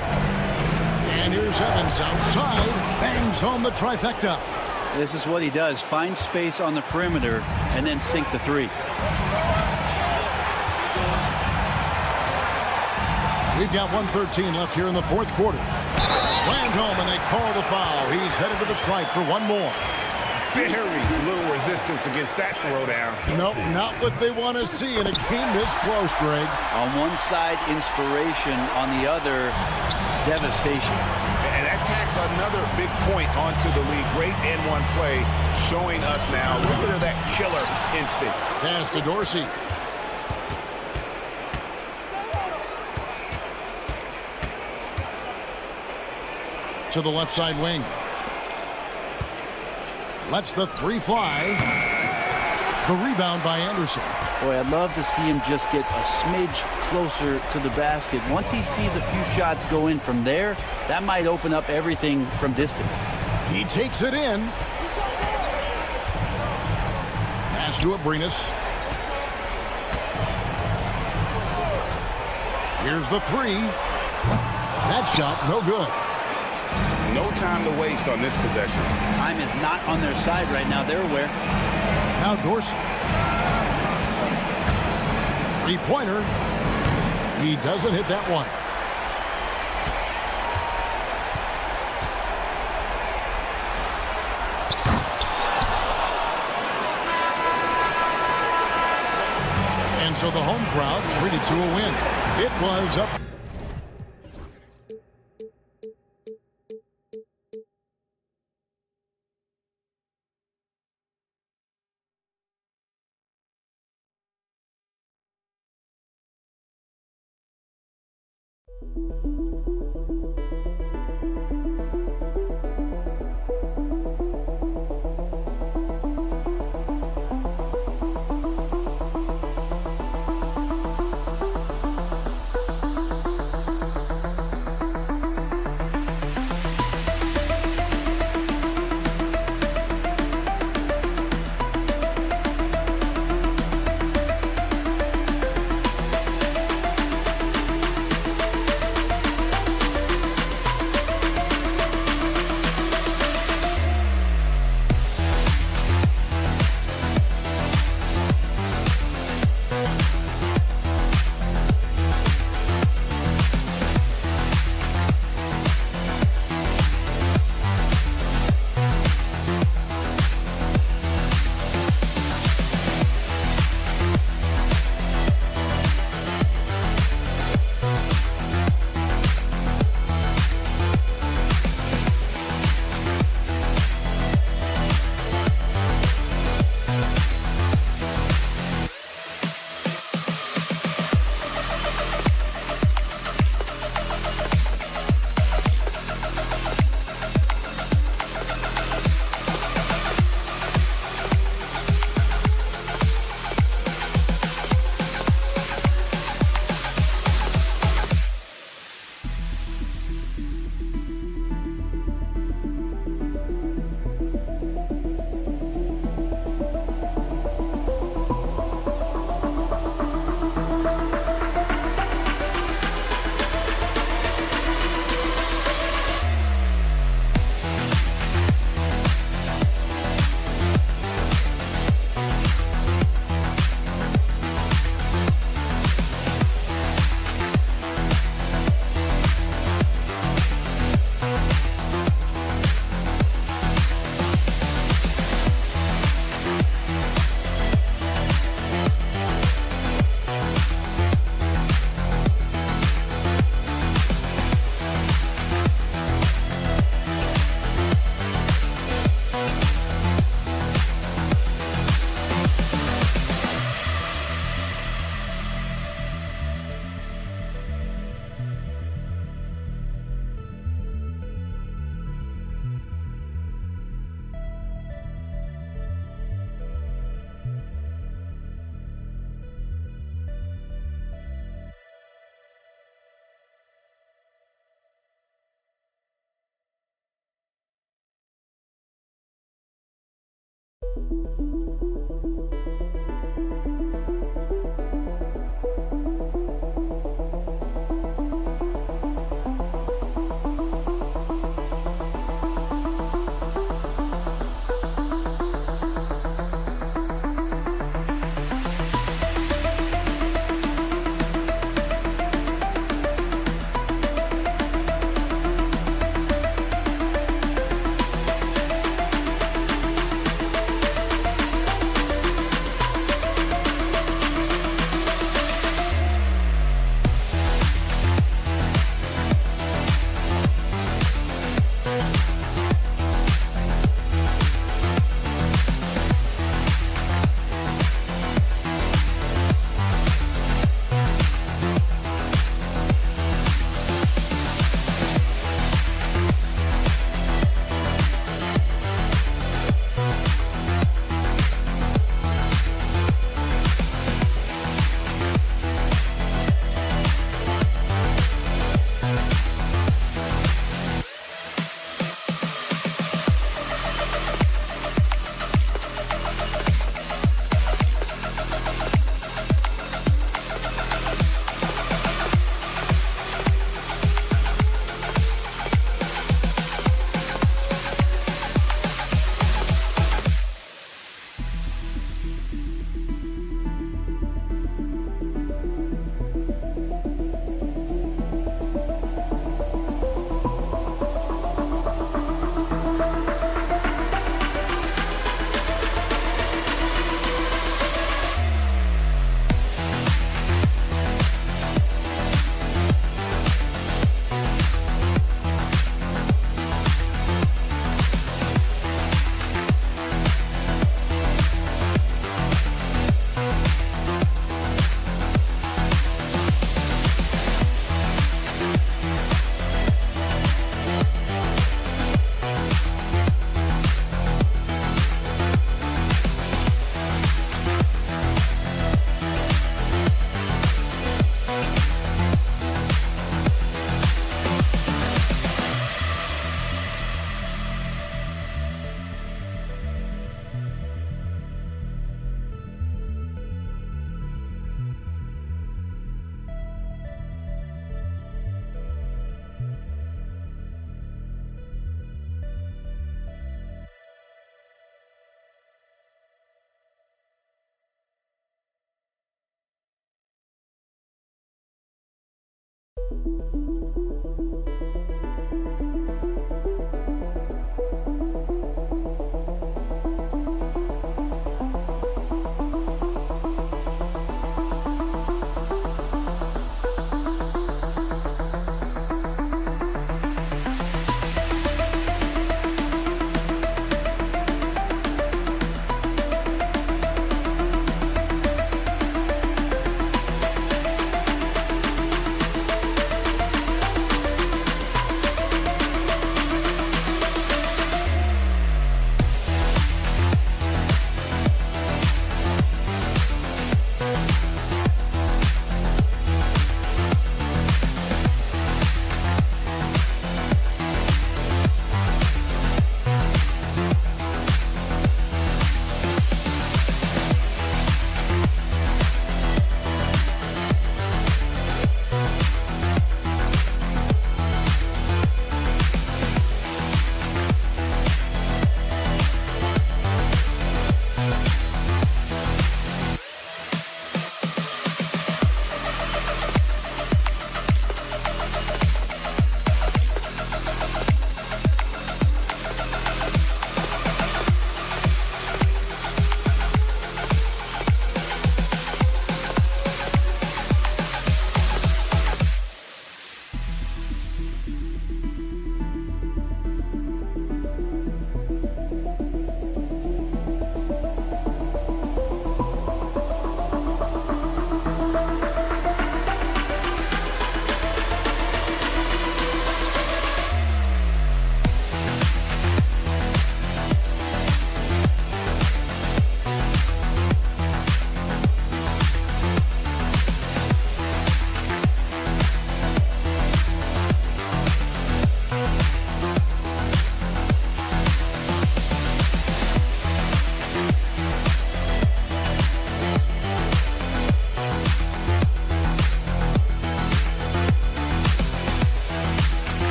And here's Evans outside. Bangs home the trifecta. This is what he does. Find space on the perimeter and then sink the three. We've got 1:13 left here in the fourth quarter. Slammed home, and they call the foul. He's headed to the stripe for one more. Very little resistance against that throwdown. Nope, not what they want to see in a game this close, Greg. On one side, inspiration. On the other, devastation. And that tacks another big point onto the league. Great N1 play showing us now. Look at that killer instinct. Pass to Dorsey. To the left side wing. Lets the three fly. The rebound by Anderson. Boy, I'd love to see him just get a smidge closer to the basket. Once he sees a few shots go in from there, that might open up everything from distance. He takes it in. Pass to Aprinas. Here's the three. That shot, no good. No time to waste on this possession. Time is not on their side right now. They're aware. Now Dorsey. Three-pointer. He doesn't hit that one. And so the home crowd treated to a win. It was up.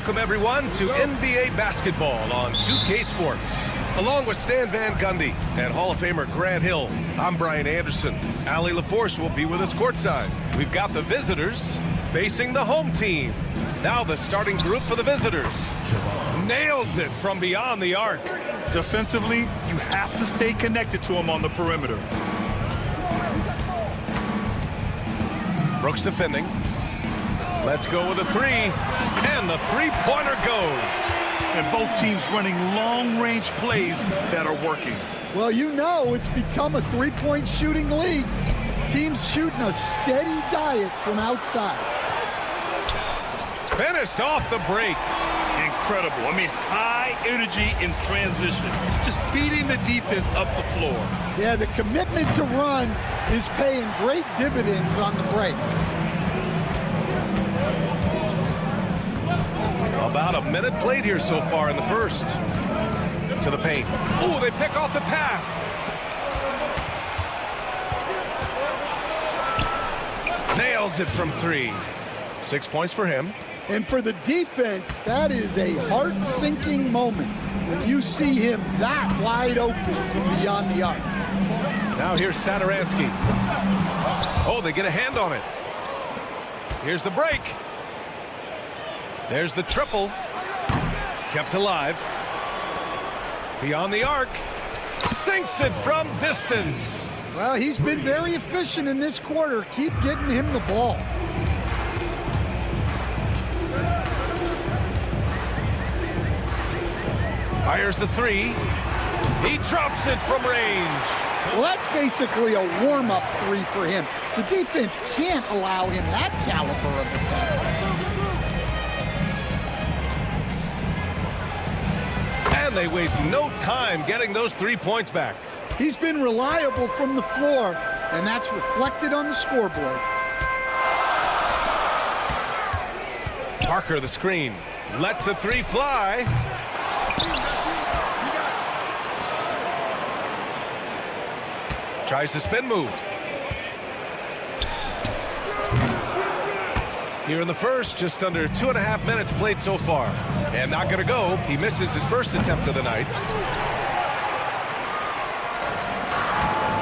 Welcome, everyone, to NBA basketball on 2K Sports. Along with Stan Van Gundy and Hall of Famer Grant Hill, I'm Brian Anderson. Ali LaForce will be with us courtside. We've got the visitors facing the home team. Now the starting group for the visitors. Nails it from beyond the arc. Defensively, you have to stay connected to him on the perimeter. Brooks defending. Let's go with a three. And the three-pointer goes. And both teams running long-range plays that are working. Well, you know it's become a three-point shooting league. Teams shooting a steady diet from outside. Finished off the break. Incredible. I mean, high energy in transition. Just beating the defense up the floor. Yeah, the commitment to run is paying great dividends on the break. About a minute played here so far in the first. To the paint. Oh, they pick off the pass. Nails it from three. 6 points for him. And for the defense, that is a heart-sinking moment when you see him that wide open from beyond the arc. Now here's Satoransky. Oh, they get a hand on it. Here's the break. There's the triple. Kept alive. Beyond the arc. Sinks it from distance. Well, he's been very efficient in this quarter. Keep getting him the ball. Fires the three. He drops it from range. Well, that's basically a warm-up three for him. The defense can't allow him that caliber of attack. And they waste no time getting those 3 points back. He's been reliable from the floor, and that's reflected on the scoreboard. Parker the screen. Lets the three fly. Tries the spin move. Here in the first, just under 2.5 minutes played so far. And not going to go. He misses his first attempt of the night.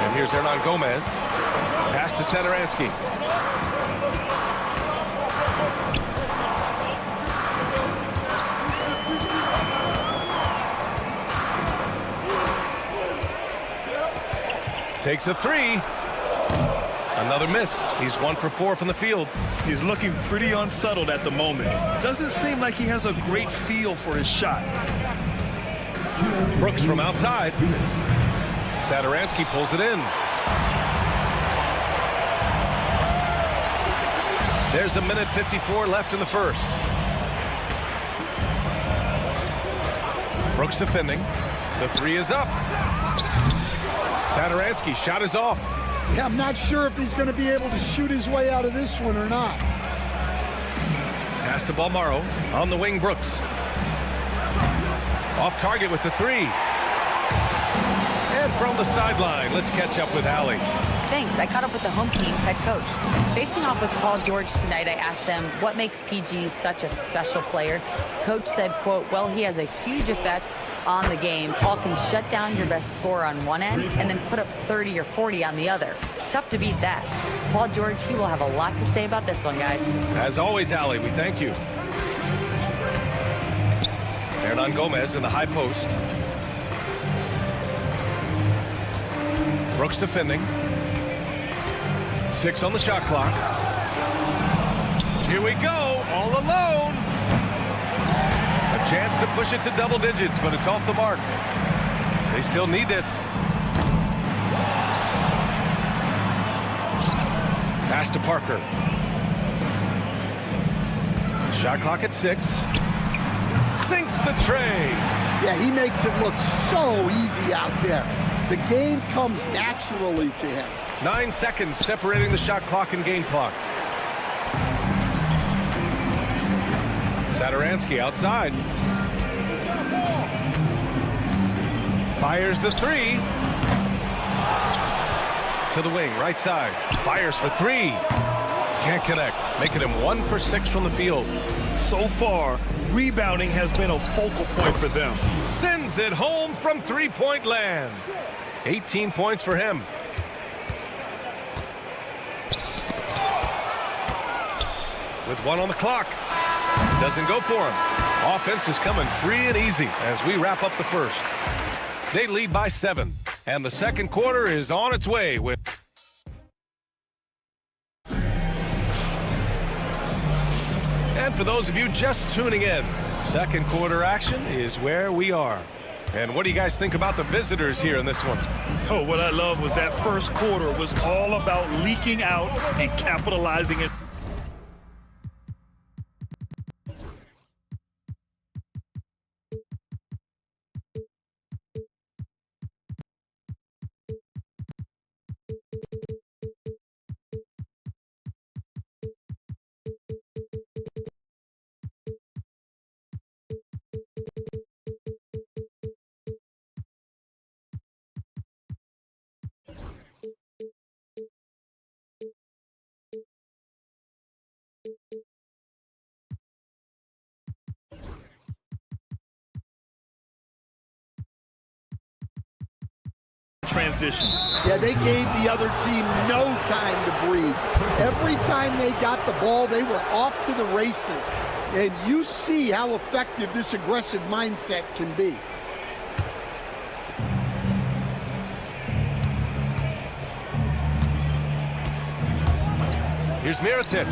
And here's Hernan Gomez. Pass to Satoransky. Takes a three. Another miss. He's 1 for 4 from the field. He's looking pretty unsettled at the moment. Doesn't seem like he has a great feel for his shot. Brooks from outside. Satoransky pulls it in. There's 1:54 left in the first. Brooks defending. The three is up. Satoransky shot is off. Yeah, I'm not sure if he's going to be able to shoot his way out of this one or not. Pass to Balmaro. On the wing, Brooks. Off target with the three. And from the sideline, let's catch up with Allie. Thanks. I caught up with the home team's head coach. Facing off with Paul George tonight, I asked them what makes PG such a special player. Coach said, quote, well, he has a huge effect on the game. Paul can shut down your best scorer on one end and then put up 30 or 40 on the other. Tough to beat that. Paul George, he will have a lot to say about this one, guys. As always, Allie, we thank you. Hernan Gomez in the high post. Brooks defending. 6 on the shot clock. Here we go, all alone. A chance to push it to double digits, but it's off the mark. They still need this. Pass to Parker. Shot clock at 6. Sinks the tray. Yeah, he makes it look so easy out there. The game comes naturally to him. 9 seconds separating the shot clock and game clock. Satoransky outside. Fires the three. To the wing, right side. Fires for three. Can't connect. Making him 1 for 6 from the field. So far, rebounding has been a focal point for them. Sends it home from three-point land. 18 points for him. With 1 on the clock. Doesn't go for him. Offense is coming free and easy as we wrap up the first. They lead by 7, and the second quarter is on its way with. And for those of you just tuning in, second quarter action is where we are. And what do you guys think about the visitors here in this one? Oh, what I love was that first quarter was all about leaking out and capitalizing it. transition. Yeah, they gave the other team no time to breathe. Every time they got the ball, they were off to the races. And you see how effective this aggressive mindset can be. Here's Mirotic.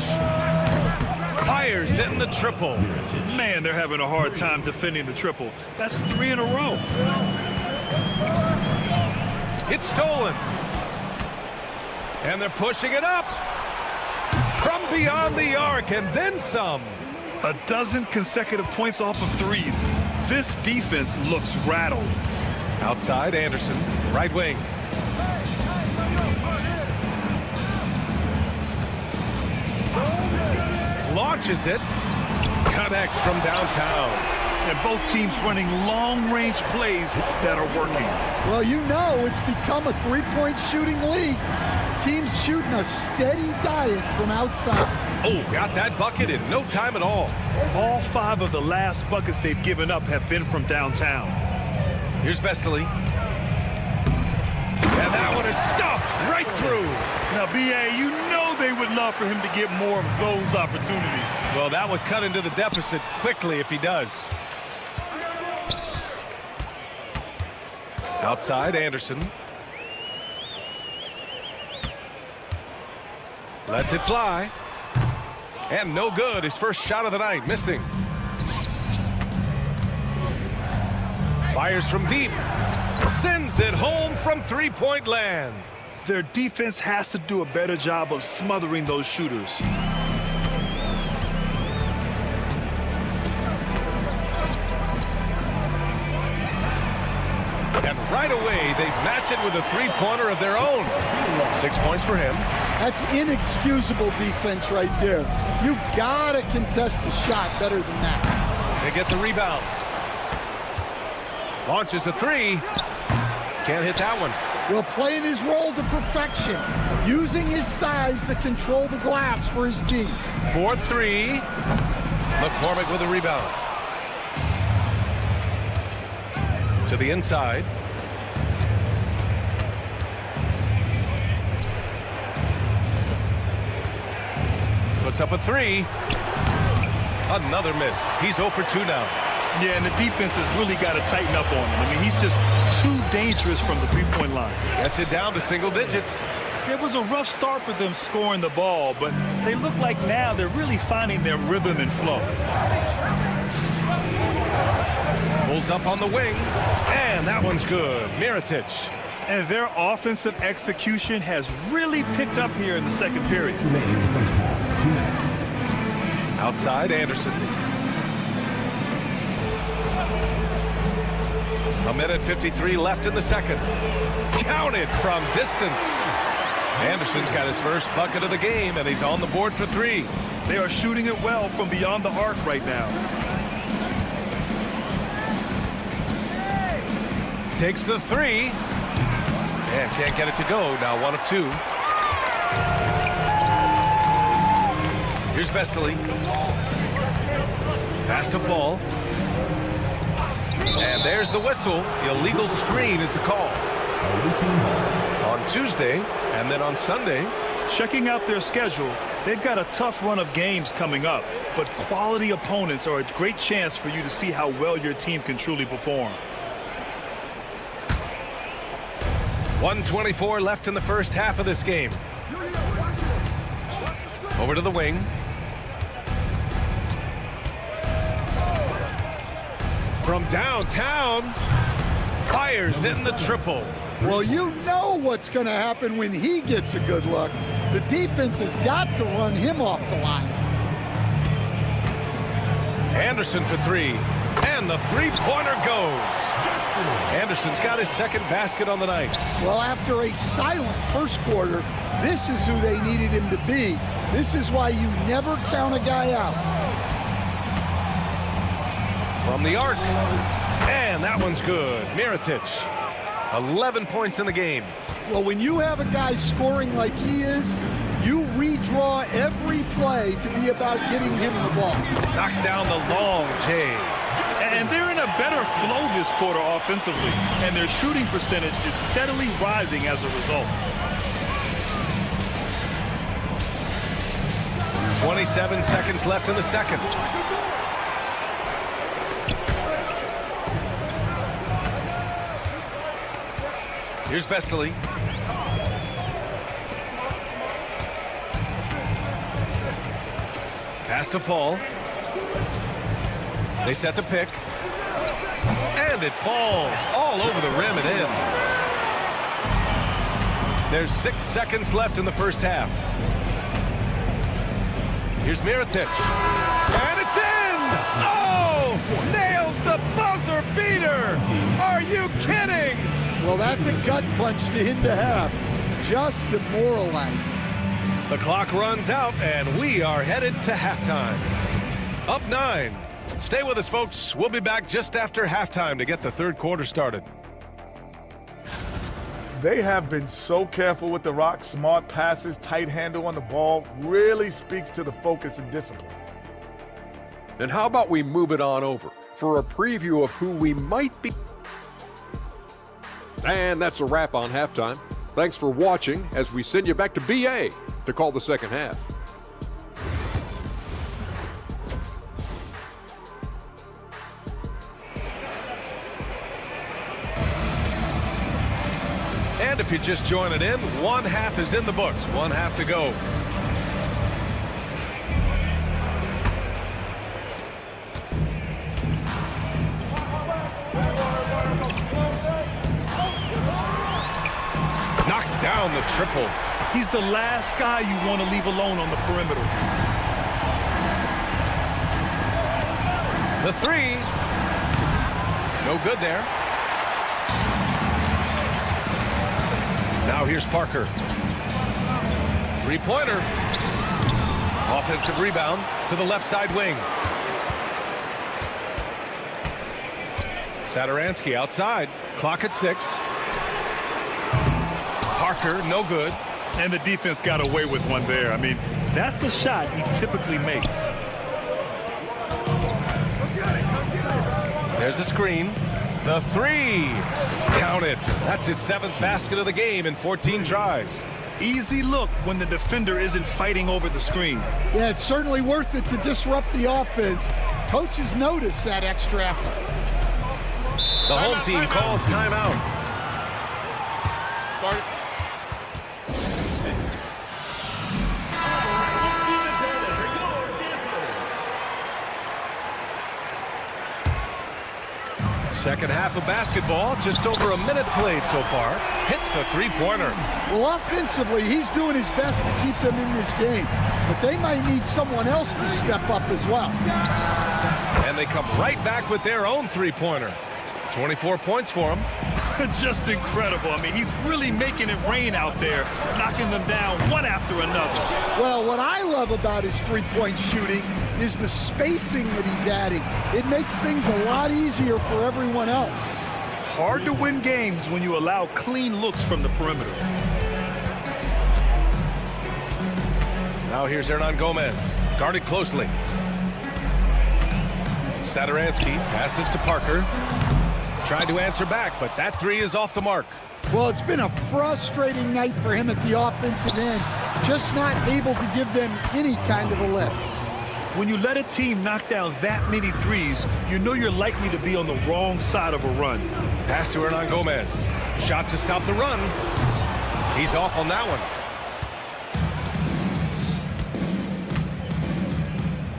Fires in the triple. Man, they're having a hard time defending the triple. That's 3 in a row. It's stolen. And they're pushing it up. From beyond the arc and then some. A dozen consecutive points off of threes. This defense looks rattled. Outside, Anderson, right wing. Launches it. Connects from downtown. And both teams running long-range plays that are working. Well, you know it's become a three-point shooting league. Teams shooting a steady diet from outside. Oh, got that bucket in no time at all. All 5 of the last buckets they've given up have been from downtown. Here's Vesely. And that one is stuffed right through. Now, B.A., you know they would love for him to get more of those opportunities. Well, that would cut into the deficit quickly if he does. Outside, Anderson. Lets it fly. And no good. His first shot of the night, missing. Fires from deep. Sends it home from three-point land. Their defense has to do a better job of smothering those shooters. And right away, they match it with a three-pointer of their own. 6 points for him. That's inexcusable defense right there. You gotta contest the shot better than that. They get the rebound. Launches a three. Can't hit that one. Well, playing his role to perfection. Using his size to control the glass for his team. 4-3. McCormick with a rebound. To the inside. Puts up a three. Another miss. He's 0 for 2 now. Yeah, and the defense has really got to tighten up on him. I mean, he's just too dangerous from the three-point line. Gets it down to single digits. It was a rough start for them scoring the ball, but they look like now they're really finding their rhythm and flow. Pulls up on the wing, and that one's good. Mirotic. And their offensive execution has really picked up here in the second period. Outside, Anderson. A minute 53 left in the second. Counted from distance. Anderson's got his first bucket of the game, and he's on the board for 3. They are shooting it well from beyond the arc right now. Takes the 3. And can't get it to go. Now 1 of 2. Here's Vesely. Pass to Fall. And there's the whistle. Illegal screen is the call. On Tuesday and then on Sunday. Checking out their schedule, they've got a tough run of games coming up, but quality opponents are a great chance for you to see how well your team can truly perform. 1:24 left in the first half of this game. Over to the wing. From downtown, fires in the triple. Well, you know what's going to happen when he gets a good look. The defense has got to run him off the line. Anderson for 3, and the three-pointer goes. Anderson's got his second basket on the night. Well, after a silent first quarter, this is who they needed him to be. This is why you never count a guy out. From the arc, and that one's good. Mirotic, 11 points in the game. Well, when you have a guy scoring like he is, you redraw every play to be about getting him the ball. Knocks down the long J. And they're in a better flow this quarter offensively, and their shooting percentage is steadily rising as a result. 27 seconds left in the second. Here's Vesely. Pass to Fall. They set the pick. And it falls all over the rim and in. There's 6 seconds left in the first half. Here's Mirotic. And it's in! Oh! Nails the buzzer beater! Are you kidding? Well, that's a gut punch to him to have. Just demoralizing. The clock runs out, and we are headed to halftime. Up 9. Stay with us, folks. We'll be back just after halftime to get the third quarter started. They have been so careful with the rock. Smart passes, tight handle on the ball. Really speaks to the focus and discipline. And how about we move it on over for a preview of who we might be. And that's a wrap on halftime. Thanks for watching as we send you back to BA to call the second half. And if you just join it in, one half is in the books. One half to go. Knocks down the triple. He's the last guy you want to leave alone on the perimeter. The three. No good there. Now here's Parker. Three-pointer. Offensive rebound to the left side wing. Satoransky outside. Clock at 6. Parker, no good. And the defense got away with one there. I mean, that's a shot he typically makes. There's a screen. The three. Counted. That's his 7th basket of the game in 14 tries. Easy look when the defender isn't fighting over the screen. Yeah, it's certainly worth it to disrupt the offense. Coaches notice that extra effort. The home team calls timeout. Second half of basketball, just over a minute played so far. Hits a three-pointer. Well, offensively, he's doing his best to keep them in this game. But they might need someone else to step up as well. And they come right back with their own three-pointer. 24 points for him. Just incredible. I mean, he's really making it rain out there, knocking them down one after another. Well, what I love about his three-point shooting is the spacing that he's adding. It makes things a lot easier for everyone else. Hard to win games when you allow clean looks from the perimeter. Now here's Hernan Gomez, guarded closely. Satoransky passes to Parker. Tried to answer back, but that three is off the mark. Well, it's been a frustrating night for him at the offensive end. Just not able to give them any kind of a lift. When you let a team knock down that many threes, you know you're likely to be on the wrong side of a run. Pass to Hernan Gomez. Shot to stop the run. He's off on that one.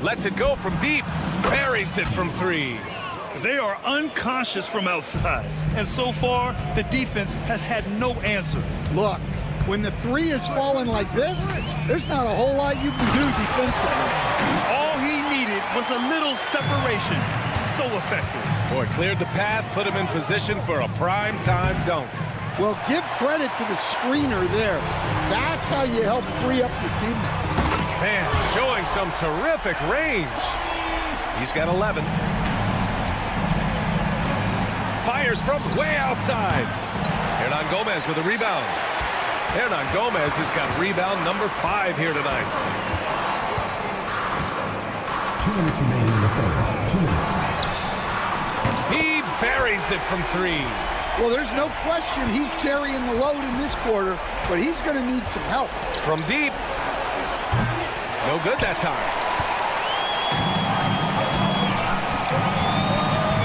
Lets it go from deep. Buries it from 3. They are unconscious from outside. And so far, the defense has had no answer. Look, when the three is falling like this, there's not a whole lot you can do defensively. All he needed was a little separation. So effective. Boy, cleared the path, put him in position for a prime-time dunk. Well, give credit to the screener there. That's how you help free up your teammates. Man, showing some terrific range. He's got 11. Fires from way outside. Hernan Gomez with a rebound. Hernan Gomez has got rebound number 5 here tonight. 2 minutes remaining in the third. 2 minutes. He buries it from 3. Well, there's no question he's carrying the load in this quarter, but he's going to need some help. From deep. No good that time.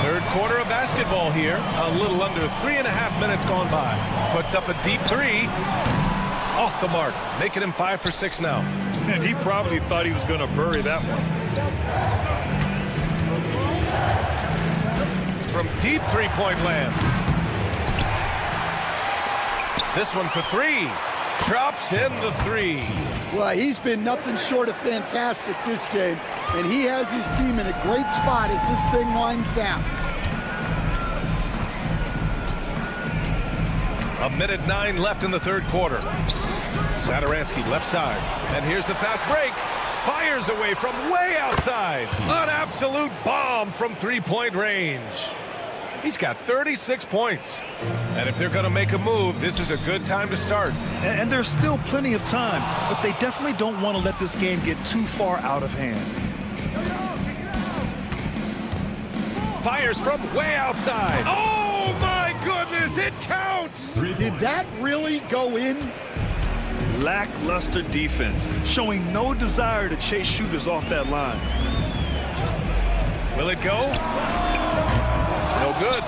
Third quarter of basketball here. A little under 3.5 minutes gone by. Puts up a deep 3. Off the mark, making him 5 for 6 now. And he probably thought he was going to bury that one. From deep three-point land. This one for 3. Drops in the 3. Well, he's been nothing short of fantastic this game, and he has his team in a great spot as this thing winds down. 1:09 left in the third quarter. Satoransky left side, and here's the fast break. Fires away from way outside. An absolute bomb from three-point range. He's got 36 points. And if they're going to make a move, this is a good time to start. And there's still plenty of time, but they definitely don't want to let this game get too far out of hand. Fires from way outside. Oh, my goodness, it counts! Did that really go in? Lackluster defense, showing no desire to chase shooters off that line. Will it go? No good.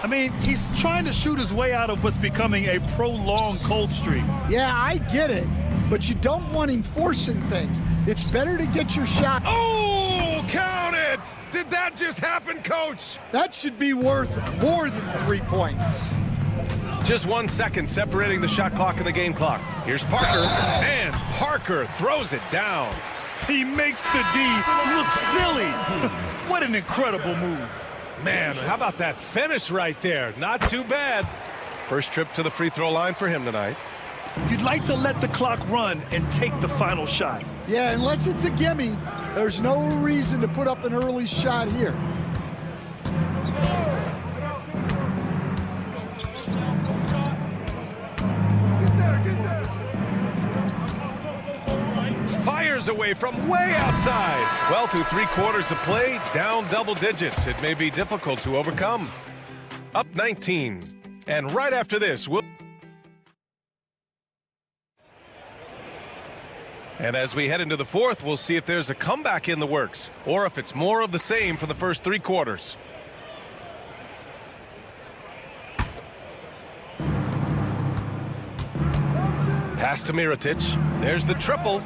I mean, he's trying to shoot his way out of what's becoming a prolonged cold streak. Yeah, I get it, but you don't want him forcing things. It's better to get your shot. Oh, count it! Did that just happen, Coach? That should be worth more than 3 points. Just 1 second separating the shot clock and the game clock. Here's Parker, and Parker throws it down. He makes the D look silly. What an incredible move. Man, how about that finish right there? Not too bad. First trip to the free throw line for him tonight. You'd like to let the clock run and take the final shot. Yeah, unless it's a gimme, there's no reason to put up an early shot here. Fires away from way outside. Well, through 3 quarters of play, down double digits. It may be difficult to overcome. Up 19. And right after this, and as we head into the fourth, we'll see if there's a comeback in the works or if it's more of the same for the first 3 quarters. Pass to Mirotic. There's the triple.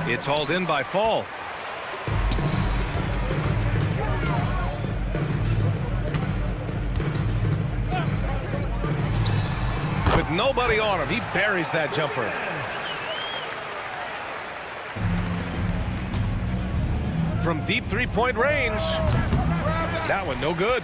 It's hauled in by Fall. With nobody on him, he buries that jumper. From deep three-point range. That one no good.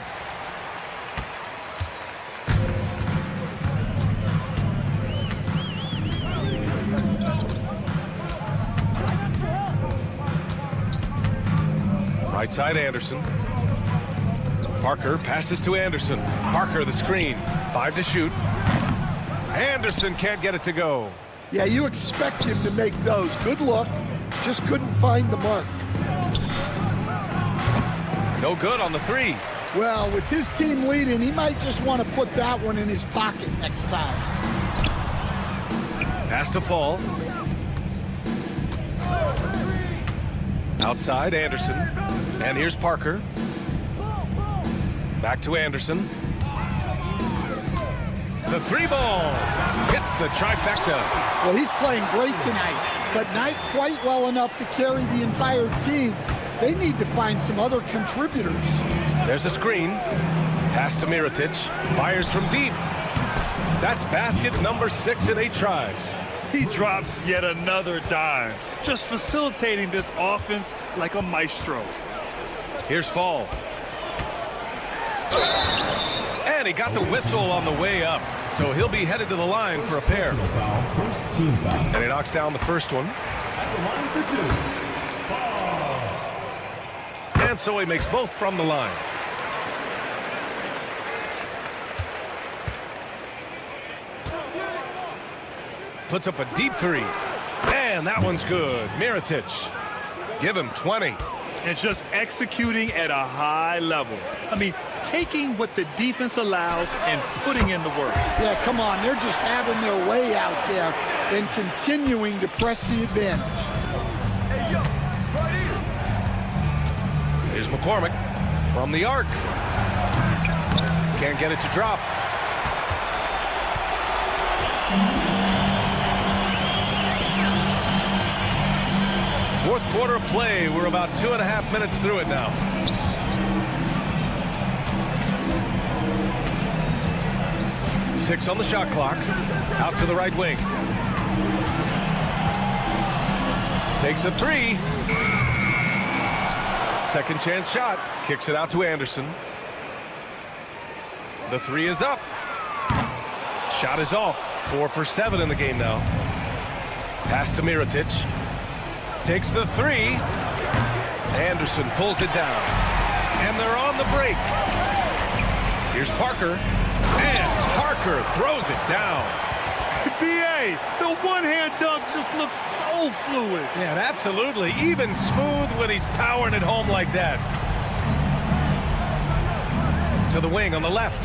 Right side Anderson. Parker passes to Anderson. Parker the screen. 5 to shoot. Anderson can't get it to go. Yeah, you expect him to make those. Good look. Just couldn't find the mark. No good on the 3. Well, with his team leading, he might just want to put that one in his pocket next time. Pass to Fall. Outside Anderson. And here's Parker. Back to Anderson. The 3 ball hits the trifecta. Well, he's playing great tonight, but not quite well enough to carry the entire team. They need to find some other contributors. There's a screen. Pass to Mirotic. Fires from deep. That's basket number 6 in 8 tries. He drops yet another dime, just facilitating this offense like a maestro. Here's Fall. And he got the whistle on the way up, so he'll be headed to the line for a pair. And he knocks down the first one. And so he makes both from the line. Puts up a deep 3. And that one's good. Mirotic. Give him 20. And just executing at a high level. I mean, taking what the defense allows and putting in the work. Yeah, come on. They're just having their way out there and continuing to press the advantage. Here's McCormick from the arc. Can't get it to drop. Fourth quarter of play. We're about 2.5 minutes through it now. Six on the shot clock. Out to the right wing. Takes a three. Second chance shot. Kicks it out to Anderson. The three is up. Shot is off. 4 for 7 in the game now. Pass to Mirotic. Takes the three. Anderson pulls it down. And they're on the break. Here's Parker. And Parker throws it down. B.A., the one-hand dunk just looks so fluid. Yeah, absolutely. Even smooth when he's powering it home like that. To the wing on the left.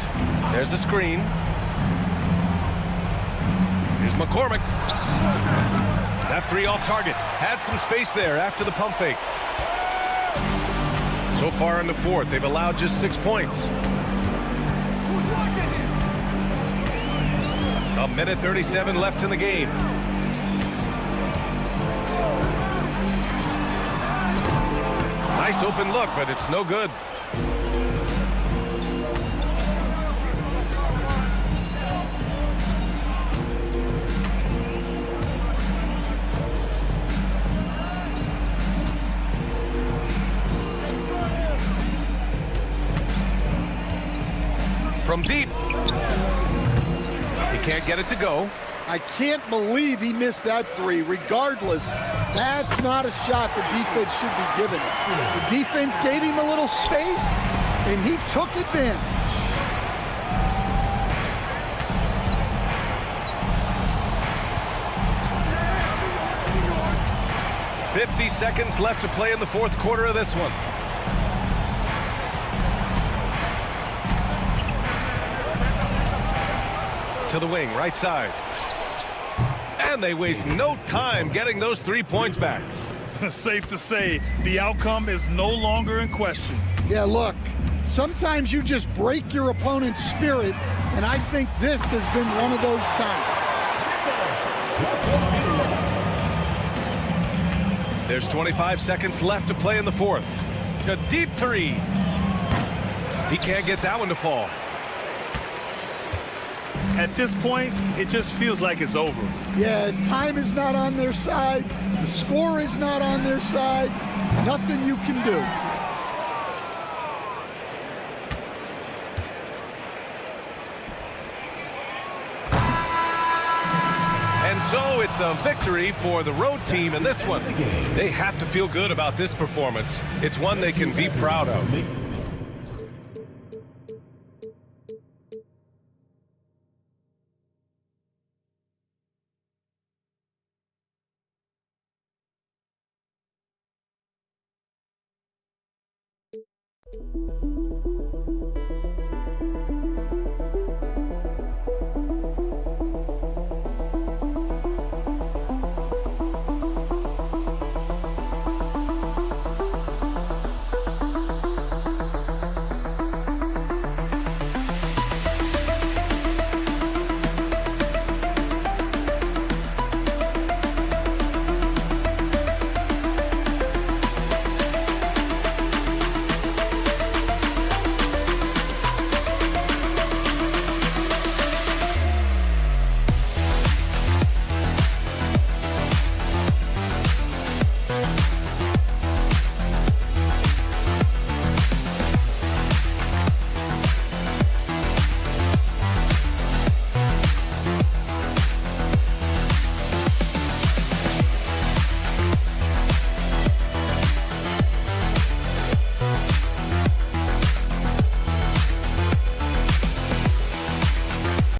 There's a screen. Here's McCormick. That three off target. Had some space there after the pump fake. So far in the fourth, they've allowed just 6 points. A minute 37 left in the game. Nice open look, but it's no good. From deep. He can't get it to go. I can't believe he missed that three. Regardless, that's not a shot the defense should be given. The defense gave him a little space, and he took advantage. 50 seconds left to play in the fourth quarter of this one. To the wing, right side. And they waste no time getting those 3 points back. Safe to say, the outcome is no longer in question. Yeah, look, sometimes you just break your opponent's spirit, and I think this has been one of those times. There's 25 seconds left to play in the fourth. A deep three. He can't get that one to fall. At this point, it just feels like it's over. Yeah, time is not on their side. The score is not on their side. Nothing you can do. And so it's a victory for the road team in this one. They have to feel good about this performance. It's one they can be proud of. You